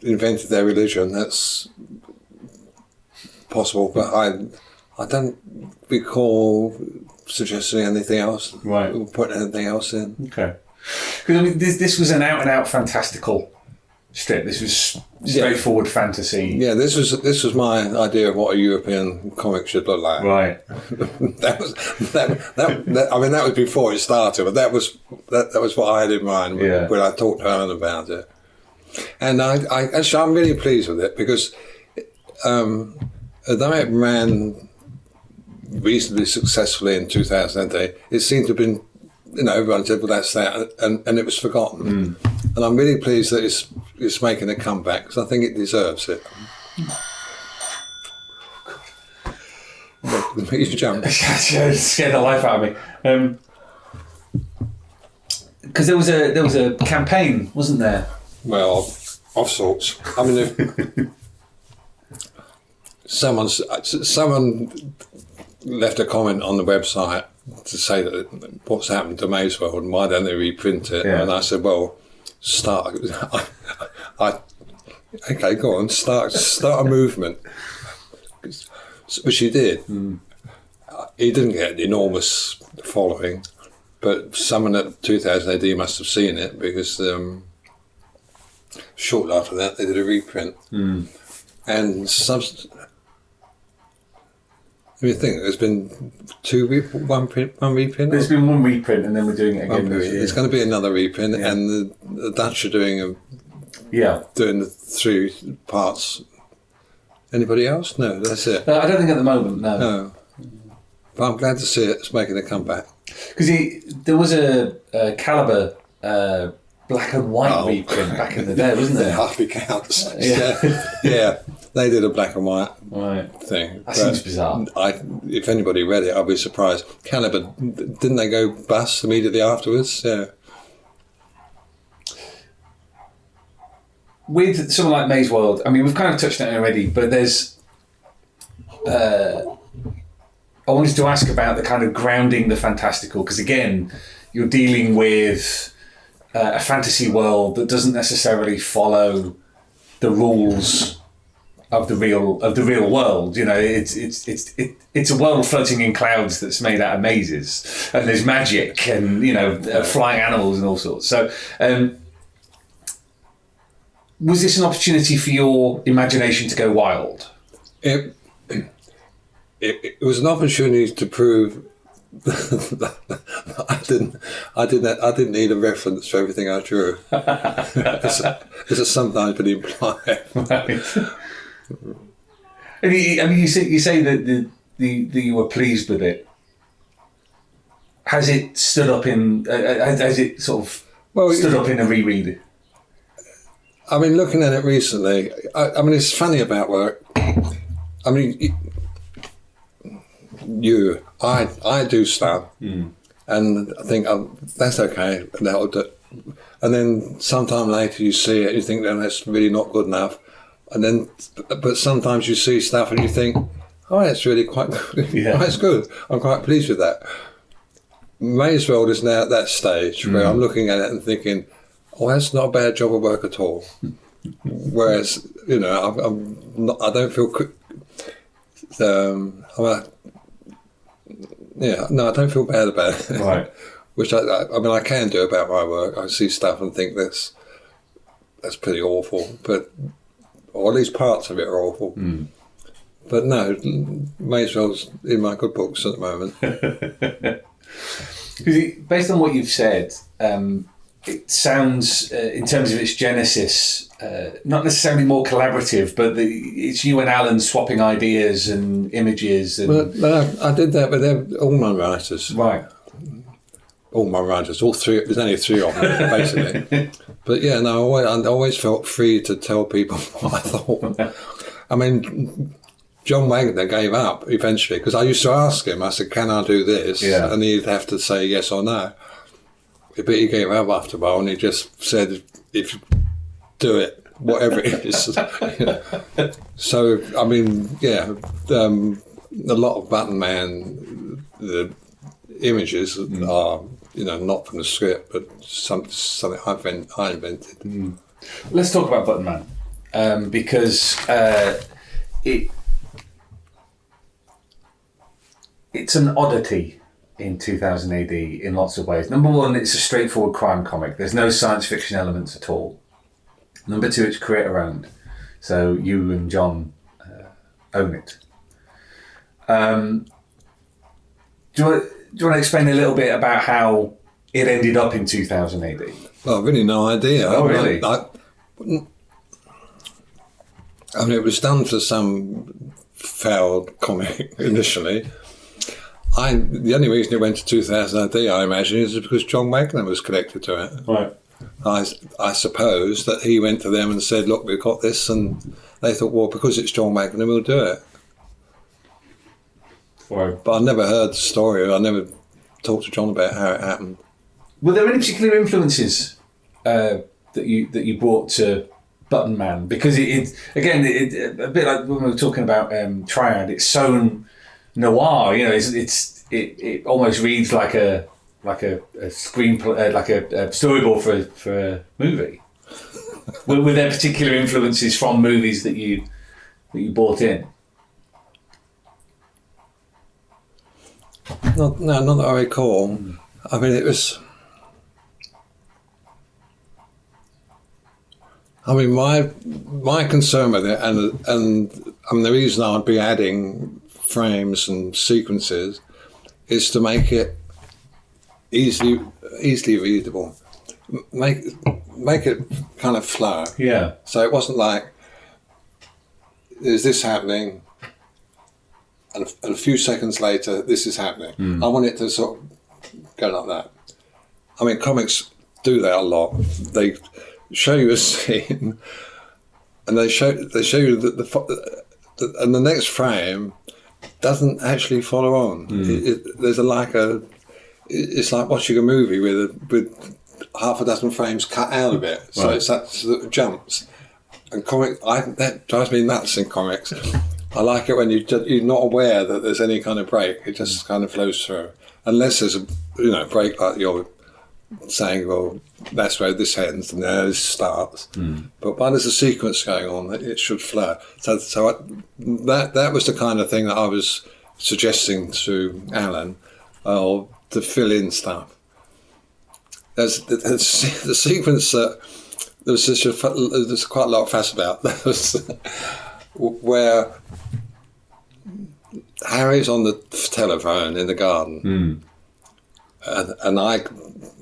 invented their religion, that's possible, but I don't recall suggesting anything else, right? Or putting anything else in. Okay, because I mean, this was an out-and-out fantastical strip. This was straightforward fantasy. Yeah, this was my idea of what a European comic should look like. Right. that was before it started, but that was what I had in mind when I talked to Alan about it. And I'm really pleased with it because although it ran reasonably successfully in 2008, it seemed to have been, everyone said, well, that's that, and it was forgotten. And I'm really pleased that it's making a comeback because I think it deserves it. You jump. Scared the life out of me. Because there was a campaign, wasn't there? Well, of sorts. I mean, someone left a comment on the website to say that what's happened to Maze World and why don't they reprint it? Yeah. And I said, well, start. Okay, go on, start a movement, which he did. He didn't get an enormous following, but someone at 2000 AD must have seen it because shortly after that they did a reprint. And you think there's been one reprint? There's been one reprint, and then we're doing it again this year. There's going to be another reprint, and the Dutch are doing doing the 3 parts. Anybody else? No, that's it. I don't think at the moment, no. But I'm glad to see it's making a comeback. Because there was a Caliber black and white reprint back in the day, wasn't there? It hardly counts. Yeah. They did a black and white thing. That seems bizarre. If anybody read it, I'd be surprised. Caliber, didn't they go bust immediately afterwards? Yeah. With someone like Maze World, I mean, we've kind of touched on it already, but there's... I wanted to ask about the kind of grounding the fantastical, because again, you're dealing with a fantasy world that doesn't necessarily follow the rules of the real world. You know, it's a world floating in clouds that's made out of mazes, and there's magic and flying animals and all sorts. So, was this an opportunity for your imagination to go wild? It was an opportunity to prove that I didn't need a reference for everything I drew. It's a sometimes been implied. I mean, you say that you were pleased with it. Has it stood up in? Has it sort of stood up in a reread? I mean, looking at it recently, I mean, it's funny about work. I mean, I do stuff, and I think that's okay, and that'll do. And then sometime later you see it, you think, no, that's really not good enough. And then, but sometimes you see stuff and you think, oh, that's really quite good. Yeah. That's good. I'm quite pleased with that. Maze World is now at that stage where I'm looking at it and thinking, oh, that's not a bad job of work at all. Whereas, I don't feel. I don't feel bad about it. Right. Which I can do about my work. I see stuff and think that's pretty awful, or at least parts of it are awful. But no, Maze World's in my good books at the moment. Based on what you've said, it sounds, in terms of its genesis, not necessarily more collaborative, but it's you and Alan swapping ideas and images. Well, I did that with all my writers. Right. All my writers, all 3. There's only 3 of them, basically. But yeah, no, I always felt free to tell people what I thought. I mean, John Wagner gave up eventually because I used to ask him. I said, "Can I do this?" Yeah. And he'd have to say yes or no. But he gave up after a while, and he just said, "If you do it, whatever it is." So I mean, yeah, a lot of Button Man, the images are not from the script, but something I invented. Let's talk about Button Man, because it's an oddity in 2000 AD in lots of ways. Number one, it's a straightforward crime comic. There's no science fiction elements at all. Number two, it's creator-owned, so you and John own it. Do you want to explain a little bit about how it ended up in 2000 AD? Well, I've really no idea. Oh, really? I mean, it was done for some failed comic initially. The only reason it went to 2000 AD, I imagine, is because John Wagner was connected to it. Right. I suppose that he went to them and said, look, we've got this, and they thought, well, because it's John Wagner, we'll do it. But I never heard the story. I never talked to John about how it happened. Were there any particular influences that you brought to Button Man? Because it a bit like when we were talking about Triad, it's so noir. You know, it almost reads like a screenplay, like a storyboard for a movie. Were there particular influences from movies that you brought in? Not that I recall. I mean, it was. I mean, my concern with it, and the reason I'd be adding frames and sequences, is to make it easily readable. Make it kind of flow. Yeah. So it wasn't like, is this happening? And a few seconds later, this is happening. I want it to sort of go like that. I mean, comics do that a lot. They show you a scene, and they show you that and the next frame doesn't actually follow on. It's like watching a movie with half a dozen frames cut out of it. So it's that sort of jumps. And that drives me nuts in comics. I like it when you're not aware that there's any kind of break. It just kind of flows through. Unless there's a break like you're saying, well, that's where this ends and there this starts. But while there's a sequence going on, it should flow. So that was the kind of thing that I was suggesting to Alan, to fill in stuff. There's the sequence that there's quite a lot of fuss about. That was where Harry's on the telephone in the garden, and I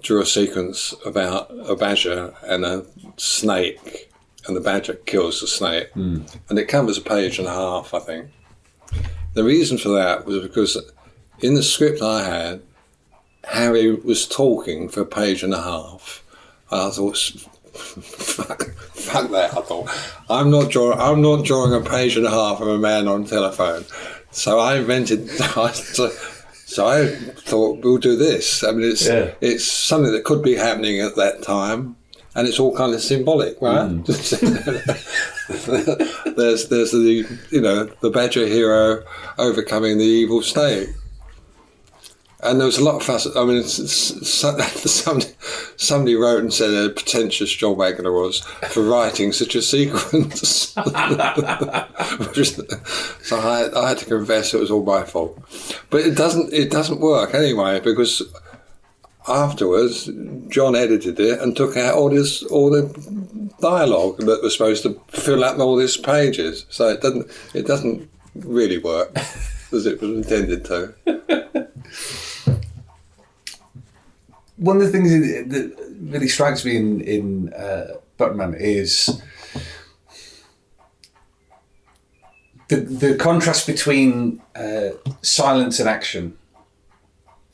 drew a sequence about a badger and a snake, and the badger kills the snake, and it covers a page and a half, I think. The reason for that was because in the script I had, Harry was talking for a page and a half, and I thought, fuck that. I thought, I'm not drawing a page and a half of a man on telephone. So I invented. So I thought, we'll do this. I mean, it's something that could be happening at that time, and it's all kind of symbolic, right? There's the badger hero overcoming the evil snake. And there was a lot of fuss. I mean, somebody wrote and said how pretentious John Wagner was for writing such a sequence. So I had to confess it was all my fault. But it doesn't work anyway, because afterwards John edited it and took out all the dialogue that was supposed to fill up all these pages. So it doesn't really work as it was intended to. One of the things that really strikes me in Button Man is the contrast between silence and action,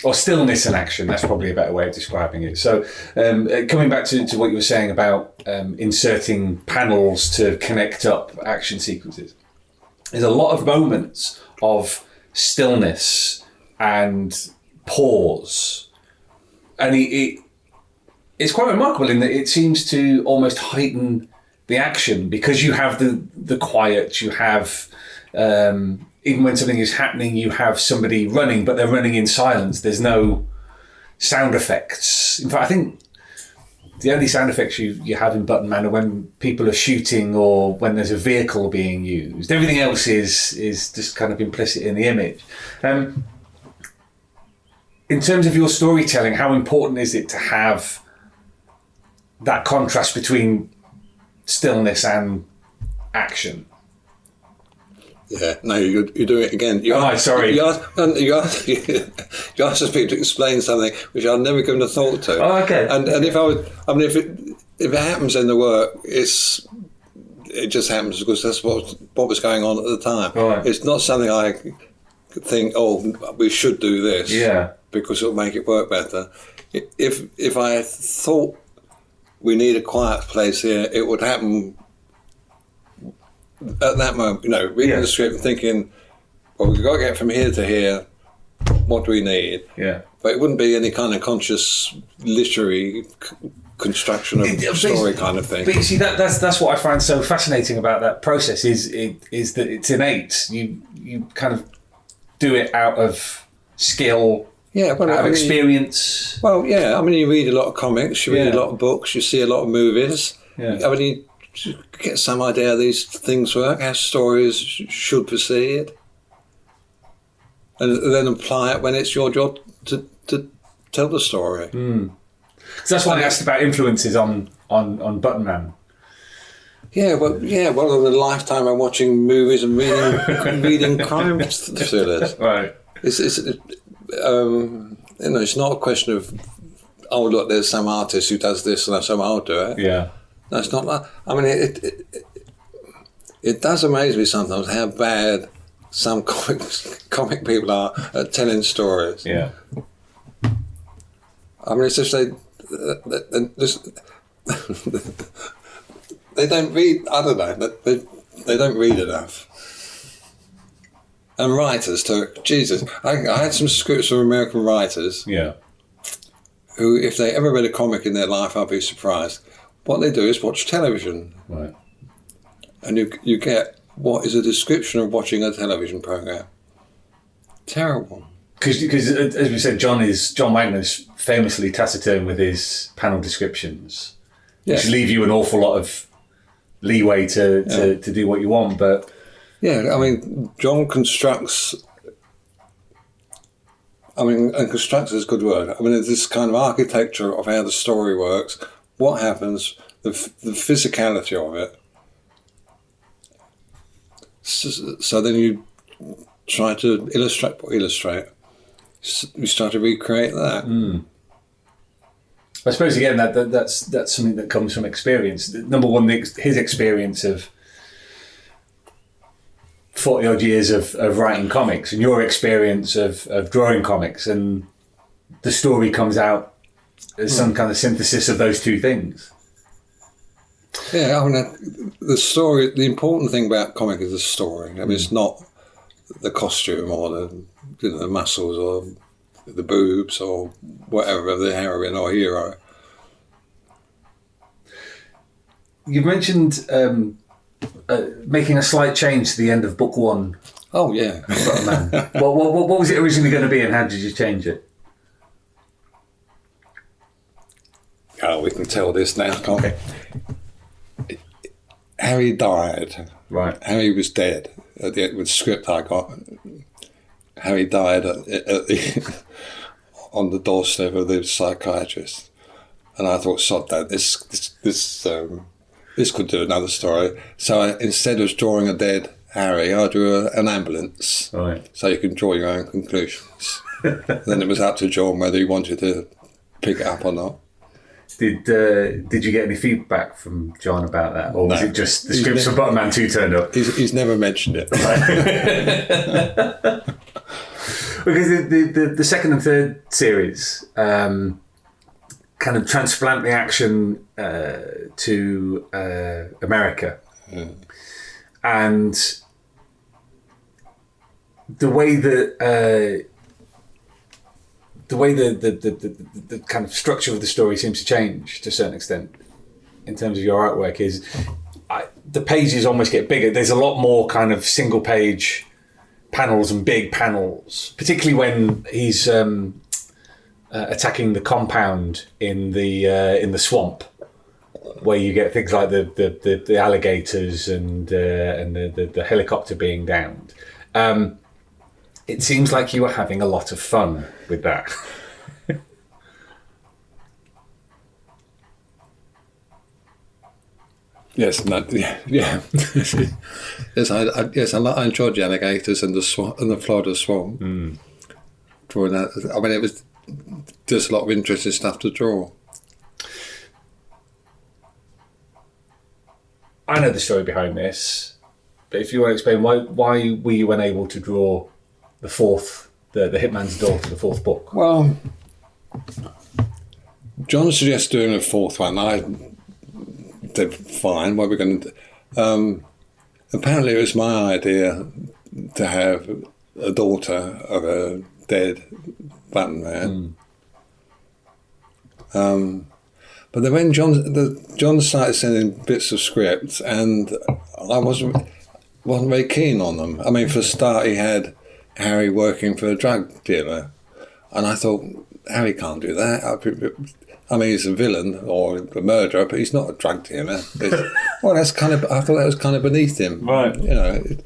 or stillness and action. That's probably a better way of describing it. So coming back to what you were saying about inserting panels to connect up action sequences, there's a lot of moments of stillness and pause. And it's quite remarkable in that it seems to almost heighten the action, because you have the quiet, you have, even when something is happening, you have somebody running, but they're running in silence. There's no sound effects. In fact, I think the only sound effects you have in Button Man are when people are shooting or when there's a vehicle being used. Everything else is just kind of implicit in the image. In terms of your storytelling, how important is it to have that contrast between stillness and action? Yeah, no, you're doing it again. Sorry. You asked me to explain something which I'd never given a thought to. Oh, okay. And if it happens in the work, it just happens because that's what was going on at the time. Right. It's not something I think, we should do this. Yeah. Because it'll make it work better. If I thought we need a quiet place here, it would happen at that moment. Reading the script and thinking, well, we've got to get from here to here. What do we need? Yeah. But it wouldn't be any kind of conscious literary construction of story kind of thing. But you see, that's what I find so fascinating about that process is that it's innate. You kind of do it out of skill, out of experience. You read a lot of comics, you read a lot of books, you see a lot of movies. Yeah. You get some idea how these things work, how stories should proceed, and then apply it when it's your job to tell the story. So that's why I asked about influences on Button Man. Well, in a lifetime of watching movies and reading crime thrillers. Right. It's not a question of, oh look, there's some artist who does this and so I'll do it. Yeah. No, it's not that. I mean, it does amaze me sometimes how bad some comic people are at telling stories. Yeah. I mean, it's just they don't read. I don't know. They don't read enough. And writers too. Jesus, I had some scripts from American writers. Yeah. Who, if they ever read a comic in their life, I'd be surprised. What they do is watch television. Right. And you get what is a description of watching a television program. Terrible. Because as we said, John Wagner's famously taciturn with his panel descriptions, which leave you an awful lot of leeway to do what you want. But I mean, John constructs. And constructs is a good word. I mean, it's this kind of architecture of how the story works, what happens, the physicality of it. So then you try to illustrate. You start to recreate that. I suppose again that's something that comes from experience. Number one, his experience of 40 odd years of writing comics, and your experience of drawing comics, and the story comes out as some kind of synthesis of those two things. Yeah, I mean, the story. The important thing about comic is the story. I mean, it's not the costume or the muscles or the boobs or whatever, the heroine or hero. You mentioned making a slight change to the end of book one. Oh yeah. What was it originally going to be, and how did you change it? Oh, we can tell this now, can't we? Harry died. Right. Harry was dead. With the script I got, Harry died on the doorstep of the psychiatrist, and I thought, sod that, this could do another story. So instead of drawing a dead Harry, I drew an ambulance. Right. So you can draw your own conclusions. Then it was up to John whether he wanted to pick it up or not. Did you get any feedback from John about that, or was it just the scripts for Button Man 2 turned up? He's never mentioned it. Because the second and third series kind of transplant the action to America, and the way that the kind of structure of the story seems to change to a certain extent in terms of your artwork is the pages almost get bigger. There's a lot more kind of single page panels and big panels, particularly when he's attacking the compound in the swamp, where you get things like the alligators and the helicopter being downed. It seems like you were having a lot of fun with that. Yes, no, yeah. Yes, I enjoyed the alligators and the swamp and the Florida swamp. Drawing that, I mean, it was just a lot of interesting stuff to draw. I know the story behind this, but if you want to explain why were you unable to draw the fourth, the Hitman's Daughter, the fourth book? Well, John suggested doing a fourth one. I said, fine, what are we going to do? Apparently it was my idea to have a daughter of a dead button man. But then when John started sending bits of scripts, and I wasn't very keen on them. I mean, for a start, he had Harry working for a drug dealer, and I thought, Harry can't do that. I mean, he's a villain or a murderer, but he's not a drug dealer. Well, I thought that was kind of beneath him. Right. You know, it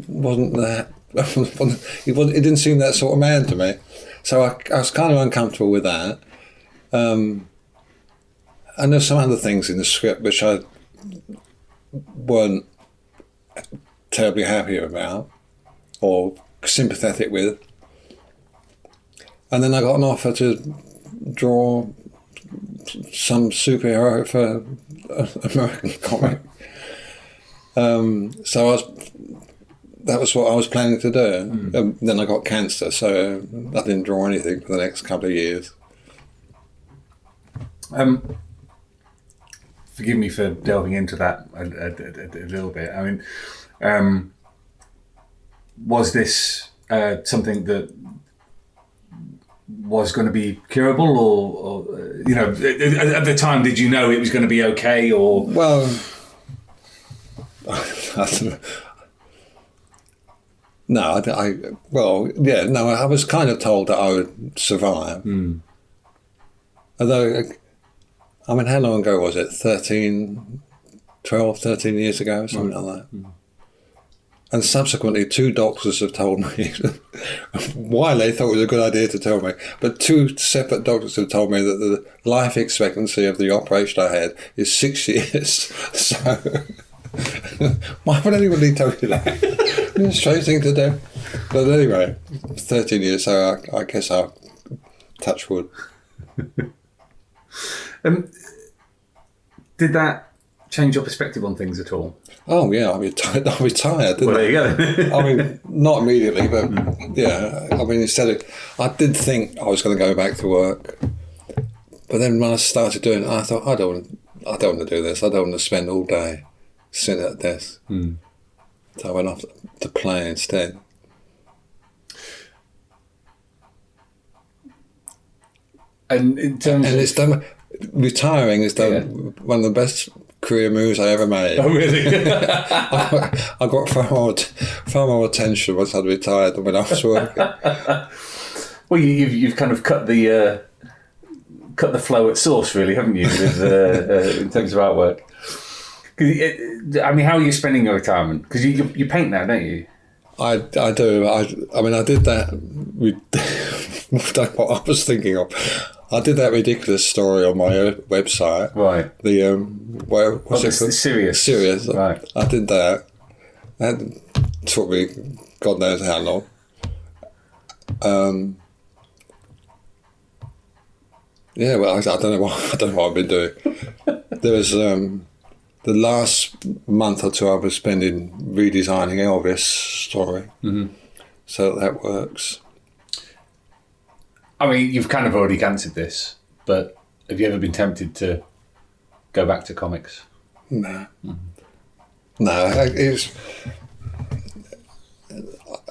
wasn't that. He didn't seem that sort of man to me. So I was kind of uncomfortable with that. And there's some other things in the script which I weren't terribly happy about or sympathetic with. And then I got an offer to draw some superhero for an American comic. So that was what I was planning to do. Then I got cancer, so I didn't draw anything for the next couple of years. Forgive me for delving into that a little bit. I mean, was this something that was going to be curable, or you know, at the time, did you know it was going to be okay, or? Well, no, I was kind of told that I would survive. Although, I mean, how long ago was it? 12, 13 years ago, something like that. And subsequently, 2 doctors have told me why they thought it was a good idea to tell me. But 2 separate doctors have told me that the life expectancy of the operation I had is 6 years. So why would anybody tell you that? It's a strange thing to do. But anyway, 13 years, so I guess I'll touch wood. Did that change your perspective on things at all? Oh yeah, I retired. Didn't Well, there you go. I mean, not immediately, but yeah. I mean, I did think I was going to go back to work, but then when I started doing it, I thought I don't want to do this. I don't want to spend all day sitting at a desk. So I went off to play instead. And in terms and it's done. Retiring is done one of the best career moves I ever made. Oh, really? I got far more attention once I'd retired than when I was working. Well, you've kind of cut the flow at source, really, haven't you? With, in terms of artwork. I mean, how are you spending your retirement? Because you paint now, don't you? I do. I mean, I did that. What I was thinking of. I did that ridiculous story on my website. Right. The what's it called? Serious. Right. I did that. That took me God knows how long. Yeah. Well, I don't know what I've been doing. There was the last month or two I was spending redesigning Elvis' story. So that works. I mean, you've kind of already answered this, but have you ever been tempted to go back to comics? No. No,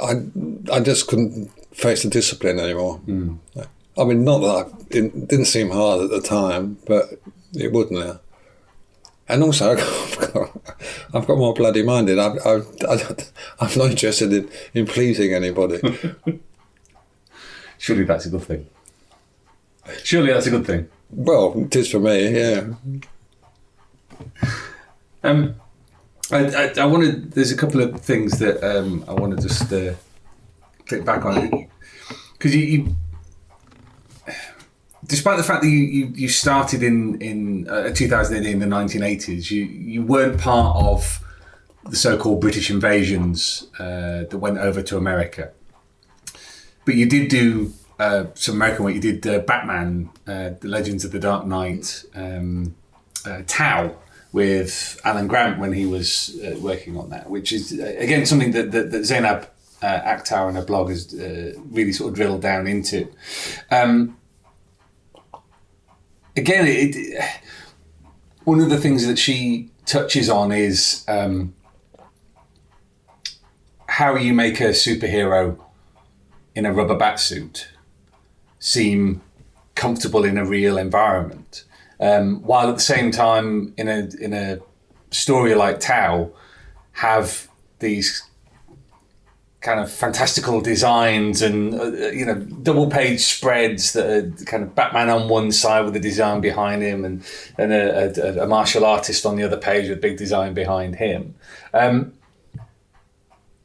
I just couldn't face the discipline anymore. I mean, not that it didn't seem hard at the time, but it would now. And also, I've got more bloody minded. I'm not interested in pleasing anybody. Surely that's a good thing. Surely that's a good thing. Well, it is for me, yeah. I wanted. There's a couple of things that I want to just click back on, because you, despite the fact that you started in 2000 in the 1980s, you weren't part of the so-called British invasions that went over to America. But you did do some American work. You did Batman, The Legends of the Dark Knight, Tau with Alan Grant when he was working on that, which is, again, something that Zainab Akhtar on her blog has really sort of drilled down into. Again, one of the things that she touches on is how you make a superhero in a rubber bat suit seem comfortable in a real environment, while at the same time in a story like Tau have these kind of fantastical designs and double page spreads that are kind of Batman on one side with the design behind him and a martial artist on the other page with a big design behind him.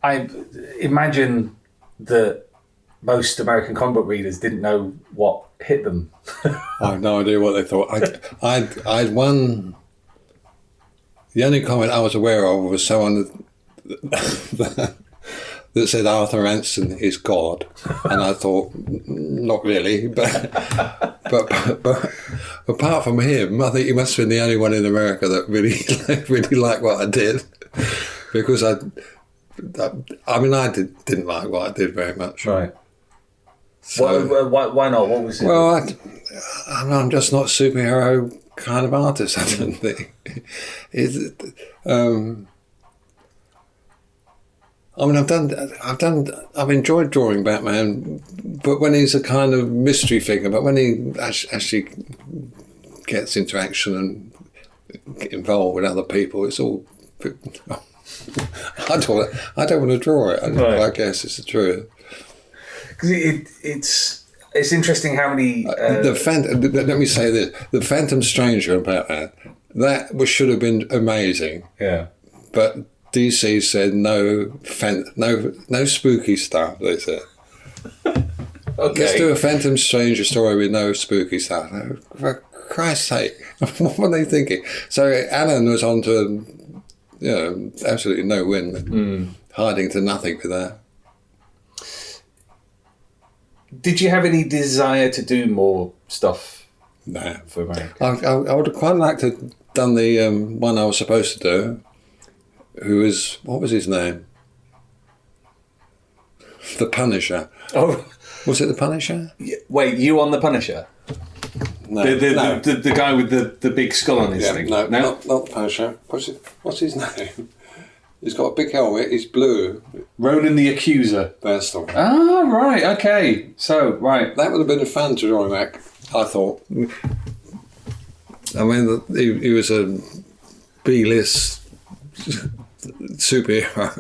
I imagine that most American comic book readers didn't know what hit them. I have no idea what they thought. I'd one. The only comment I was aware of was someone that said Arthur Ranson is God, and I thought, not really, but apart from him, I think he must have been the only one in America that really liked what I did, because I didn't like what I did very much. Right. So, why not? What was it? Well, I'm just not a superhero kind of artist, I don't think. I've enjoyed drawing Batman, but when he's a kind of mystery figure, but when he actually gets into action and get involved with other people, it's all. I don't want to draw it. I guess it's the truth. Because it's interesting how many. Let me say this: the Phantom Stranger and Batman, that should have been amazing. Yeah, but DC said no spooky stuff. They said, okay, let's do a Phantom Stranger story with no spooky stuff. For Christ's sake, what were they thinking? So Allan was on to, absolutely no win, hiding to nothing with that. Did you have any desire to do more stuff? No, for America. I would have quite liked to have done the one I was supposed to do. What was his name? The Punisher. Oh, was it the Punisher? Wait, you on the Punisher? No, the guy with the big skull on his thing. No, not the Punisher. What's his name? He's got a big helmet. He's blue. Ronan the Accuser. That's the one. Ah, right. Okay. So, right. That would have been fun to draw him back, I thought. I mean, he was a B-list superhero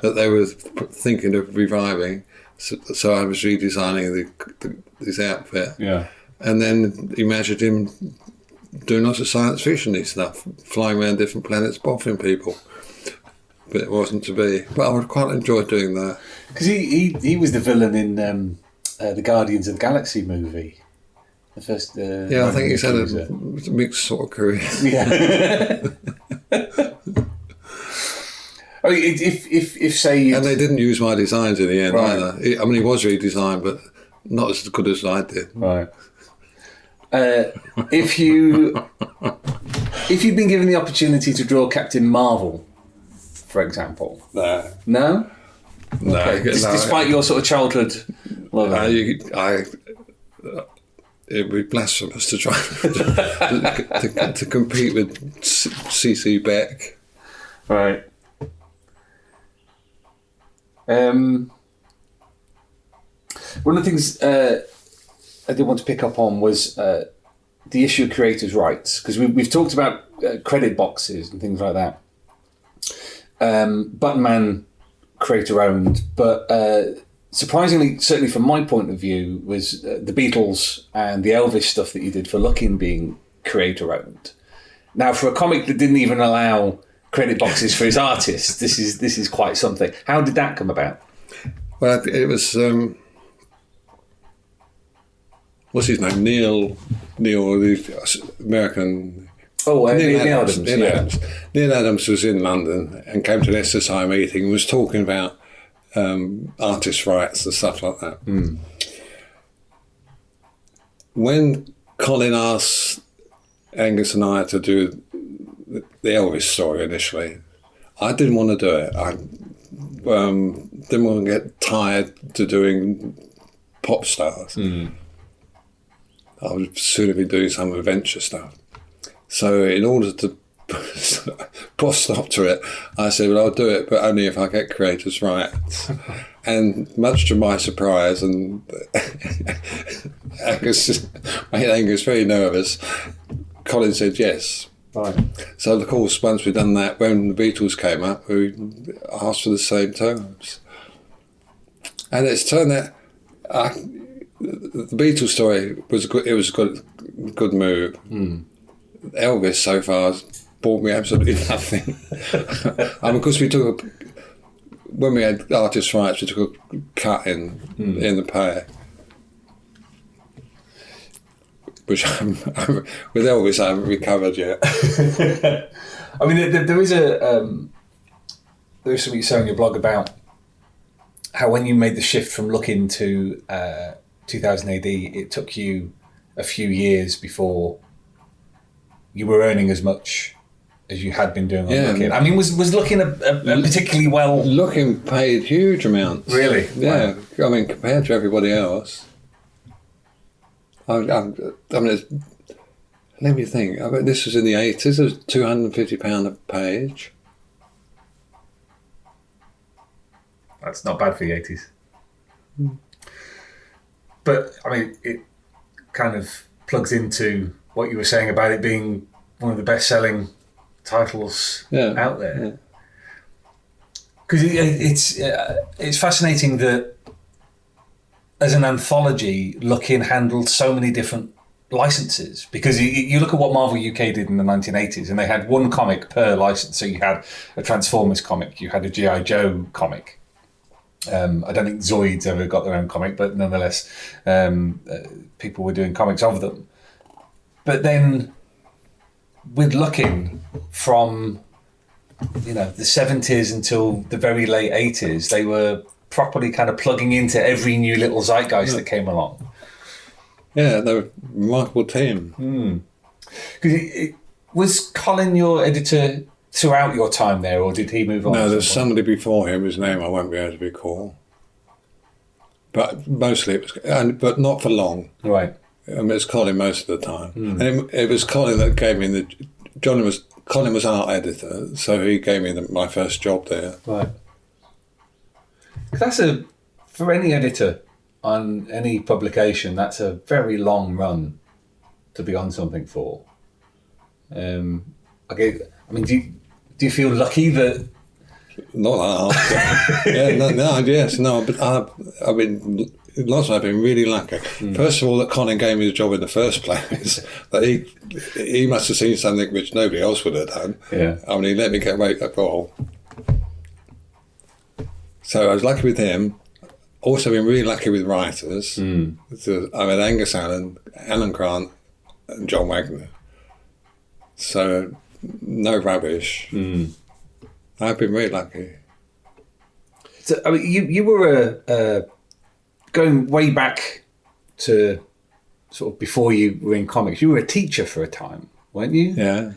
that they were thinking of reviving. So I was redesigning his outfit. Yeah. And then imagined him doing lots of science fiction-y stuff, flying around different planets, boffing people. But it wasn't to be. But I would quite enjoy doing that. Because he was the villain in the Guardians of the Galaxy movie. The first. I think he's had a mixed sort of career. Yeah. I mean, if say. And they didn't use my designs in the end either. I mean, he was redesigned, but not as good as I did. Right. If you'd been given the opportunity to draw Captain Marvel, for example. No? Okay. Despite your sort of childhood love. It would be blasphemous to try to compete with C.C. Beck. Right. One of the things I did want to pick up on was the issue of creators' rights, because we've talked about credit boxes and things like that. Button Man creator owned, but surprisingly, certainly from my point of view, was the Beatles and the Elvis stuff that you did for Luckin being creator owned. Now, for a comic that didn't even allow credit boxes for his artists, this is quite something. How did that come about? Well, it was what's his name? Neil, the American. Neil Adams. Neil Adams was in London and came to an SSI meeting and was talking about artist rights and stuff like that. Mm. When Colin asked Angus and I to do the Elvis story initially, I didn't want to do it. I didn't want to get tired to doing pop stars. Mm. I would sooner be doing some adventure stuff. So in order to put a stop to it, I said, well, I'll do it, but only if I get creators' rights. And much to my surprise, and Angus made Angus very nervous, Colin said yes. Right. So, of course, once we'd done that, when the Beatles came up, we asked for the same terms. And it's turned out, the Beatles story was good. It was a good move. Elvis so far has bought me absolutely nothing. Because when we had artist rights, we took a cut in the pay. Which with Elvis I haven't recovered yet. I mean, there is something you say on your blog about how when you made the shift from looking to 2000 AD, it took you a few years before you were earning as much as you had been doing on Looking. I mean, was Looking a particularly well... Looking paid huge amounts. Really? Yeah. Wow. I mean, compared to everybody else. I mean, let me think. I mean, this was in the 80s. It was £250 a page. That's not bad for the 80s. But, I mean, it kind of plugs into what you were saying about it being one of the best-selling titles out there. Because it's fascinating that as an anthology, Looking handled so many different licenses. Because you look at what Marvel UK did in the 1980s, and they had one comic per license. So you had a Transformers comic, you had a G.I. Joe comic. I don't think Zoids ever got their own comic, but nonetheless, people were doing comics of them. But then, with Looking, from the 70s until the very late 80s, they were properly kind of plugging into every new little zeitgeist that came along. Yeah, they were a remarkable team. Was Colin your editor throughout your time there, or did he move on? No, there's somebody before him whose name I won't be able to recall. But mostly it was, but not for long. Right. I mean, it's Colin most of the time. And it was Colin that gave me Colin was art editor, so he gave me my first job there. Right. That's for any editor on any publication, that's a very long run to be on something for. Do you feel lucky that? Not that. But I mean, lots of I've been really lucky. First of all, that Colin gave me the job in the first place. That he must have seen something which nobody else would have done. Yeah. I mean, he let me get away with that role. So I was lucky with him. Also been really lucky with writers. So, I mean, Angus Allan, Alan Grant, and John Wagner. So no rubbish. I've been really lucky. So I mean, you were going way back to sort of before you were in comics. You were a teacher for a time, weren't you? Yeah,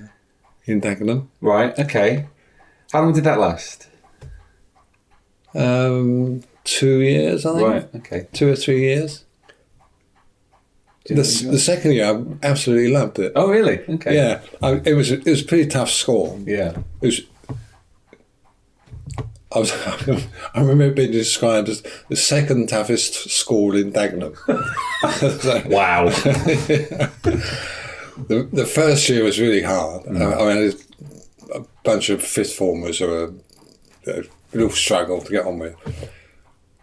in Dagenham. Right. Okay. How long did that last? 2 years, I think. Right. Okay. 2 or 3 years. The second year, I absolutely loved it. Oh, really? Okay. Yeah, it was a pretty tough school. Yeah. I remember it being described as the second toughest school in Dagenham. Wow. The first year was really hard. I mean, a bunch of fifth formers were a real struggle to get on with.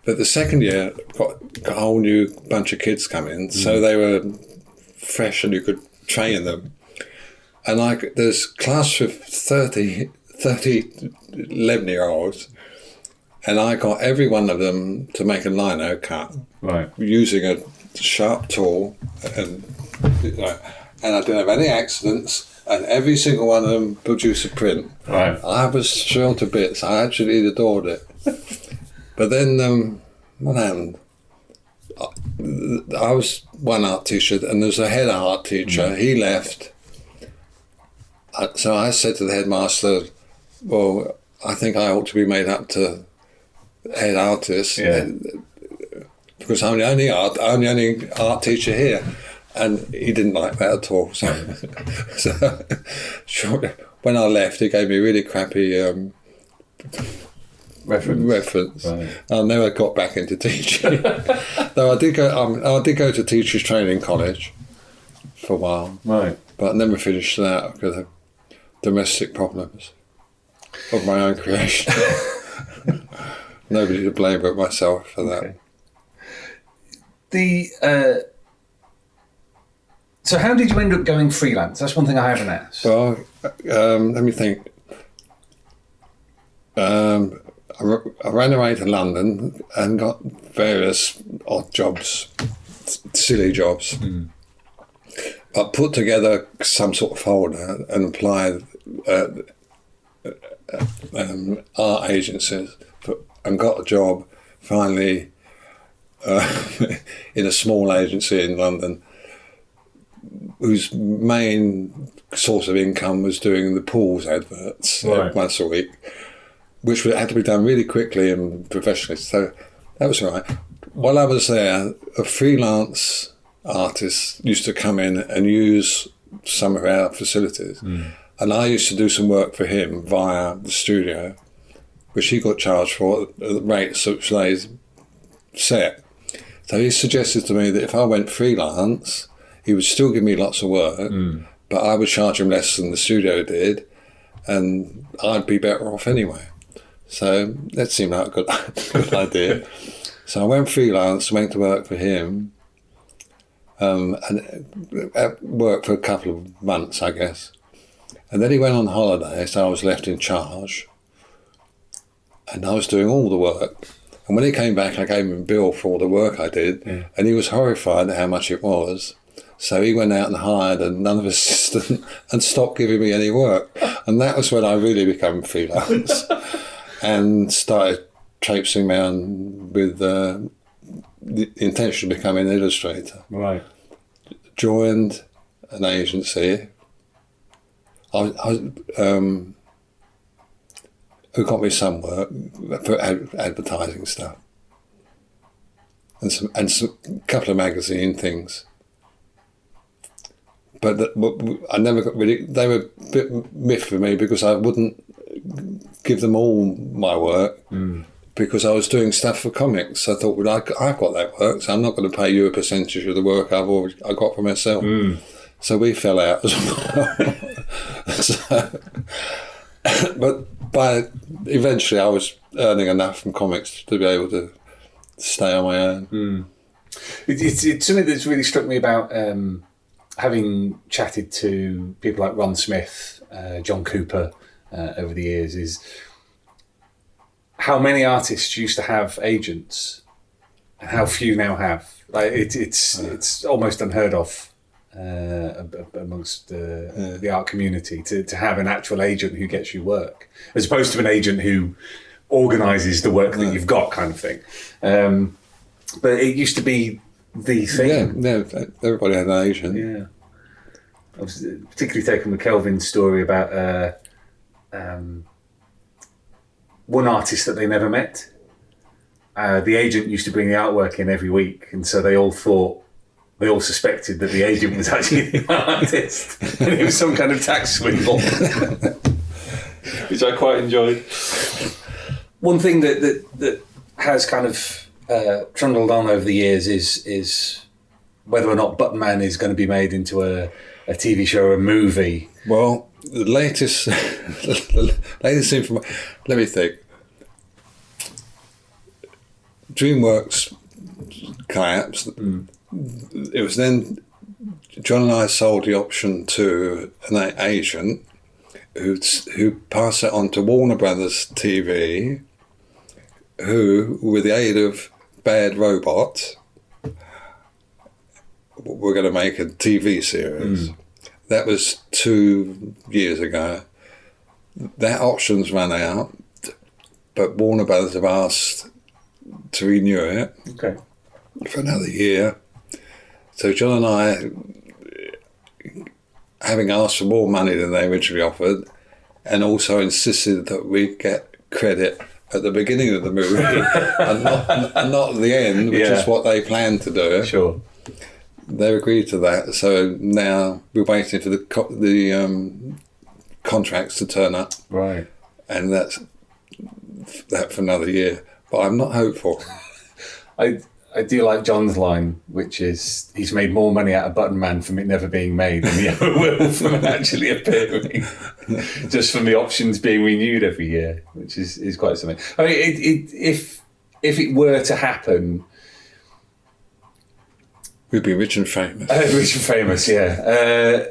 But the second year got a whole new bunch of kids coming, so they were fresh and you could train them. And there's class with 30 11-year-olds, and I got every one of them to make a lino cut, right, using a sharp tool, and I didn't have any accidents, and every single one of them produced a print. Right. I was thrilled to bits. I actually adored it. But then, what happened? I was one art teacher, and there's a head art teacher. He left. So I said to the headmaster, well, I think I ought to be made up to head artist, because I'm the only art teacher here. And he didn't like that at all. So sure, when I left, he gave me a really crappy reference. Right. I never got back into teaching. Though I did go to teachers training college for a while, Right. but I never finished that because of domestic problems of my own creation. Nobody to blame but myself for that. Okay. So how did you end up going freelance? That's one thing I haven't asked. Well, let me think. I ran away to London and got various odd jobs, silly jobs. I put together some sort of folder and applied art agencies and got a job finally in a small agency in London whose main source of income was doing the pools adverts once a week, which had to be done really quickly and professionally. So that was all right. While I was there, a freelance artist used to come in and use some of our facilities. And I used to do some work for him via the studio, which he got charged for at the rates which they set. So he suggested to me that if I went freelance, he would still give me lots of work, but I would charge him less than the studio did, and I'd be better off anyway. So that seemed like a good idea. So I went freelance, went to work for him, and worked for a couple of months, I guess. And then he went on holiday, so I was left in charge, and I was doing all the work. And when he came back, I gave him a bill for all the work I did, and he was horrified at how much it was. So he went out and hired another assistant and stopped giving me any work. And that was when I really became freelance and started traipsing around with the intention of becoming an illustrator. Right. Joined an agency who got me some work for advertising stuff and some couple of magazine things. But I never got really. They were a bit miffed for me because I wouldn't give them all my work because I was doing stuff for comics. I thought, well, I've got that work, so I'm not going to pay you a percentage of the work I got for myself. So we fell out as well. But eventually I was earning enough from comics to be able to stay on my own. It's something that's really struck me about having chatted to people like Ron Smith, John Cooper over the years, is how many artists used to have agents and how few now have. Like it's almost unheard of amongst the art community to have an actual agent who gets you work, as opposed to an agent who organises the work that you've got, kind of thing. But it used to be the thing. Yeah, everybody had an agent. Yeah. I was particularly taken with Kelvin's story about one artist that they never met. The agent used to bring the artwork in every week, and so they all suspected that the agent was actually the artist, and it was some kind of tax swindle, which I quite enjoyed. One thing that has kind of trundled on over the years is whether or not Button Man is going to be made into a TV show or a movie. Well, the latest information. Let me think. DreamWorks collapsed. It was then John and I sold the option to an agent who passed it on to Warner Brothers TV, who, with the aid of Bad Robot, were going to make a TV series. That was 2 years ago. That option's run out, but Warner Brothers have asked to renew it for another year. So John and I, having asked for more money than they originally offered, and also insisted that we get credit at the beginning of the movie and not at the end, which is what they planned to do. Sure. they agreed to that. So now we're waiting for the contracts to turn up. Right. And that's that for another year. But I'm not hopeful. I do like John's line, which is he's made more money out of Button Man from it never being made than he ever will from it actually appearing. Just from the options being renewed every year, which is quite something. I mean, if it were to happen, we'd be rich and famous. Rich and famous, yeah.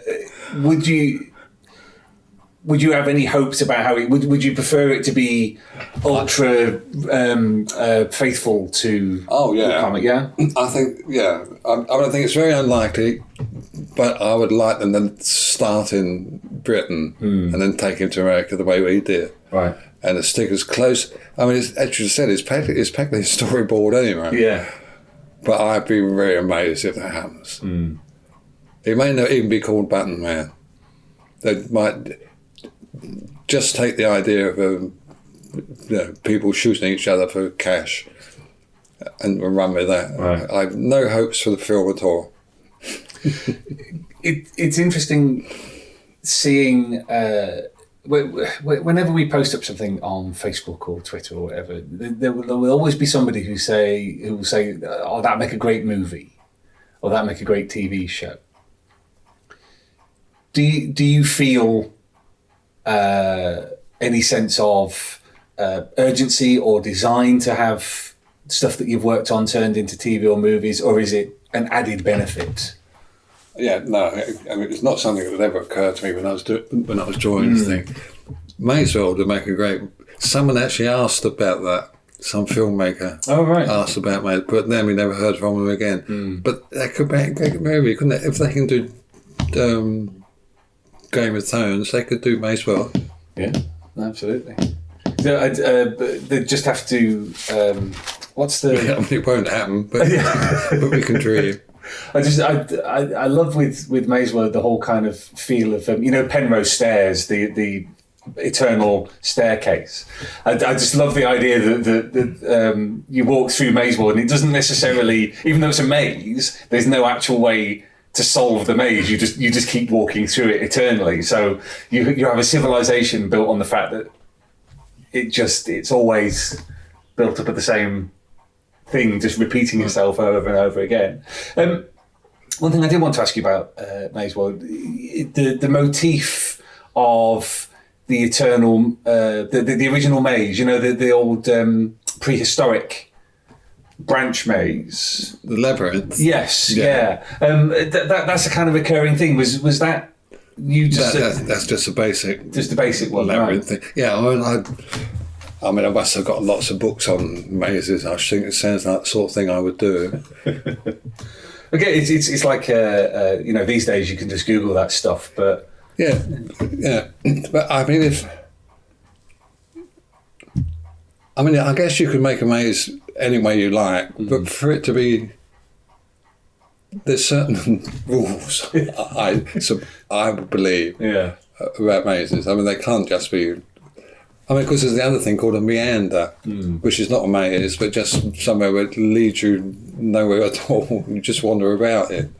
Would you have any hopes about how it would you prefer it to be ultra faithful to the comic? Yeah, I think I think it's very unlikely, but I would like them to start in Britain and then take him to America the way we did, right? And to stick as close. I mean, as you said, it's practically a storyboard anyway. Yeah, but I'd be very amazed if that happens. It may not even be called Button Man. They might just take the idea of people shooting each other for cash and run with that. Right. I have no hopes for the film at all. It's interesting seeing whenever we post up something on Facebook or Twitter or whatever, there will always be somebody who will say, "Oh, that'd make a great movie," or "That'd make a great TV show." Do you feel any sense of urgency or design to have stuff that you've worked on turned into TV or movies, or is it an added benefit? Yeah, no, I mean, it's not something that would ever occur to me when I was drawing this thing. May as well to make a great. Someone actually asked about that. Some filmmaker asked about it, but then we never heard from them again. But that could be a great movie, couldn't it? If they can do Game of Thrones, they could do Macewell. Yeah, absolutely. They just have to. What's the? Yeah, I mean, it won't happen, but but we can dream. I love with Macewell the whole kind of feel of Penrose Stairs, the eternal staircase. I just love the idea that you walk through Macewell and it doesn't necessarily, even though it's a maze, there's no actual way to solve the maze. You just keep walking through it eternally. So you have a civilization built on the fact that it's always built up at the same thing, just repeating itself over and over again. One thing I did want to ask you about Macewell, the motif of the eternal, the original maze. The old prehistoric branch maze, the labyrinth. Yes, yeah. That's a kind of recurring thing. Was that you just? That's just a basic one, labyrinth right? thing. Yeah, I mean, I must have got lots of books on mazes. I think it sounds like the sort of thing I would do. Okay, it's like these days you can just Google that stuff, but yeah. But I mean, I guess you could make a maze any way you like, but for it to be, there's certain rules. I would believe about mazes. I mean, they can't just be. I mean, because there's the other thing called a meander, which is not a maze, but just somewhere where it leads you nowhere at all. You just wander about it.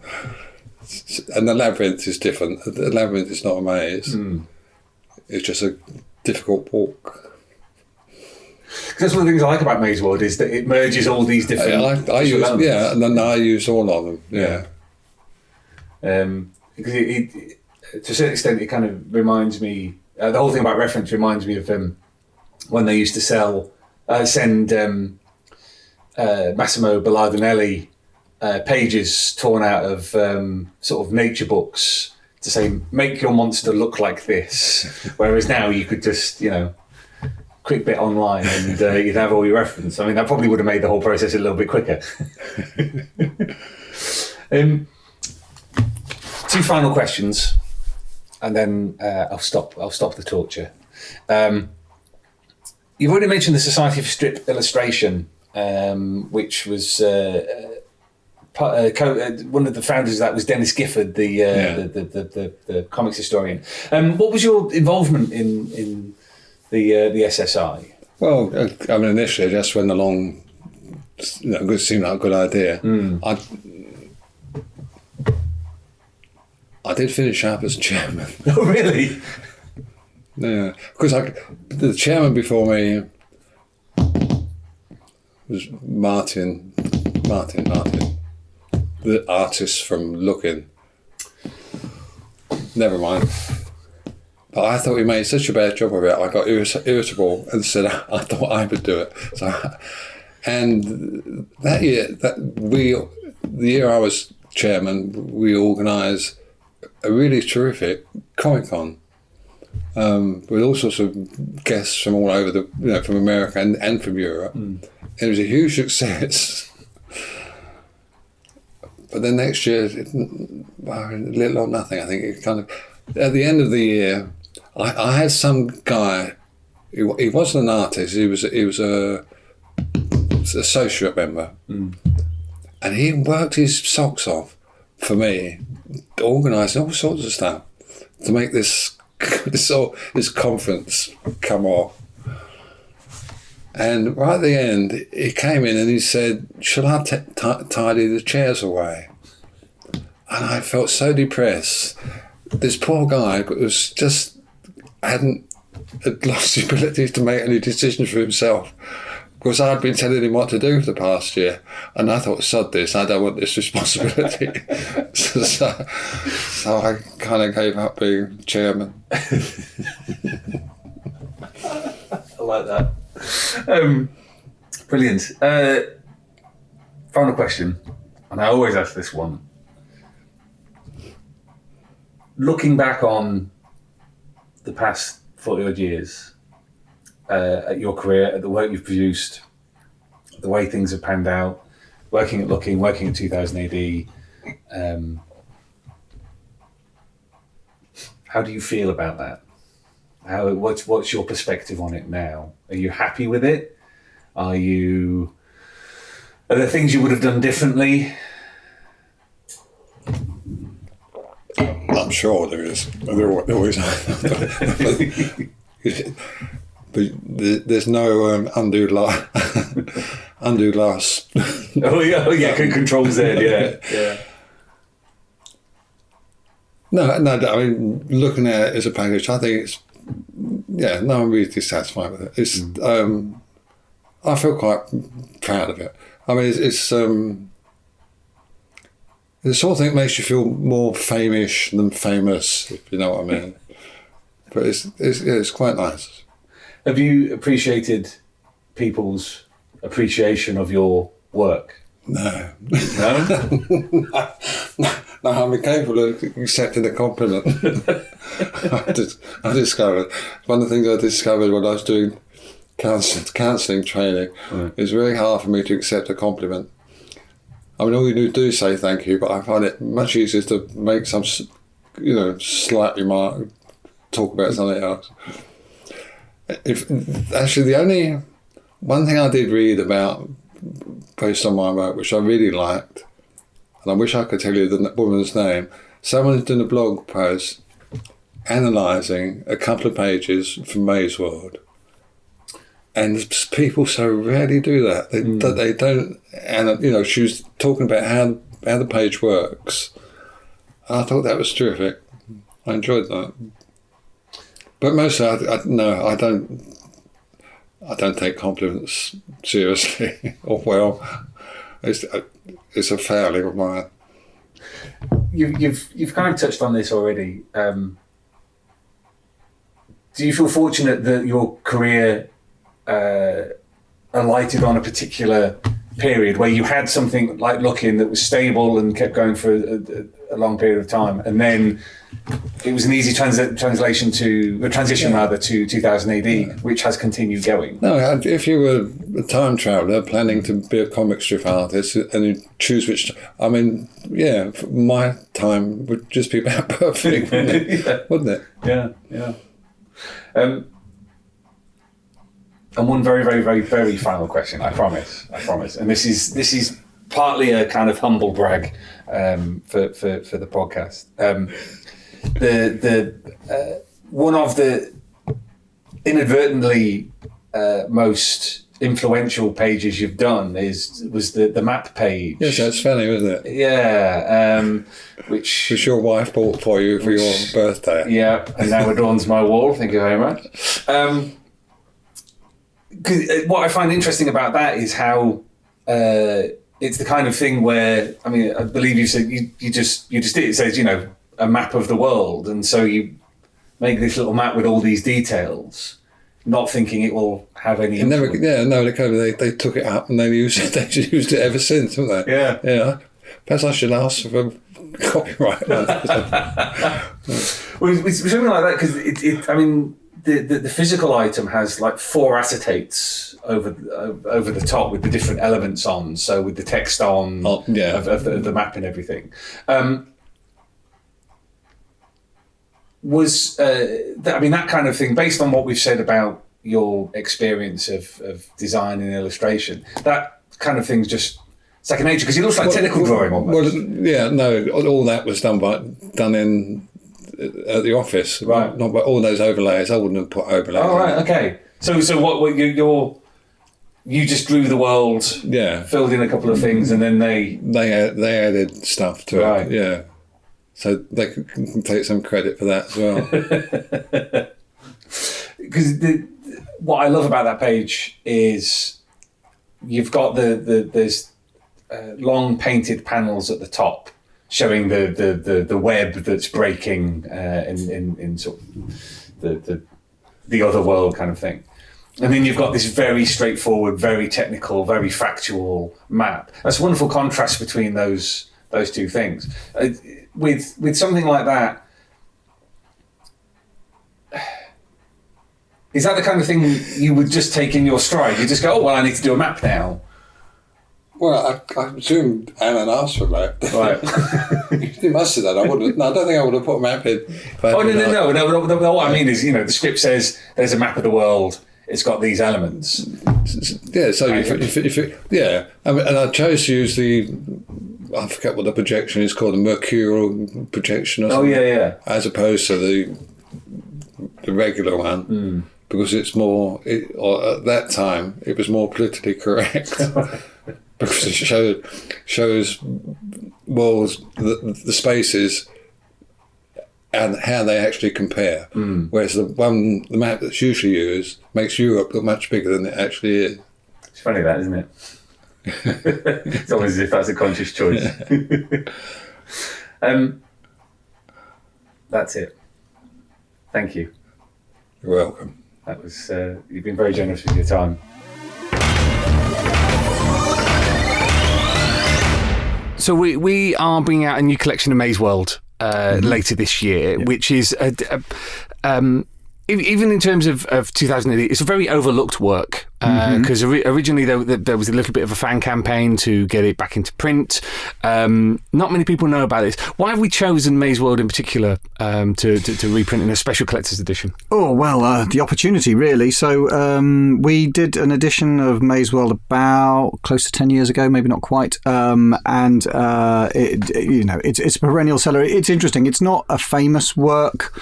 And the labyrinth is different. The labyrinth is not a maze. It's just a difficult walk. That's one of the things I like about Maze World is that it merges all these different. I use and then I use all of them. Yeah. Because it, to a certain extent, it kind of reminds me. The whole thing about reference reminds me of when they used to send Massimo Bellardinelli pages torn out of sort of nature books to say, make your monster look like this. Whereas now you could just, quick bit online and you'd have all your reference. I mean, that probably would have made the whole process a little bit quicker. Two final questions. And then I'll stop the torture. You've already mentioned the Society for Strip Illustration, which was one of the founders of that was Dennis Gifford, the comics historian. What was your involvement in the SSI? Well, I mean, initially it just went along. It seemed like a good idea. I did finish up as chairman. Oh, really? Yeah, because the chairman before me was Martin, the artist from Looking. Never mind. But I thought he made such a bad job of it. I got irritable and said I thought I would do it. So, and that year, the year I was chairman, we organised a really terrific Comic-Con with all sorts of guests from all over from America and from Europe. And it was a huge success. But then next year, little or nothing. I think it kind of at the end of the year, I had some guy. He wasn't an artist. He was a associate member, and he worked his socks off for me, organising all sorts of stuff to make this conference come off. And right at the end, he came in and he said, "Shall I tidy the chairs away?" And I felt so depressed. This poor guy was just had lost the ability to make any decisions for himself, because I'd been telling him what to do for the past year, and I thought, sod this, I don't want this responsibility. so I kind of gave up being chairman. I like that. Brilliant. Final question, and I always ask this one. Looking back on the past 40 odd years, at your career, at the work you've produced, the way things have panned out, working at Looking, working at 2000 AD, how do you feel about that? What's your perspective on it now? Are you happy with it? Are there things you would have done differently? I'm sure there is. There always are. But there's no undo last. Oh yeah, Control Z, yeah. No. I mean, looking at it as a package, I think it's I'm really dissatisfied with it. It's I feel quite proud of it. I mean, it's the sort of thing that makes you feel more famish than famous, if you know what I mean. But it's quite nice. Have you appreciated people's appreciation of your work? No. No? No, I'm incapable of accepting a compliment. I discovered, one of the things I discovered when I was doing counselling training, it's very hard for me to accept a compliment. I mean, all you do is say thank you, but I find it much easier to make some, slight remark, talk about something else. Actually, the only one thing I did read about, based on my work, which I really liked, and I wish I could tell you the woman's name, someone's done a blog post analysing a couple of pages from May's World. And people so rarely do that. They don't, and she was talking about how the page works. I thought that was terrific. I enjoyed that. But mostly, I don't take compliments seriously or well. It's a failing of mine. You've kind of touched on this already. Do you feel fortunate that your career alighted on a particular period where you had something like Looking that was stable and kept going for a long period of time, and then it was an easy transition to 2000 AD, which has continued going? No, if you were a time traveller planning to be a comic strip artist and you choose which, my time would just be about perfect, wouldn't it? Yeah. And one very, very, very, very final question, I promise. And this is partly a kind of humble brag for the podcast. One of the inadvertently most influential pages you've done was the map page. Yes, that's funny, wasn't it? Yeah, which your wife bought for you for your birthday. Yeah, and now adorns my wall. Thank you very much. 'Cause what I find interesting about that is how it's the kind of thing where, I mean, I believe you said you just did it. It says, you know, a map of the world, and so you make this little map with all these details, not thinking it will have any influence. They took it up and they've used it. They've used it ever since, haven't they? Yeah. Perhaps I should ask for copyright. Well, it's something like that because I mean, the physical item has like 4 acetates over the top with the different elements on. So with the text on of the map and everything. That kind of thing, based on what we've said about your experience of design and illustration, that kind of thing's just second nature because it looks like technical drawing almost. All that was done at the office, right? Not by all those overlays. I wouldn't have put overlays. Oh, right, okay. So what you just drew the world, filled in a couple of things, and then they added stuff to it, yeah. So they can take some credit for that as well. Because what I love about that page is you've got there's long painted panels at the top showing the web that's breaking in sort of the other world kind of thing. And then you've got this very straightforward, very technical, very factual map. That's a wonderful contrast between those two things. With something like that, is that the kind of thing you would just take in your stride? You just go, oh, well, I need to do a map now. Well, I presume Alan asked for a map. Right. He must have done. I don't think I would have put a map in. Oh, no. What I mean is, the script says there's a map of the world. It's got these elements. Yeah, so and I chose to use I forget what the projection is called, the mercurial projection or something. Oh, yeah. As opposed to the regular one, because it's more, at that time, it was more politically correct. Because it shows worlds, the spaces, and how they actually compare. Whereas the map that's usually used makes Europe look much bigger than it actually is. It's funny that, isn't it? It's almost as if that's a conscious choice. That's it. Thank you. You're welcome. That was you've been very generous with your time. So we are bringing out a new collection of Maze World later this year, which is even in terms of 2008, it's a very overlooked work because originally there was a little bit of a fan campaign to get it back into print. Not many people know about this. Why have we chosen Maze World in particular to reprint in a special collector's edition? Oh, well, the opportunity, really. So we did an edition of Maze World about close to 10 years ago, maybe not quite. It's a perennial seller. It's interesting. It's not a famous work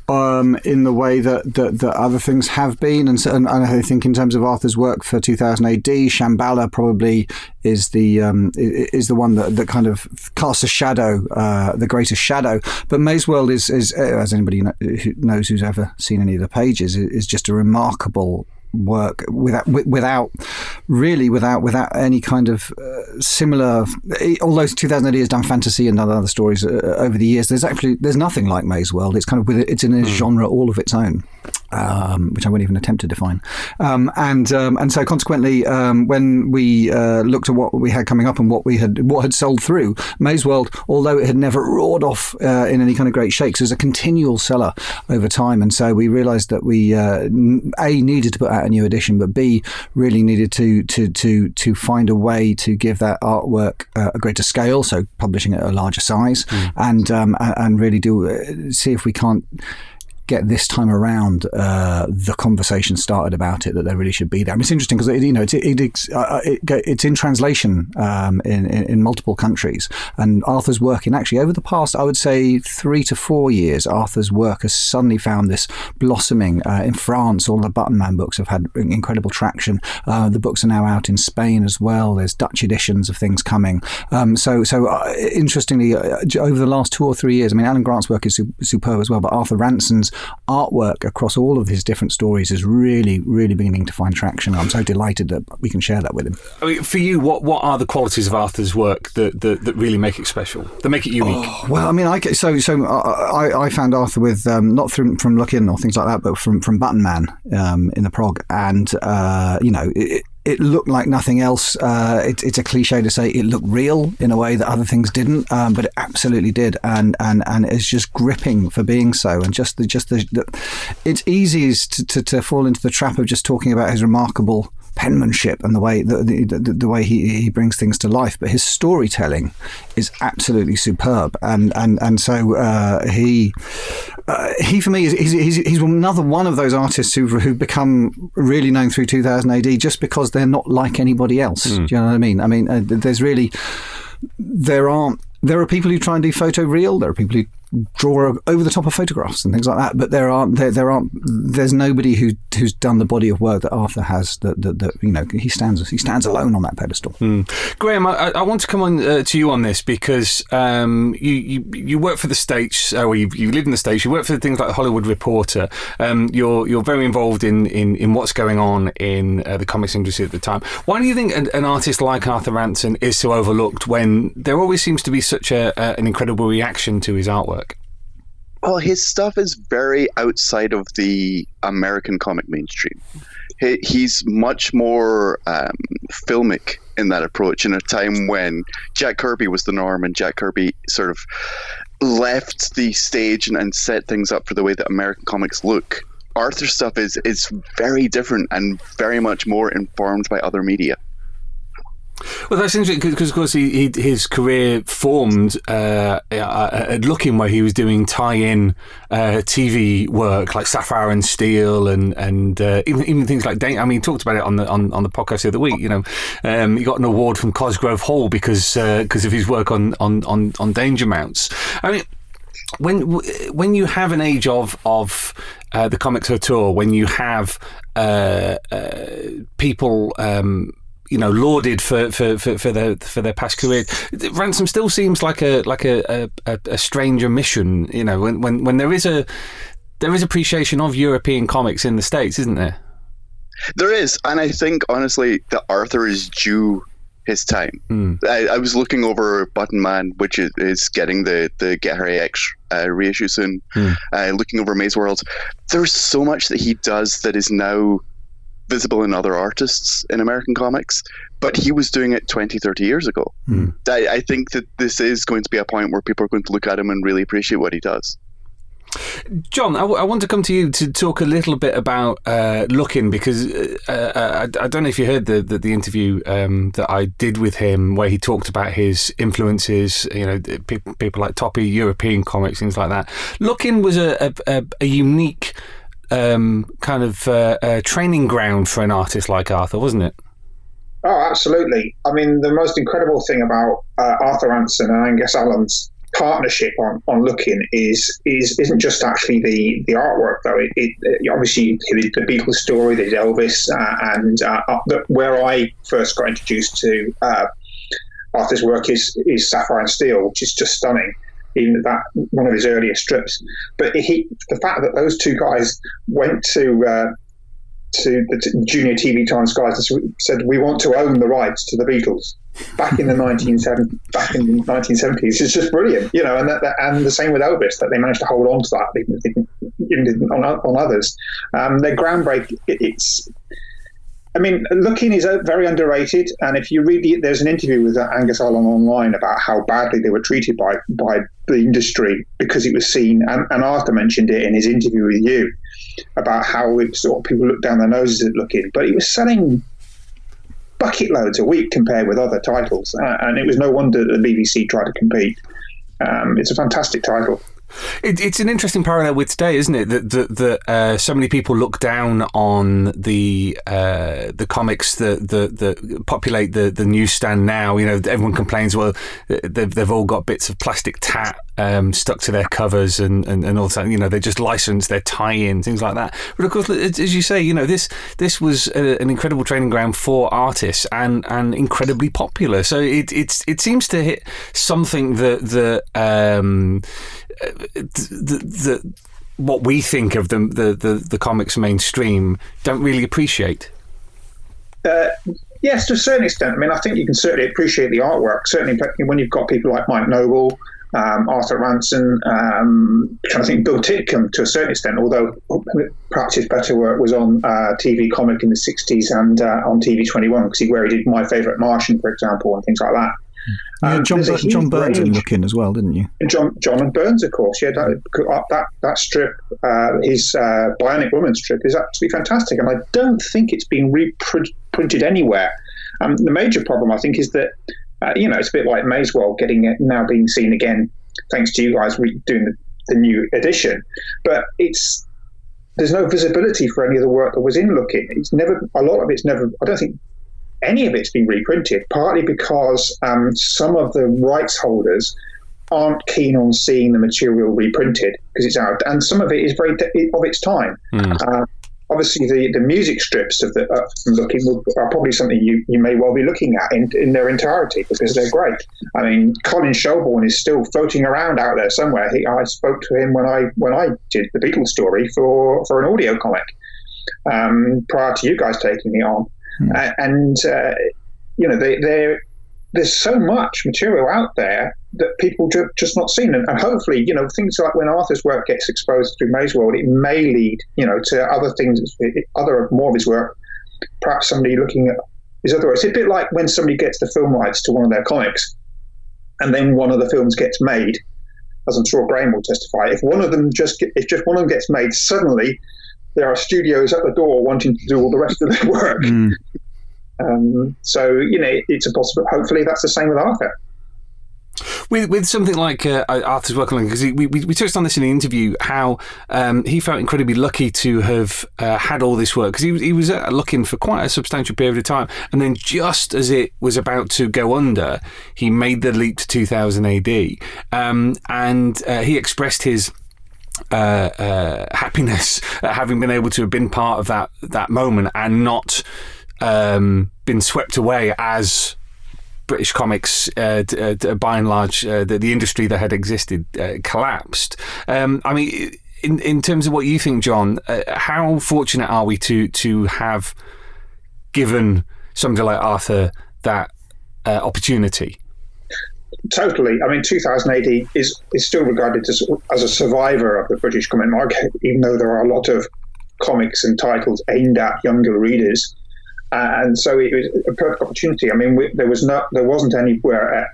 in the way that other things have been, and I think in terms of Arthur's work for 2000 AD, Shambhala probably is the one that kind of casts a shadow, the greatest shadow. But Maze World is as anybody who knows who's ever seen any of the pages, is just a remarkable work without any kind of similar. Although 2000 AD has done fantasy and other stories over the years, there's nothing like Maze World. It's kind of it's in a genre all of its own, which I won't even attempt to define. And so consequently, when we looked at what we had coming up and what had sold through, Maze World, although it had never roared off in any kind of great shakes, was a continual seller over time. And so we realised that we needed to put out a new edition, but B, really needed to find a way to give that artwork a greater scale, so publishing at a larger size, and really see if we can't get this time around the conversation started about it, that there really should be there. I mean, it's interesting because it's in translation in multiple countries, and Arthur's work actually over the past, I would say 3 to 4 years, Arthur's work has suddenly found this blossoming in France. All the Button Man books have had incredible traction. The books are now out in Spain as well. There's Dutch editions of things coming. So interestingly, over the last 2 or 3 years, I mean, Alan Grant's work is superb as well, but Arthur Ranson's artwork across all of his different stories is really, really beginning to find traction. I'm so delighted that we can share that with him. I mean, for you, what are the qualities of Arthur's work that really make it special, that make it unique? Oh, well, I mean, I found Arthur with not from Look-In or things like that, but from Button Man in the prog, and it looked like nothing else. It's a cliche to say it looked real in a way that other things didn't, but it absolutely did, and it's just gripping for being so. And just it's easy to fall into the trap of just talking about his remarkable penmanship and the way he brings things to life, but his storytelling is absolutely superb, and so he for me he's another one of those artists who've become really known through 2000 AD just because they're not like anybody else. Do you know what I mean? I mean, there are people who try and do photoreal. There are people who draw over the top of photographs and things like that, but there's nobody who's done the body of work that Arthur has. That he stands alone on that pedestal. Graeme, I want to come on to you on this because you work for the States, or you live in the States. You work for things like the Hollywood Reporter. You're very involved in what's going on in the comics industry at the time. Why do you think an artist like Arthur Ranson is so overlooked when there always seems to be such an incredible reaction to his artwork? Well, his stuff is very outside of the American comic mainstream. He's much more filmic in that approach, in a time when Jack Kirby was the norm, and Jack Kirby sort of left the stage and set things up for the way that American comics look. Arthur's stuff is very different and very much more informed by other media. Well, that's interesting because, of course, his career formed at Look-In, where he was doing tie-in TV work like Sapphire and Steel, and even things like he talked about it on the podcast the other week. He got an award from Cosgrove Hall because of his work on Danger Mounts. I mean, when you have an age of the comics auteur, when you have people lauded for their past career, Ransom still seems like a strange omission. When there is appreciation of European comics in the States, isn't there? There is, and I think honestly that Arthur is due his time. I was looking over Button Man, which is getting the Get Harry X reissue soon. Looking over Maze World, there's so much that he does that is now visible in other artists in American comics, but he was doing it 20, 30 years ago. I think that this is going to be a point where people are going to look at him and really appreciate what he does. John, I want to come to you to talk a little bit about Look-In, because I don't know if you heard the interview that I did with him, where he talked about his influences, people like Toppy, European comics, things like that. Look-In was a unique kind of training ground for an artist like Arthur, wasn't it? Oh, absolutely. I mean, the most incredible thing about Arthur Ranson and Angus Allan's partnership on Look-In isn't just actually the artwork, though. It obviously the Beatles story, there's Elvis, and where I first got introduced to Arthur's work is Sapphire and Steel, which is just stunning. Even that one of his earliest strips, but the fact that those two guys went to the Junior TV Times guys and said, we want to own the rights to the Beatles back in the 1970s is just brilliant, and the same with Elvis, that they managed to hold on to that even on others. They're groundbreaking. Look-In is very underrated, and if you read there's an interview with Angus Allan online about how badly they were treated by the industry because it was seen, and Arthur mentioned it in his interview with you about how people looked down their noses at Look-In, but he was selling bucket loads a week compared with other titles, and it was no wonder that the BBC tried to compete. It's a fantastic title. It's an interesting parallel with today, isn't it? That so many people look down on the comics that populate the newsstand now. You know, everyone complains. Well, they've all got bits of plastic tat stuck to their covers and all that. You know, they just license their tie-in, things like that. But of course, as you say, you know, this was an incredible training ground for artists and incredibly popular. So it seems to hit something that what we think of the comics mainstream don't really appreciate. Yes, to a certain extent. I mean, I think you can certainly appreciate the artwork. Certainly, when you've got people like Mike Noble, Arthur Ranson, I think Bill Titcombe to a certain extent, although perhaps his better work was on TV Comic in the 60s and on TV 21, where he did My Favourite Martian, for example, and things like that. John Burns look in as well, didn't you? John and Burns, of course. Yeah, that strip, his Bionic Woman strip, is absolutely fantastic, and I don't think it's been reprinted anywhere. The major problem, I think, is that it's a bit like Mayswell now being seen again, thanks to you guys doing the new edition. But there's no visibility for any of the work that was in Looking. A lot of it's never. I don't think any of it's been reprinted, partly because some of the rights holders aren't keen on seeing the material reprinted because it's out, and some of it is very of its time. Obviously, the music strips of Looking are probably something you may well be looking at in their entirety because they're great. I mean, Colin Shelbourne is still floating around out there somewhere. I spoke to him when I did the Beatles story for an audio comic prior to you guys taking me on. There's so much material out there that people just not seen, and hopefully, things like when Arthur's work gets exposed through Mayswell, it may lead, to other things, more of his work. Perhaps somebody looking at his other work. It's a bit like when somebody gets the film rights to one of their comics, and then one of the films gets made, as I'm sure Graeme will testify. If one of them if one of them gets made, suddenly there are studios at the door wanting to do all the rest of their work. It's a possible. Hopefully, that's the same with Arthur. With something like Arthur's work, because we touched on this in the interview, how he felt incredibly lucky to have had all this work, because he was looking for quite a substantial period of time, and then just as it was about to go under, he made the leap to 2000 AD, and he expressed his happiness at having been able to have been part of that moment and not been swept away as British comics, by and large, the industry that had existed collapsed. I mean, in terms of what you think, John, how fortunate are we to have given somebody like Arthur that opportunity? Totally. I mean, 2000 AD is still regarded as a survivor of the British comic market, even though there are a lot of comics and titles aimed at younger readers. And so it was a perfect opportunity. I mean, there wasn't anywhere,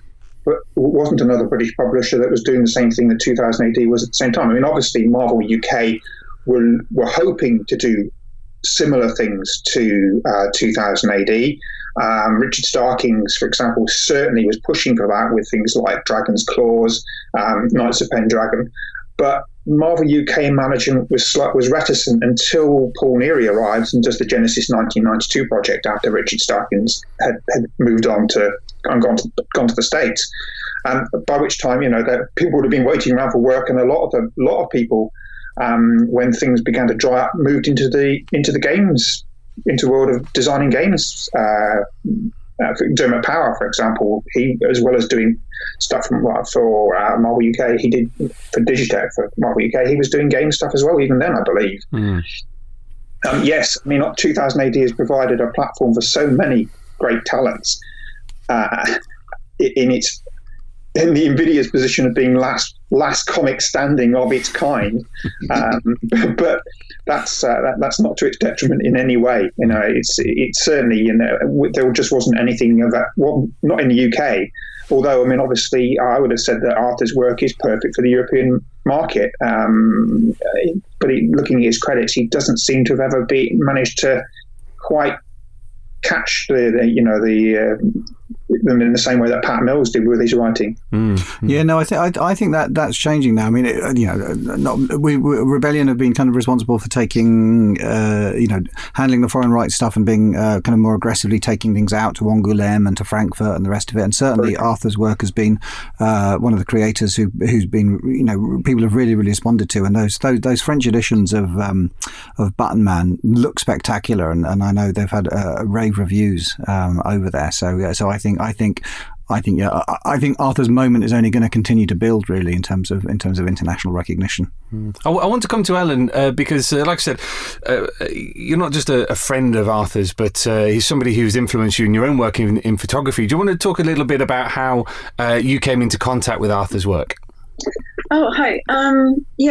but wasn't another British publisher that was doing the same thing that 2000 AD was at the same time. I mean, obviously, Marvel UK were hoping to do similar things to 2000 AD. Richard Starkings, for example, certainly was pushing for that with things like Dragon's Claws, Knights of Pendragon. But Marvel UK management was reticent until Paul Neary arrives and does the Genesis 1992 project after Richard Starkings had moved on gone to the States. By which time, that people would have been waiting around for work, and a lot of people, when things began to dry up, moved into the games, into the world of designing games. Dermot Power, for example, he, as well as doing stuff for Marvel UK, he did for Digitech for Marvel UK, he was doing game stuff as well, even then, I believe. Yes, I mean, 2000 AD has provided a platform for so many great talents in the invidious position of being last comic standing of its kind, but that's not to its detriment in any way. It's certainly there just wasn't anything of that. Well, not in the UK. Although, I mean, obviously, I would have said that Arthur's work is perfect for the European market. But looking at his credits, he doesn't seem to have ever managed to quite catch them in the same way that Pat Mills did with his writing. Yeah, no, I think that's changing now. I mean, Rebellion have been kind of responsible for taking, handling the foreign rights stuff and being kind of more aggressively taking things out to Angoulême and to Frankfurt and the rest of it. And certainly Arthur's work has been one of the creators who's been, people have really, really responded to. And those French editions of Button Man look spectacular, and I know they've had rave reviews over there. So I think Arthur's moment is only going to continue to build, really, in terms of international recognition. I want to come to Ellen because, like I said, you're not just a friend of Arthur's, but he's somebody who's influenced you in your own work in photography. Do you want to talk a little bit about how you came into contact with Arthur's work? Oh, hi.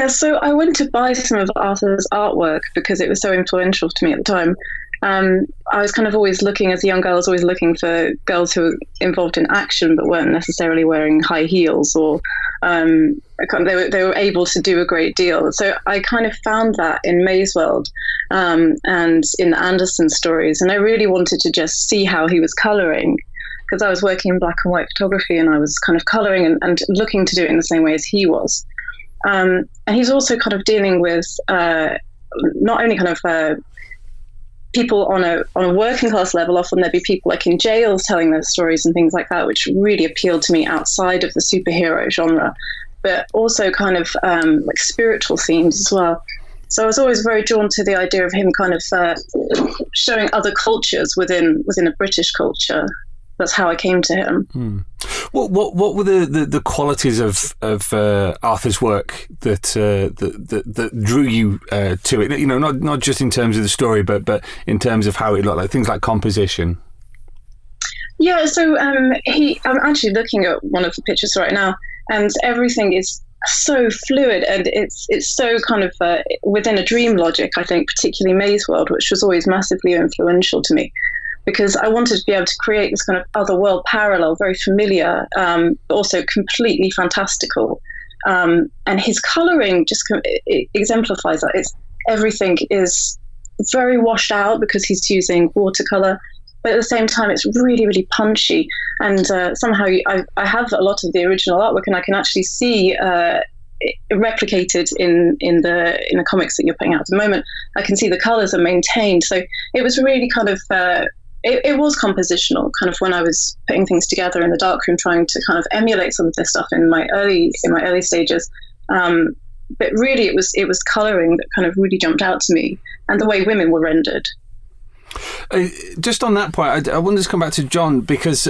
So I went to buy some of Arthur's artwork because it was so influential to me at the time. I was kind of always looking, as a young girl, I was always looking for girls who were involved in action but weren't necessarily wearing high heels, or they were able to do a great deal. So I kind of found that in Maysweld and in the Anderson stories, and I really wanted to just see how he was colouring, because I was working in black and white photography and I was kind of colouring and looking to do it in the same way as he was. And he's also kind of dealing with not only kind of people on a working class level. Often there'd be people like in jails telling their stories and things like that, which really appealed to me outside of the superhero genre, but also kind of like spiritual themes as well. So I was always very drawn to the idea of him kind of showing other cultures within a British culture. That's how I came to him. What were the qualities of Arthur's work that drew you to it? Not just in terms of the story, but in terms of how it looked, like things like composition. Yeah, so I'm actually looking at one of the pictures right now, and everything is so fluid, and it's so kind of within a dream logic. I think particularly Maysweld, which was always massively influential to me, because I wanted to be able to create this kind of other world parallel, very familiar, but also completely fantastical. And his colouring just exemplifies that. Everything is very washed out because he's using watercolour, but at the same time it's really, really punchy. And somehow I have a lot of the original artwork, and I can actually see replicated in the comics that you're putting out at the moment. I can see the colours are maintained. So it was really kind of it was compositional, kind of when I was putting things together in the darkroom, trying to kind of emulate some of this stuff in my early stages. But really, it was colouring that kind of really jumped out to me, and the way women were rendered. Just on that point, I wanted to come back to John, because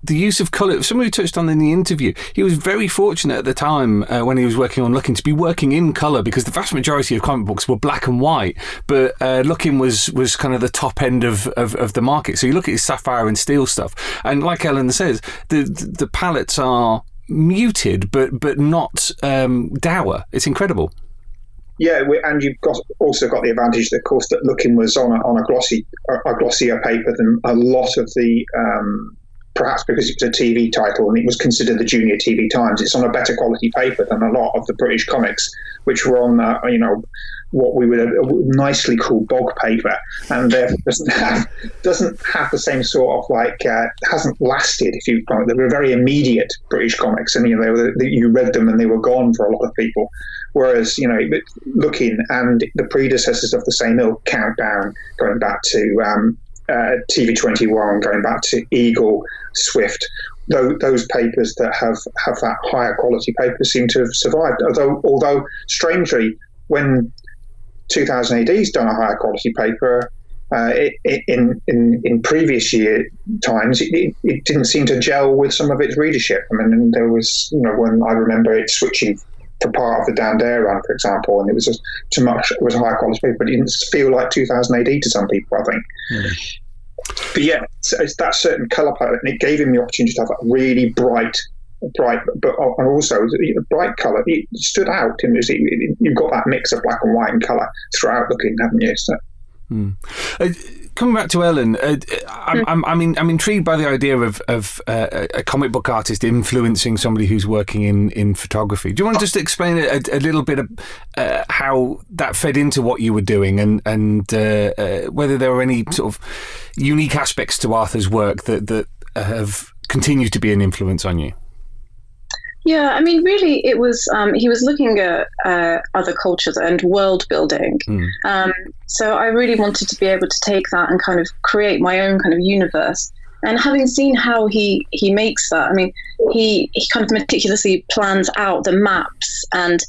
the use of colour, somebody touched on in the interview, he was very fortunate at the time when he was working on Looking to be working in colour, because the vast majority of comic books were black and white, but Looking was kind of the top end of the market. So you look at his sapphire and steel stuff, and like Ellen says, the palettes are muted but not dour. It's incredible. Yeah, and you've also got the advantage, of course, that Looking was on a glossier paper than a lot of the perhaps because it was a TV title and it was considered the Junior TV Times. It's on a better quality paper than a lot of the British comics, which were on, what we would nicely call bog paper, and therefore doesn't have the same sort of hasn't lasted. They were very immediate British comics, and you read them and they were gone for a lot of people. Whereas Looking and the predecessors of the same ilk, Countdown, going back to TV21, going back to Eagle, Swift, those papers that have that higher quality paper seem to have survived. Although strangely, when 2000 AD's done a higher quality paper, in previous year times, it didn't seem to gel with some of its readership. I mean, there was, when I remember it switching for part of the Down Dare run, for example, and it was just too much. It was a high quality paper, but it didn't feel like 2000 AD to some people, I think. But yeah, it's that certain colour palette, and it gave him the opportunity to have a really bright, but also bright colour. It stood out. You've got that mix of black and white and colour throughout Looking, haven't you? So. Coming back to Ellen, I'm intrigued by the idea of a comic book artist influencing somebody who's working in photography. Do you want to just explain a little bit of how that fed into what you were doing, and whether there were any sort of unique aspects to Arthur's work that have continued to be an influence on you? Yeah, I mean, really, it was he was looking at other cultures and world building. So I really wanted to be able to take that and kind of create my own kind of universe. And having seen how he makes that, I mean, he kind of meticulously plans out the maps and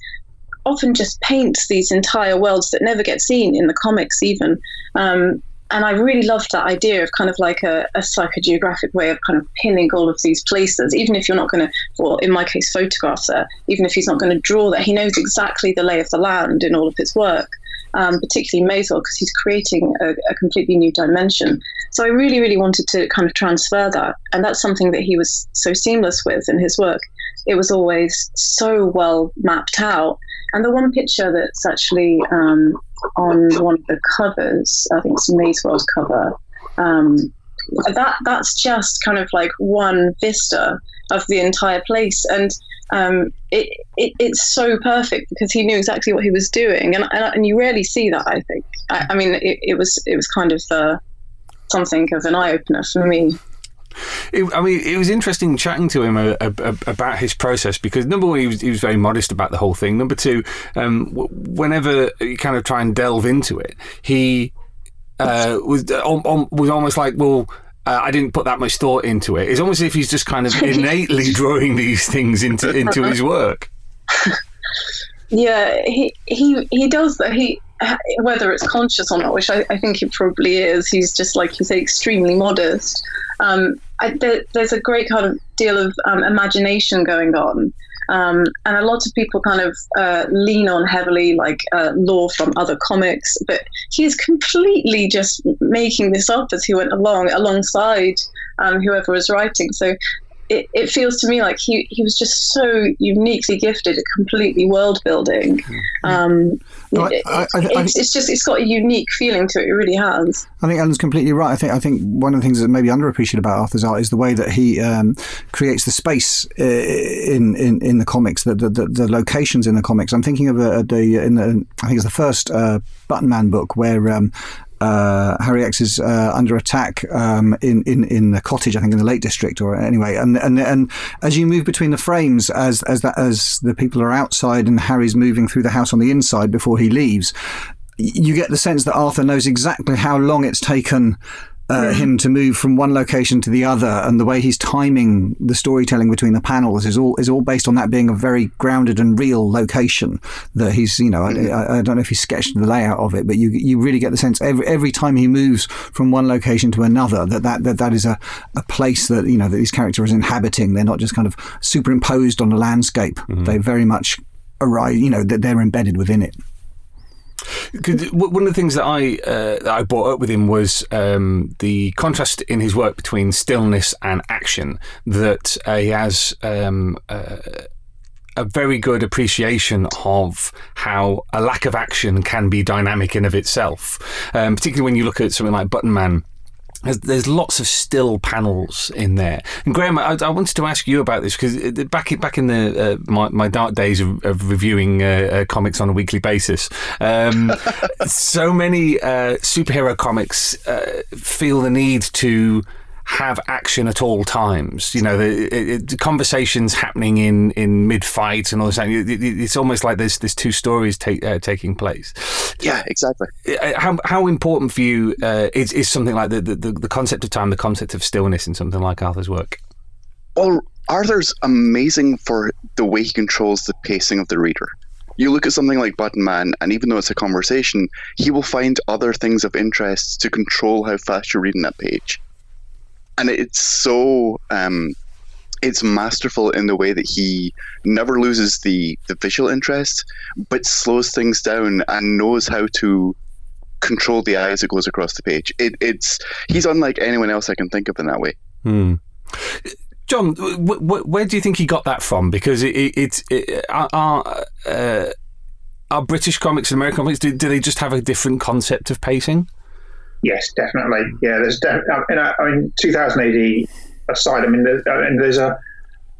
often just paints these entire worlds that never get seen in the comics even. And I really loved that idea of kind of like a psychogeographic way of kind of pinning all of these places, even if you're not going to, well, in my case, photograph there, even if he's not going to draw that, he knows exactly the lay of the land in all of his work, particularly Mayswell, because he's creating a completely new dimension. So I really, really wanted to kind of transfer that. And that's something that he was so seamless with in his work. It was always so well mapped out. And the one picture that's actually on one of the covers, I think it's Mayswell's cover, that's just kind of like one vista of the entire place. And it's so perfect because he knew exactly what he was doing. And you rarely see that, I think. I mean, it was kind of something of an eye-opener for me. It was interesting chatting to him about his process, because number one, he was very modest about the whole thing. Number two, whenever you kind of try and delve into it, he was almost like, well, I didn't put that much thought into it. It's almost as if he's just kind of innately drawing these things into his work. Yeah, he does that. Whether it's conscious or not, which I think it probably is, he's just, like you say, extremely modest. There's a great kind of deal of imagination going on, and a lot of people kind of lean on heavily like lore from other comics, but he's completely just making this up as he went along alongside whoever was writing. So it feels to me like he was just so uniquely gifted at completely world building. It's got a unique feeling to it. It really has. I think Alan's completely right. I think one of the things that maybe underappreciated about Arthur's art is the way that he creates the space in the comics, the locations in the comics. I'm thinking of I think it's the first Button Man book where Harry X is under attack in the cottage, I think in the Lake District, or anyway, and as you move between the frames, as the people are outside and Harry's moving through the house on the inside before he leaves, you get the sense that Arthur knows exactly how long it's taken him to move from one location to the other, and the way he's timing the storytelling between the panels is all based on that being a very grounded and real location that he's, I don't know if he sketched the layout of it, but you really get the sense every time he moves from one location to another that is a place that that these characters are inhabiting. They're not just kind of superimposed on the landscape. They very much arrive, that they're embedded within it. One of the things that I brought up with him was the contrast in his work between stillness and action, that he has a very good appreciation of how a lack of action can be dynamic in of itself, particularly when you look at something like Button Man. There's lots of still panels in there. And Graeme, I wanted to ask you about this, because back in the my dark days of reviewing comics on a weekly basis, so many superhero comics feel the need to have action at all times. The conversations happening in mid-fight and all this. It's almost like there's two stories taking place. Yeah, exactly. How important for you is something like the concept of time, the concept of stillness in something like Arthur's work? Well, Arthur's amazing for the way he controls the pacing of the reader. You look at something like Button Man, and even though it's a conversation, he will find other things of interest to control how fast you're reading that page. And it's so it's masterful in the way that he never loses the visual interest, but slows things down and knows how to control the eye as it goes across the page. He's unlike anyone else I can think of in that way. John, where do you think he got that from? Because are British comics and American comics, do they just have a different concept of pacing? Yes, definitely. Yeah, there's I mean, 2000 AD aside, I mean, there's a.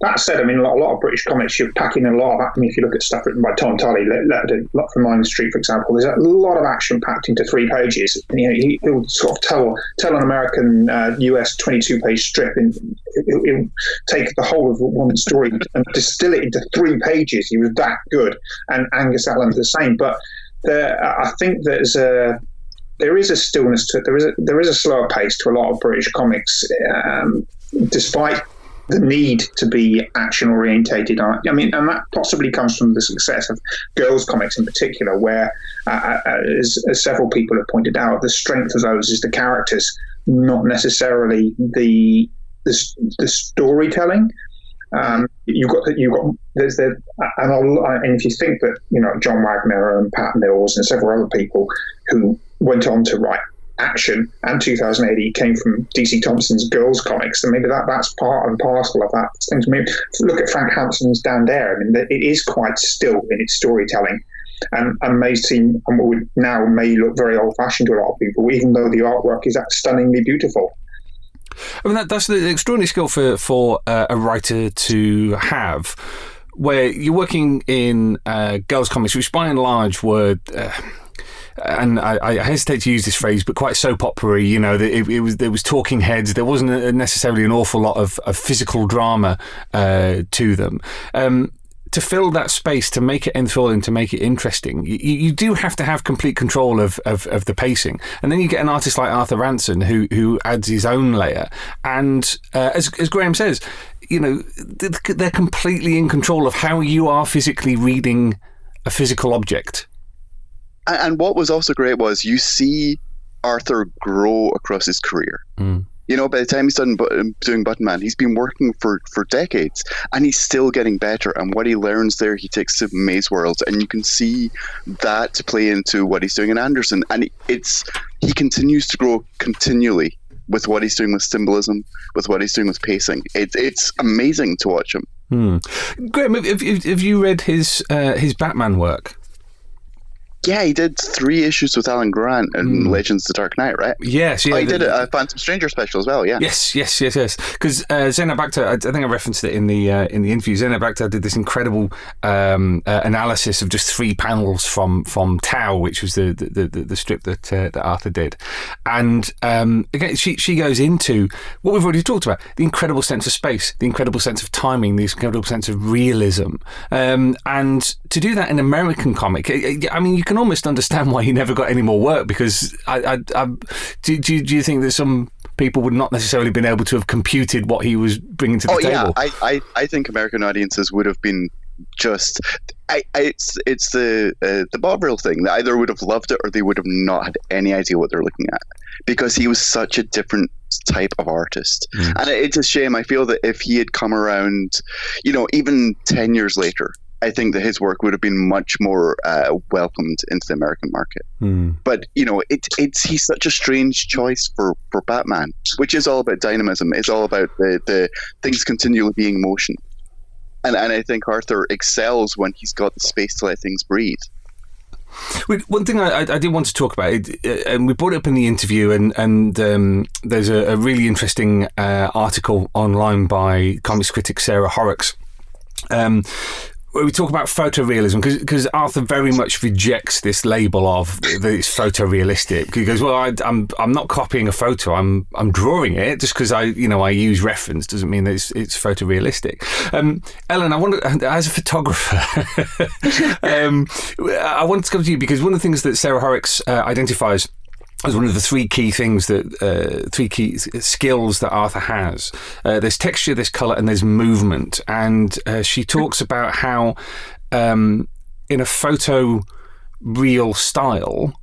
That said, I mean, a lot of British comics, you're packing a lot of. I mean, if you look at stuff written by Tom Tully, Lot from Mine Street, for example, there's a lot of action packed into 3 pages. And, you know, he'll sort of tell an American US 22-page strip, and he'll take the whole of one story and distill it into 3 pages. He was that good, and Angus Allan's the same. But I think there is a stillness to it. There is a slower pace to a lot of British comics, despite the need to be action orientated. I mean, and that possibly comes from the success of girls' comics in particular, where, as several people have pointed out, the strength of those is the characters, not necessarily the storytelling. And if you think that, you know, John Wagner and Pat Mills and several other people who went on to write action and 2000 AD came from DC Thompson's girls comics, and maybe that's part and parcel of that thing. I mean, look at Frank Hanson's Down There. I mean, it is quite still in its storytelling, and may seem, and now may look very old-fashioned to a lot of people, even though the artwork is stunningly beautiful. I mean, that's the extraordinary skill for a writer to have, where you're working in girls' comics, which by and large were. And I hesitate to use this phrase, but quite soap opera-y. You know, there was talking heads. There wasn't necessarily an awful lot of physical drama to them. To fill that space, to make it enthralling, to make it interesting, you do have to have complete control of the pacing. And then you get an artist like Arthur Ranson who adds his own layer. And as Graeme says, you know, they're completely in control of how you are physically reading a physical object. And what was also great was you see Arthur grow across his career. Mm. You know, by the time he's done doing Button Man, he's been working for decades, and he's still getting better. And what he learns there, he takes to Maze World, and you can see that to play into what he's doing in Anderson. And he continues to grow continually with what he's doing with symbolism, with what he's doing with pacing. It's amazing to watch him. Graeme, have you read his Batman work? Yeah, he did 3 issues with Alan Grant and Legends of the Dark Knight, right? Yes, yeah. He did a Phantom Stranger special as well, yeah. Yes. Because Zena Bakhtar, I think I referenced it in the interview. Zena Bakhtar did this incredible analysis of just 3 panels from Tau, which was the strip that Arthur did, and again she goes into what we've already talked about: the incredible sense of space, the incredible sense of timing, the incredible sense of realism, and to do that in American comic, I mean, you can almost understand why he never got any more work, because do you think that some people would not necessarily been able to have computed what he was bringing to the table? I think American audiences would have been just it's the Bovril thing. They either would have loved it or they would have not had any idea what they're looking at, because he was such a different type of artist. And it's a shame. I feel that if he had come around, you know, even 10 years later, I think that his work would have been much more welcomed into the American market. But, you know, he's such a strange choice for Batman, which is all about dynamism. It's all about the things continually being in motion. And I think Arthur excels when he's got the space to let things breathe. One thing I did want to talk about, and we brought it up in the interview, and there's a really interesting article online by comics critic Sarah Horrocks, where we talk about photorealism, because Arthur very much rejects this label of that it's photorealistic. He goes, well, I'm not copying a photo, I'm drawing it. Just because I use reference doesn't mean that it's photorealistic. Ellen, I wonder, as a photographer, I wanted to come to you, because one of the things that Sarah Horrocks identifies as one of the 3 key things that 3 key skills that Arthur has. There's texture, there's colour, and there's movement. And she talks about how in a photo real style,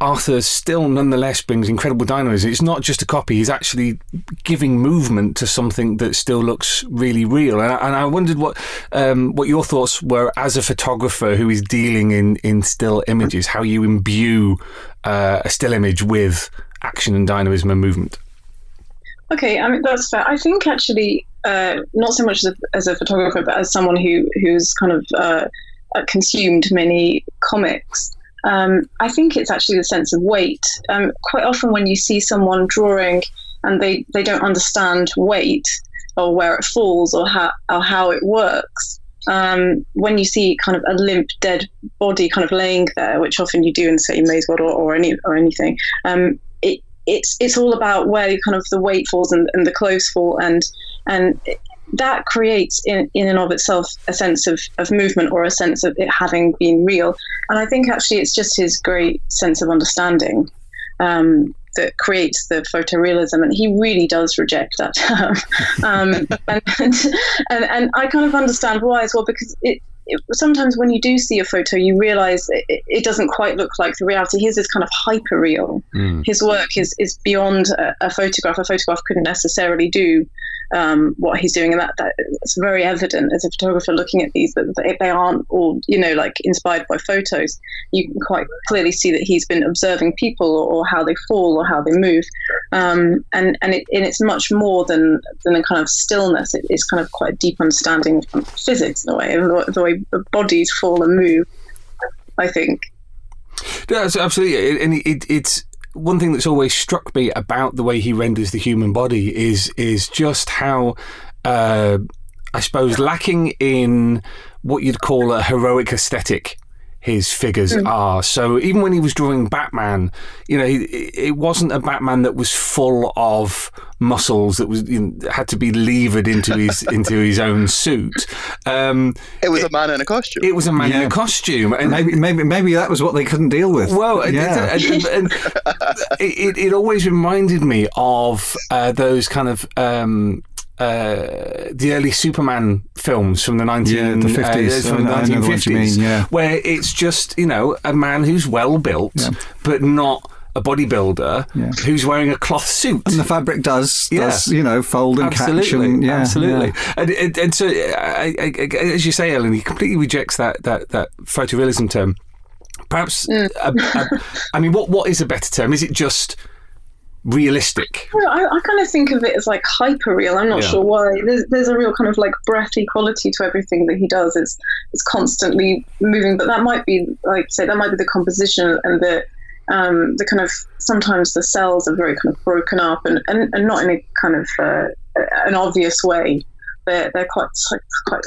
Arthur still nonetheless brings incredible dynamism. It's not just a copy. He's actually giving movement to something that still looks really real. And I wondered what your thoughts were as a photographer who is dealing in still images, how you imbue a still image with action and dynamism and movement. Okay, I mean, that's fair. I think actually, not so much as a photographer, but as someone who's kind of consumed many comics, I think it's actually the sense of weight. Quite often when you see someone drawing and they don't understand weight or where it falls or how it works, when you see kind of a limp, dead body kind of laying there, which often you do in, say, Mayswell or anything, it's all about where kind of the weight falls and the clothes fall, and that creates in and of itself a sense of movement or a sense of it having been real. And I think actually it's just his great sense of understanding that creates the photorealism, and he really does reject that term. And I kind of understand why as well, because sometimes when you do see a photo, you realize it doesn't quite look like the reality. His is kind of hyper real. His work is beyond a photograph. A photograph couldn't necessarily do what he's doing, and that's very evident as a photographer looking at these, that they aren't all, like inspired by photos. You can quite clearly see that he's been observing people or how they fall or how they move, and it's much more than a kind of stillness. It's kind of quite a deep understanding of physics in a way, and the way bodies fall and move, I think. Yeah, absolutely, and it's one thing that's always struck me about the way he renders the human body is just how, I suppose, lacking in what you'd call a heroic aesthetic his figures are. So even when he was drawing Batman, it wasn't a Batman that was full of muscles that was had to be levered into his own suit. It was a man in a costume. It was a man in a costume, and maybe that was what they couldn't deal with. Well, it always reminded me of those kind of the early Superman films from the 1950s, where it's just a man who's well built, but not a bodybuilder who's wearing a cloth suit, and the fabric does fold and catch. And, absolutely. And so, as you say, Ellen, he completely rejects that photorealism term. Perhaps, I mean, what is a better term? Is it just realistic? Well, I kind of think of it as like hyper real. I'm not sure why. There's a real kind of like breathy quality to everything that he does. It's constantly moving, but that might be, like you say, that might be the composition and the kind of, sometimes the cells are very kind of broken up and not in a kind of an obvious way. They're quite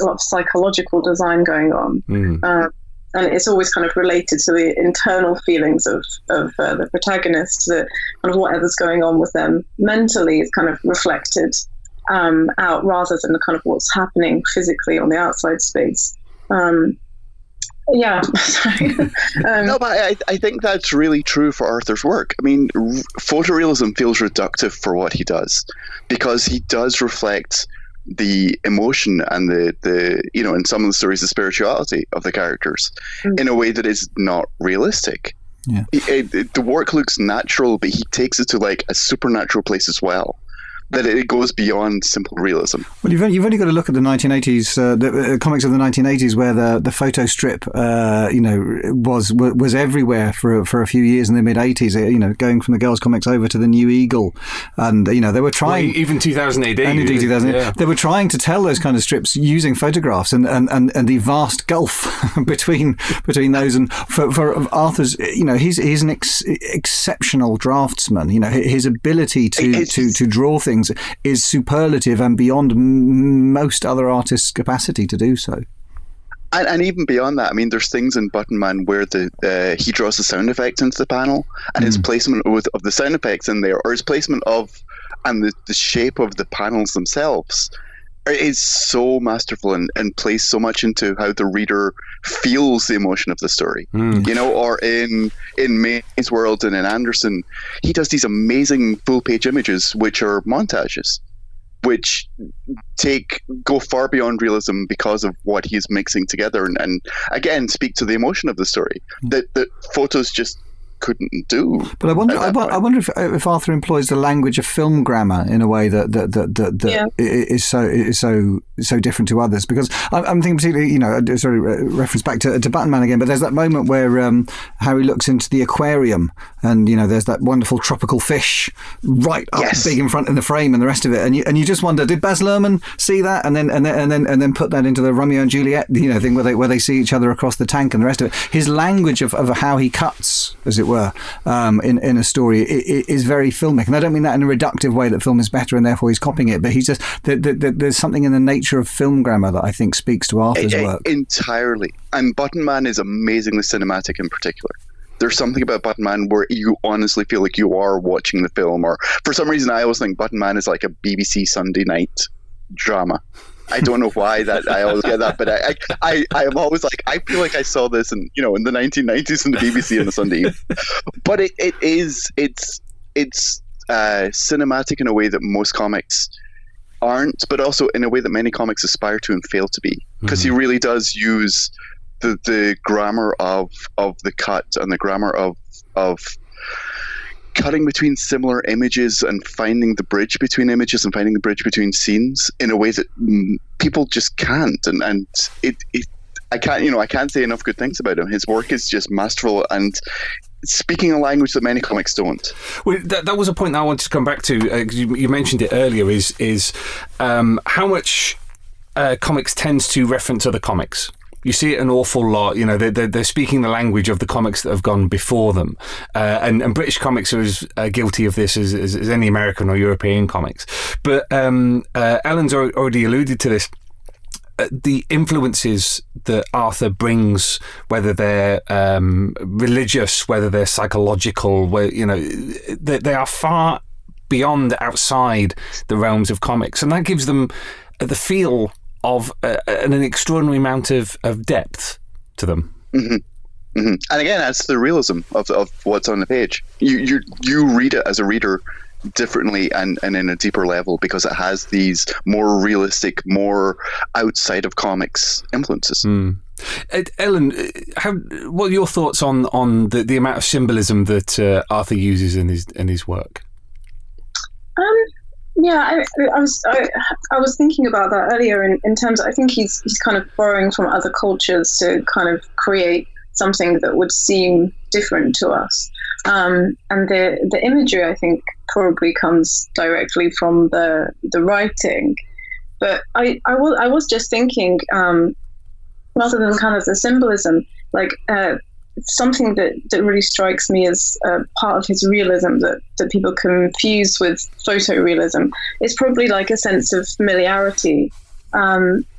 a lot of psychological design going on. And it's always kind of related to the internal feelings of the protagonist, that kind of whatever's going on with them mentally is kind of reflected out, rather than the kind of what's happening physically on the outside space. Sorry. No, but I think that's really true for Arthur's work. I mean, photorealism feels reductive for what he does, because he does reflect the emotion and the in some of the stories, the spirituality of the characters in a way that is not realistic. The work looks natural, but he takes it to like a supernatural place as well, that it goes beyond simple realism. Well, you've only got to look at the 1980s, the comics of the 1980s, where the photo strip, was everywhere for a few years in the mid 80s. Going from the Girls comics over to the New Eagle, and they were trying, even 2000 AD. And indeed 2000 AD. They were trying to tell those kind of strips using photographs, and the vast gulf between those. And for Arthur's, he's an exceptional draftsman. His ability to draw things is superlative and beyond most other artists' capacity to do so. And even beyond that, I mean, there's things in Button Man where he draws the sound effects into the panel, and his placement of the sound effects in there, or his placement of and the shape of the panels themselves, is so masterful and plays so much into how the reader feels the emotion of the story. Or in May's world and in Anderson, he does these amazing full page images which are montages, which go far beyond realism because of what he's mixing together, and again speak to the emotion of the story that photos just couldn't do. But I wonder if Arthur employs the language of film grammar in a way that is so different to others. Because I'm thinking particularly, sorry, reference back to Button Man again, but there's that moment where Harry looks into the aquarium, and there's that wonderful tropical fish right up big in front in the frame, and the rest of it, and you just wonder, did Baz Luhrmann see that, and then put that into the Romeo and Juliet thing where they see each other across the tank and the rest of it. His language of how he cuts, as it were, in a story is very filmic, and I don't mean that in a reductive way that film is better and therefore he's copying it, but he's just there's something in the nature of film grammar that I think speaks to Arthur's work entirely. And Button Man is amazingly cinematic in particular. There's something about Button Man where you honestly feel like you are watching the film, or for some reason I always think Button Man is like a BBC Sunday night drama. I don't know why that I always get that, but I am always like, I feel like I saw this in the 1990s in the BBC on a Sunday evening. But it's cinematic in a way that most comics aren't, but also in a way that many comics aspire to and fail to be, because he really does use the grammar of the cut and the grammar of cutting between similar images and finding the bridge between images and finding the bridge between scenes in a way that people just can't. And I can't say enough good things about him. His work is just masterful and speaking a language that many comics don't. Well, that was a point that I wanted to come back to. 'Cause you mentioned it earlier. Is how much comics tends to reference other comics. You see it an awful lot. They're speaking the language of the comics that have gone before them, and British comics are as guilty of this as any American or European comics. But Ellen's already alluded to this. The influences that Arthur brings, whether they're religious, whether they're psychological, they are far beyond, outside the realms of comics, and that gives them the feel of an extraordinary amount of depth to them. Mm-hmm. Mm-hmm. And again, that's the realism of what's on the page. You read it as a reader differently and in a deeper level because it has these more realistic, more outside of comics influences. Ellen, what are your thoughts on the amount of symbolism that Arthur uses in his work? Yeah, I was thinking about that earlier in terms of, I think he's kind of borrowing from other cultures to kind of create something that would seem different to us. And the imagery, I think, probably comes directly from the writing. But I was just thinking, rather than kind of the symbolism, like something that really strikes me as part of his realism that people confuse with photorealism is probably like a sense of familiarity.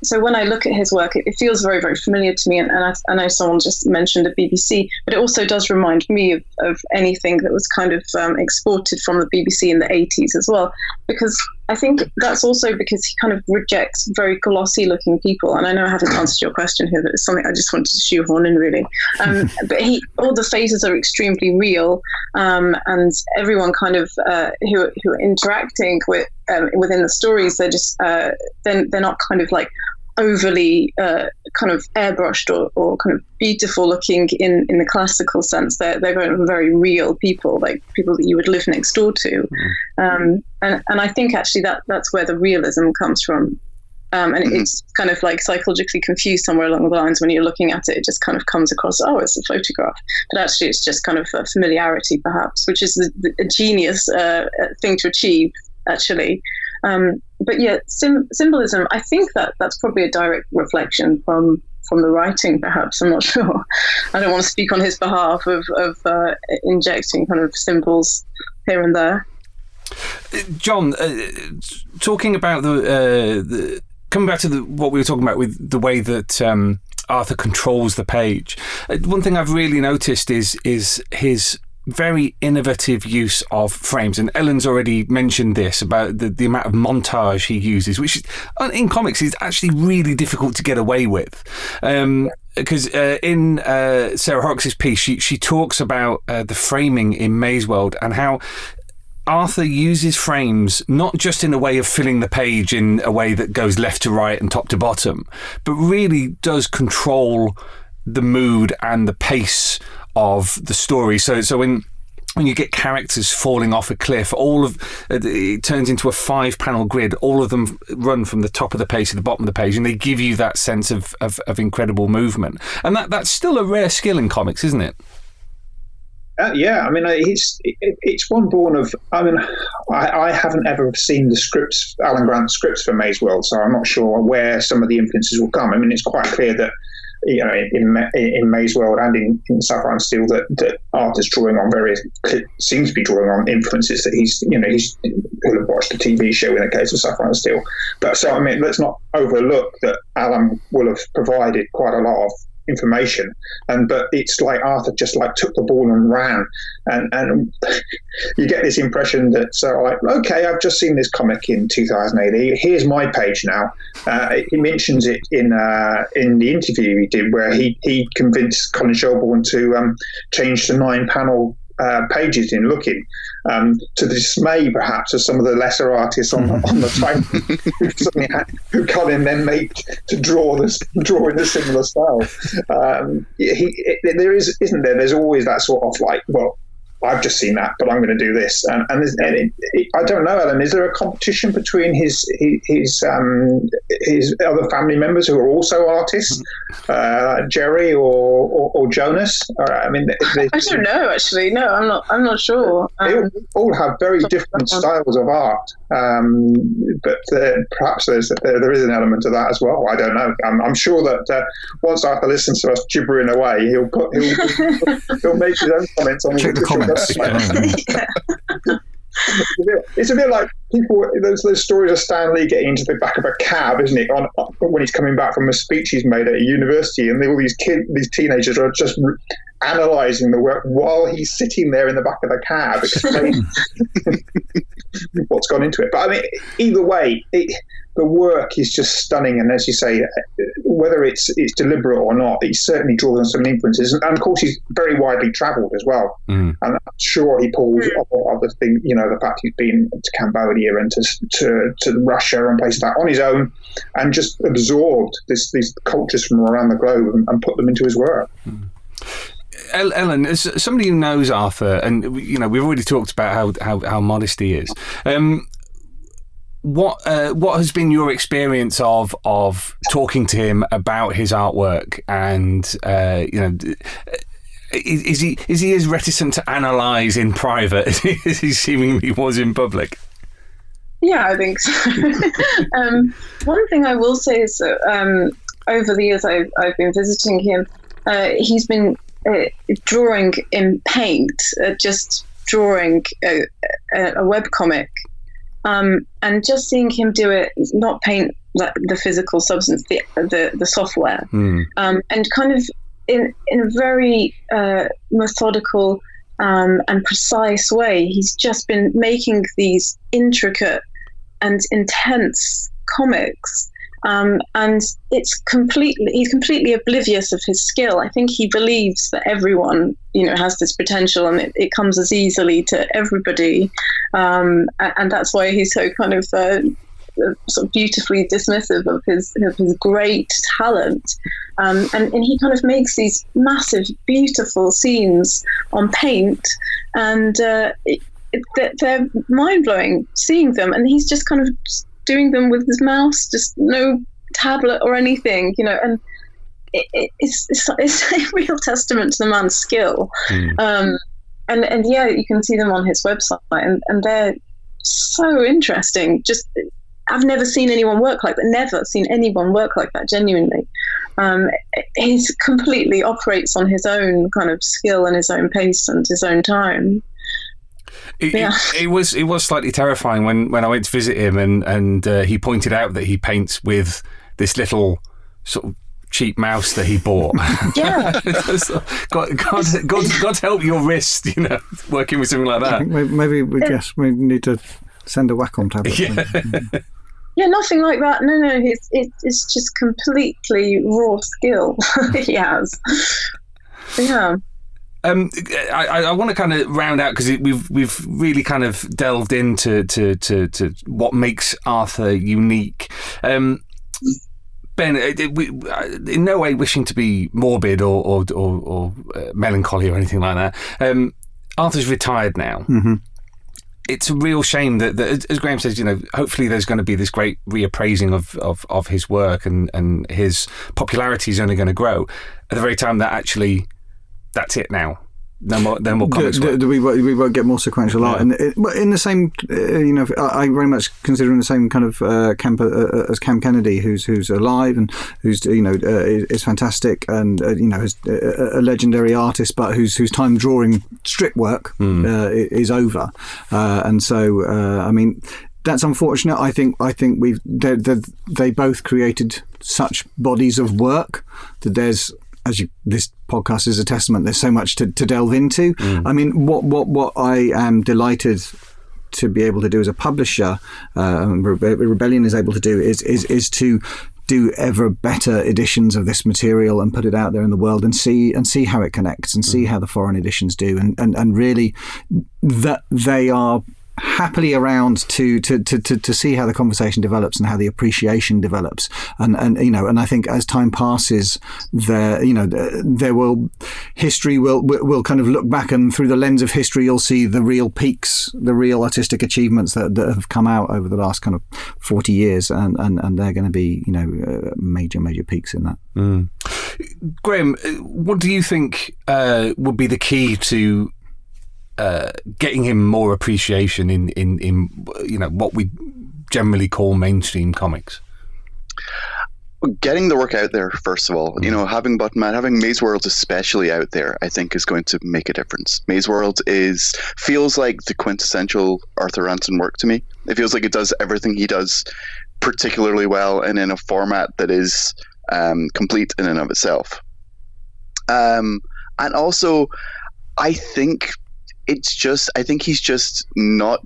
So when I look at his work, it feels very, very familiar to me. And I know someone just mentioned the BBC, but it also does remind me of anything that was kind of exported from the BBC in the 80s as well. Because I think that's also because he kind of rejects very glossy looking people. And I know I haven't answered your question here, but it's something I just wanted to shoehorn in really. But all the faces are extremely real. And everyone kind of who are interacting with within the stories, they're just they're not kind of like overly kind of airbrushed or kind of beautiful looking in the classical sense. They're very, very real people, like people that you would live next door to. And I think actually that's where the realism comes from. And it's kind of like psychologically confused somewhere along the lines when you're looking at it. It just kind of comes across, it's a photograph. But actually it's just kind of a familiarity perhaps, which is a genius thing to achieve actually. But yeah, symbolism, I think that's probably a direct reflection from the writing, perhaps. I'm not sure. I don't want to speak on his behalf of injecting kind of symbols here and there. John, talking about coming back to what we were talking about with the way that Arthur controls the page, one thing I've really noticed is his very innovative use of frames, and Ellen's already mentioned this about the amount of montage he uses, which in comics is actually really difficult to get away with. Because in Sarah Horrocks' piece, she talks about the framing in Maze World and how Arthur uses frames not just in a way of filling the page in a way that goes left to right and top to bottom, but really does control the mood and the pace of the story. So when you get characters falling off a cliff, it turns into a 5-panel grid. All of them run from the top of the page to the bottom of the page, and they give you that sense of incredible movement. And that's still a rare skill in comics, isn't it? Yeah, I mean, it's one born of. I mean, I haven't ever seen the scripts, Alan Grant's scripts for Maze World, so I'm not sure where some of the influences will come. I mean, it's quite clear that, you know, in Maze World and in Sapphire and Steel, that art is drawing on seems to be drawing on influences that he's will have watched the TV show in the case of Sapphire and Steel. But so, I mean, let's not overlook that Alan will have provided quite a lot of information, but it's like Arthur just like took the ball and ran, and you get this impression that okay, I've just seen this comic in 2000 AD, here's my page now. He mentions it in the interview he did, where he convinced Colin Shelbourne to change to 9-panel pages in Looking, to the dismay perhaps of some of the lesser artists on the time who Colin then made to draw in a similar style. There isn't there? There's always that sort of like, well, I've just seen that, but I'm going to do this. And I don't know, Alan. Is there a competition between his other family members who are also artists, Jerry or Jonas? I mean, I don't know. Actually, no, I'm not sure. They all have very different styles of art, but perhaps there is an element of that as well. I don't know. I'm sure that once Arthur listens to us gibbering away, he'll make his own comments on check the comments. It's a bit like people. Those stories of Stan Lee getting into the back of a cab, isn't it? When he's coming back from a speech he's made at a university, and all these teenagers are just analysing the work while he's sitting there in the back of the cab, explaining what's gone into it. But I mean, either way, the work is just stunning, and as you say, whether it's deliberate or not, he certainly draws on some influences, and of course he's very widely travelled as well. And I'm sure he pulls other things, the fact he's been to Cambodia and to Russia and places like that on his own, and just absorbed these cultures from around the globe and put them into his work. Ellen, as somebody who knows Arthur, and we've already talked about how modest he is. What has been your experience of talking to him about his artwork, and is he as reticent to analyse in private as he seemingly was in public? Yeah, I think so. One thing I will say is that over the years I've been visiting him, he's been drawing in paint, just drawing a webcomic. And just seeing him do it, not paint like the physical substance, the software, and kind of in a very methodical and precise way, he's just been making these intricate and intense comics. And he's completely oblivious of his skill. I think he believes that everyone, has this potential, and it comes as easily to everybody. And that's why he's so kind of sort of beautifully dismissive of his great talent. And he kind of makes these massive, beautiful scenes on paint, and they're mind-blowing seeing them. And he's just kind of doing them with his mouse, just no tablet or anything, and it's a real testament to the man's skill. And yeah, you can see them on his website, and they're so interesting. Just, I've never seen anyone work like that, genuinely. He completely operates on his own kind of skill and his own pace and his own time. It was slightly terrifying when I went to visit him, and he pointed out that he paints with this little sort of cheap mouse that he bought. Yeah. God help your wrist, working with something like that. I think maybe we need to send a Wacom tablet. Yeah. Yeah, nothing like that. No, it's just completely raw skill he has. Yeah. I want to kind of round out, because we've really kind of delved into to what makes Arthur unique. Ben, in no way wishing to be morbid or melancholy or anything like that. Arthur's retired now. Mm-hmm. It's a real shame that, as Graeme says, hopefully there's going to be this great reappraising of his work, and his popularity is only going to grow at the very time that actually that's it now. No more comics work. We won't get more sequential art. And in the same, I very much consider in the same kind of camp as Cam Kennedy, who's alive and who's is fantastic and is a legendary artist, but whose time drawing strip work is over, and so I mean. That's unfortunate. I think they both created such bodies of work that there's, this podcast is a testament, there's so much to delve into. I mean, what I am delighted to be able to do as a publisher, Rebellion is able to do, is to do ever better editions of this material and put it out there in the world and see how it connects and see how the foreign editions do, and really that they are happily around to see how the conversation develops and how the appreciation develops, and I think as time passes, history will kind of look back, and through the lens of history you'll see the real peaks, the real artistic achievements that have come out over the last kind of 40 years, and they're going to be major peaks in that. Graeme, what do you think would be the key to getting him more appreciation in what we generally call mainstream comics? Getting the work out there, first of all. Having Button Man, having Maze World especially out there, I think is going to make a difference. Maze World feels like the quintessential Arthur Ranson work to me. It feels like it does everything he does particularly well, and in a format that is complete in and of itself. And also, I think he's just not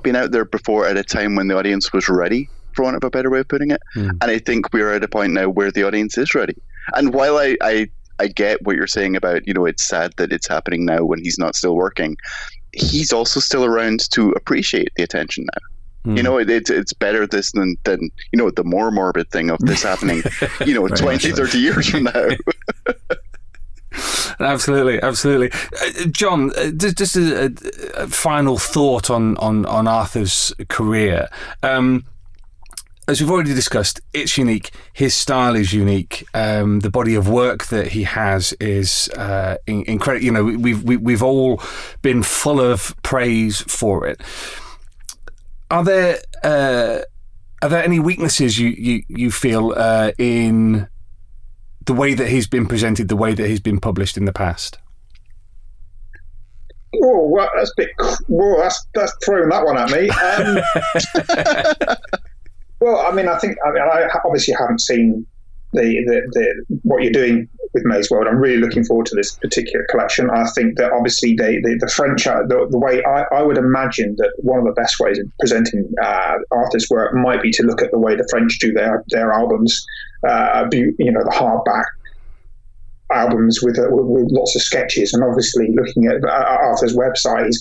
been out there before at a time when the audience was ready, for want of a better way of putting it. And I think we're at a point now where the audience is ready. And while I get what you're saying about, it's sad that it's happening now when he's not still working, he's also still around to appreciate the attention now. It's better this than the more morbid thing of this happening, 20, 30 years from now. Absolutely. John, just a final thought on Arthur's career. As we've already discussed, it's unique. His style is unique. The body of work that he has is incredible. We've all been full of praise for it. Are there any weaknesses you feel in the way that he's been presented, the way that he's been published in the past? Oh, well, that's throwing that one at me. Well, I obviously haven't seen the what you're doing with Maze World. I'm really looking forward to this particular collection. I think that obviously the French, the way I would imagine that one of the best ways of presenting Arthur's work might be to look at the way the French do their albums, the hardback albums with lots of sketches, and obviously looking at Arthur's website, he's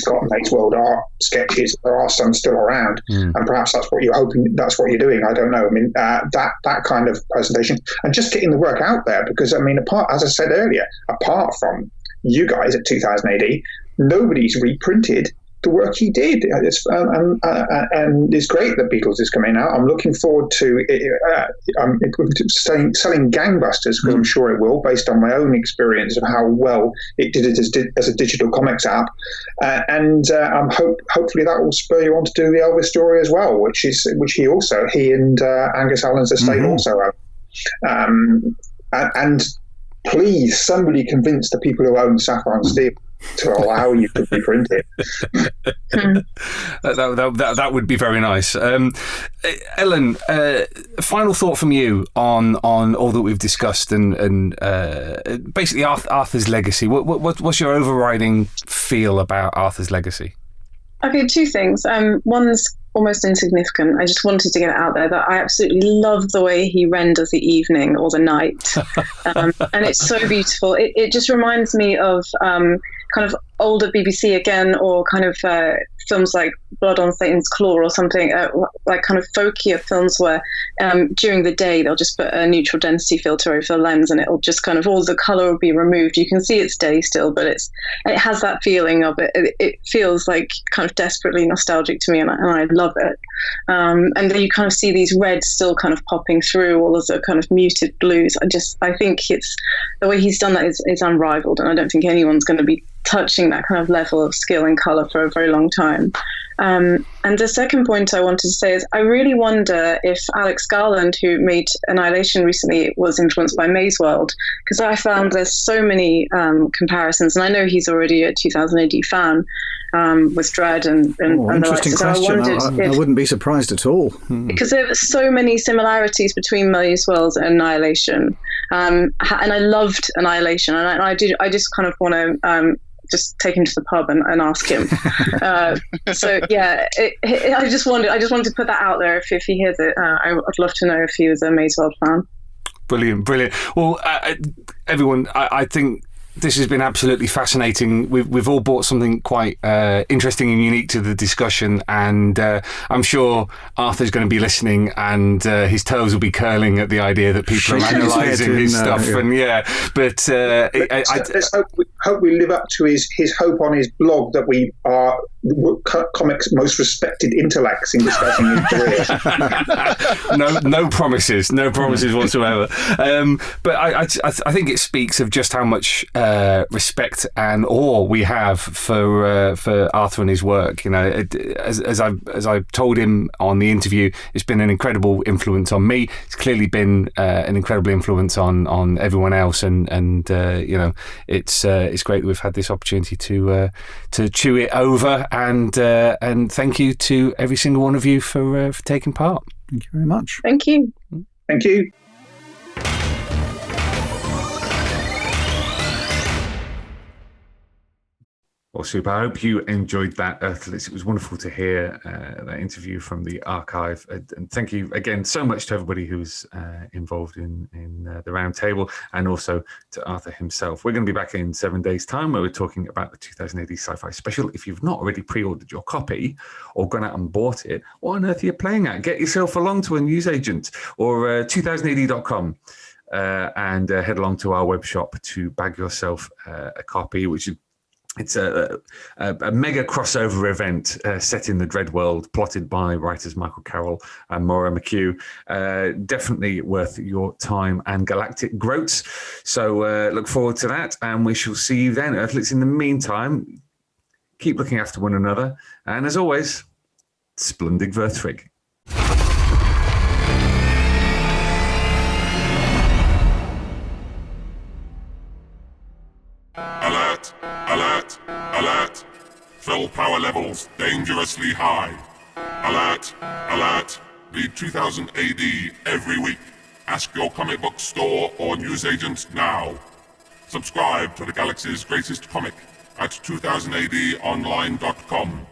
got Maze World art sketches. There are some still around, and perhaps that's what you're hoping. That's what you're doing. I don't know. I mean, that kind of presentation and just getting the work out there, because as I said earlier, apart from you guys at 2000 AD, nobody's reprinted the work he did, and it's great that Beatles is coming out. I'm looking forward to selling gangbusters, because I'm sure it will, based on my own experience of how well it did as a digital comics app, and hopefully that will spur you on to do the Elvis story as well, which he and Angus Allan's estate also have. And please, somebody convince the people who own Sapphire and Steel to allow you to reprint it. That would be very nice. Ellen, final thought from you on all that we've discussed and basically Arthur's legacy. What's your overriding feel about Arthur's legacy? Okay, two things. One's almost insignificant. I just wanted to get it out there that I absolutely love the way he renders the evening or the night. And it's so beautiful. It just reminds me of kind of older BBC again, or kind of films like Blood on Satan's Claw or something, like kind of folkier films where during the day they'll just put a neutral density filter over the lens and it'll just kind of, all the color will be removed. You can see it's day still, but it has that feeling of it. It feels like kind of desperately nostalgic to me, and I love it. And then you kind of see these reds still kind of popping through all of the kind of muted blues. I think it's the way he's done that is unrivaled, and I don't think anyone's going to be touching that kind of level of skill and color for a very long time. And the second point I wanted to say is I really wonder if Alex Garland, who made Annihilation recently, was influenced by Maze World, because I found there's so many comparisons, and I know he's already a 2000 AD fan with Dredd and the interesting likes. question. So I wouldn't be surprised at all. Because there are so many similarities between Maze World and Annihilation, and I loved Annihilation, and I just kind of want to just take him to the pub and ask him. So yeah, I just wanted to put that out there. If he hears it, I'd love to know if he was a Maze World fan. Brilliant. Well, everyone, I think this has been absolutely fascinating. We've all brought something quite interesting and unique to the discussion, and I'm sure Arthur's going to be listening, and his toes will be curling at the idea that people are analysing his stuff. But let's hope we live up to his hope on his blog that we are comics' most respected intellects in discussing his career. No promises whatsoever. But I think it speaks of just how much respect and awe we have for Arthur and his work. You know, as I've told him on the interview, it's been an incredible influence on me. It's clearly been an incredible influence on everyone else, and you know, it's great that we've had this opportunity to chew it over, and thank you to every single one of you for taking part. Thank you very much. Thank you. Thank you. Well, super. I hope you enjoyed that, Earthlets. It was wonderful to hear that interview from the archive. And thank you again so much to everybody who was involved in the roundtable, and also to Arthur himself. We're going to be back in 7 days' time where we're talking about the 2000 AD sci-fi special. If you've not already pre-ordered your copy or gone out and bought it, what on earth are you playing at? Get yourself along to a newsagent or 2000ad.com. And head along to our web shop to bag yourself a copy, which is it's a mega crossover event set in the Dredd world, plotted by writers Michael Carroll and Maura McHugh. Definitely worth your time and galactic groats. So look forward to that, and we shall see you then, Earthlets. In the meantime, keep looking after one another, and as always, Splundig Verthrig. Alert! Alert! Alert! Fill power levels dangerously high. Alert! Alert! Read 2000 AD every week. Ask your comic book store or newsagent now. Subscribe to the galaxy's greatest comic at 2000adonline.com.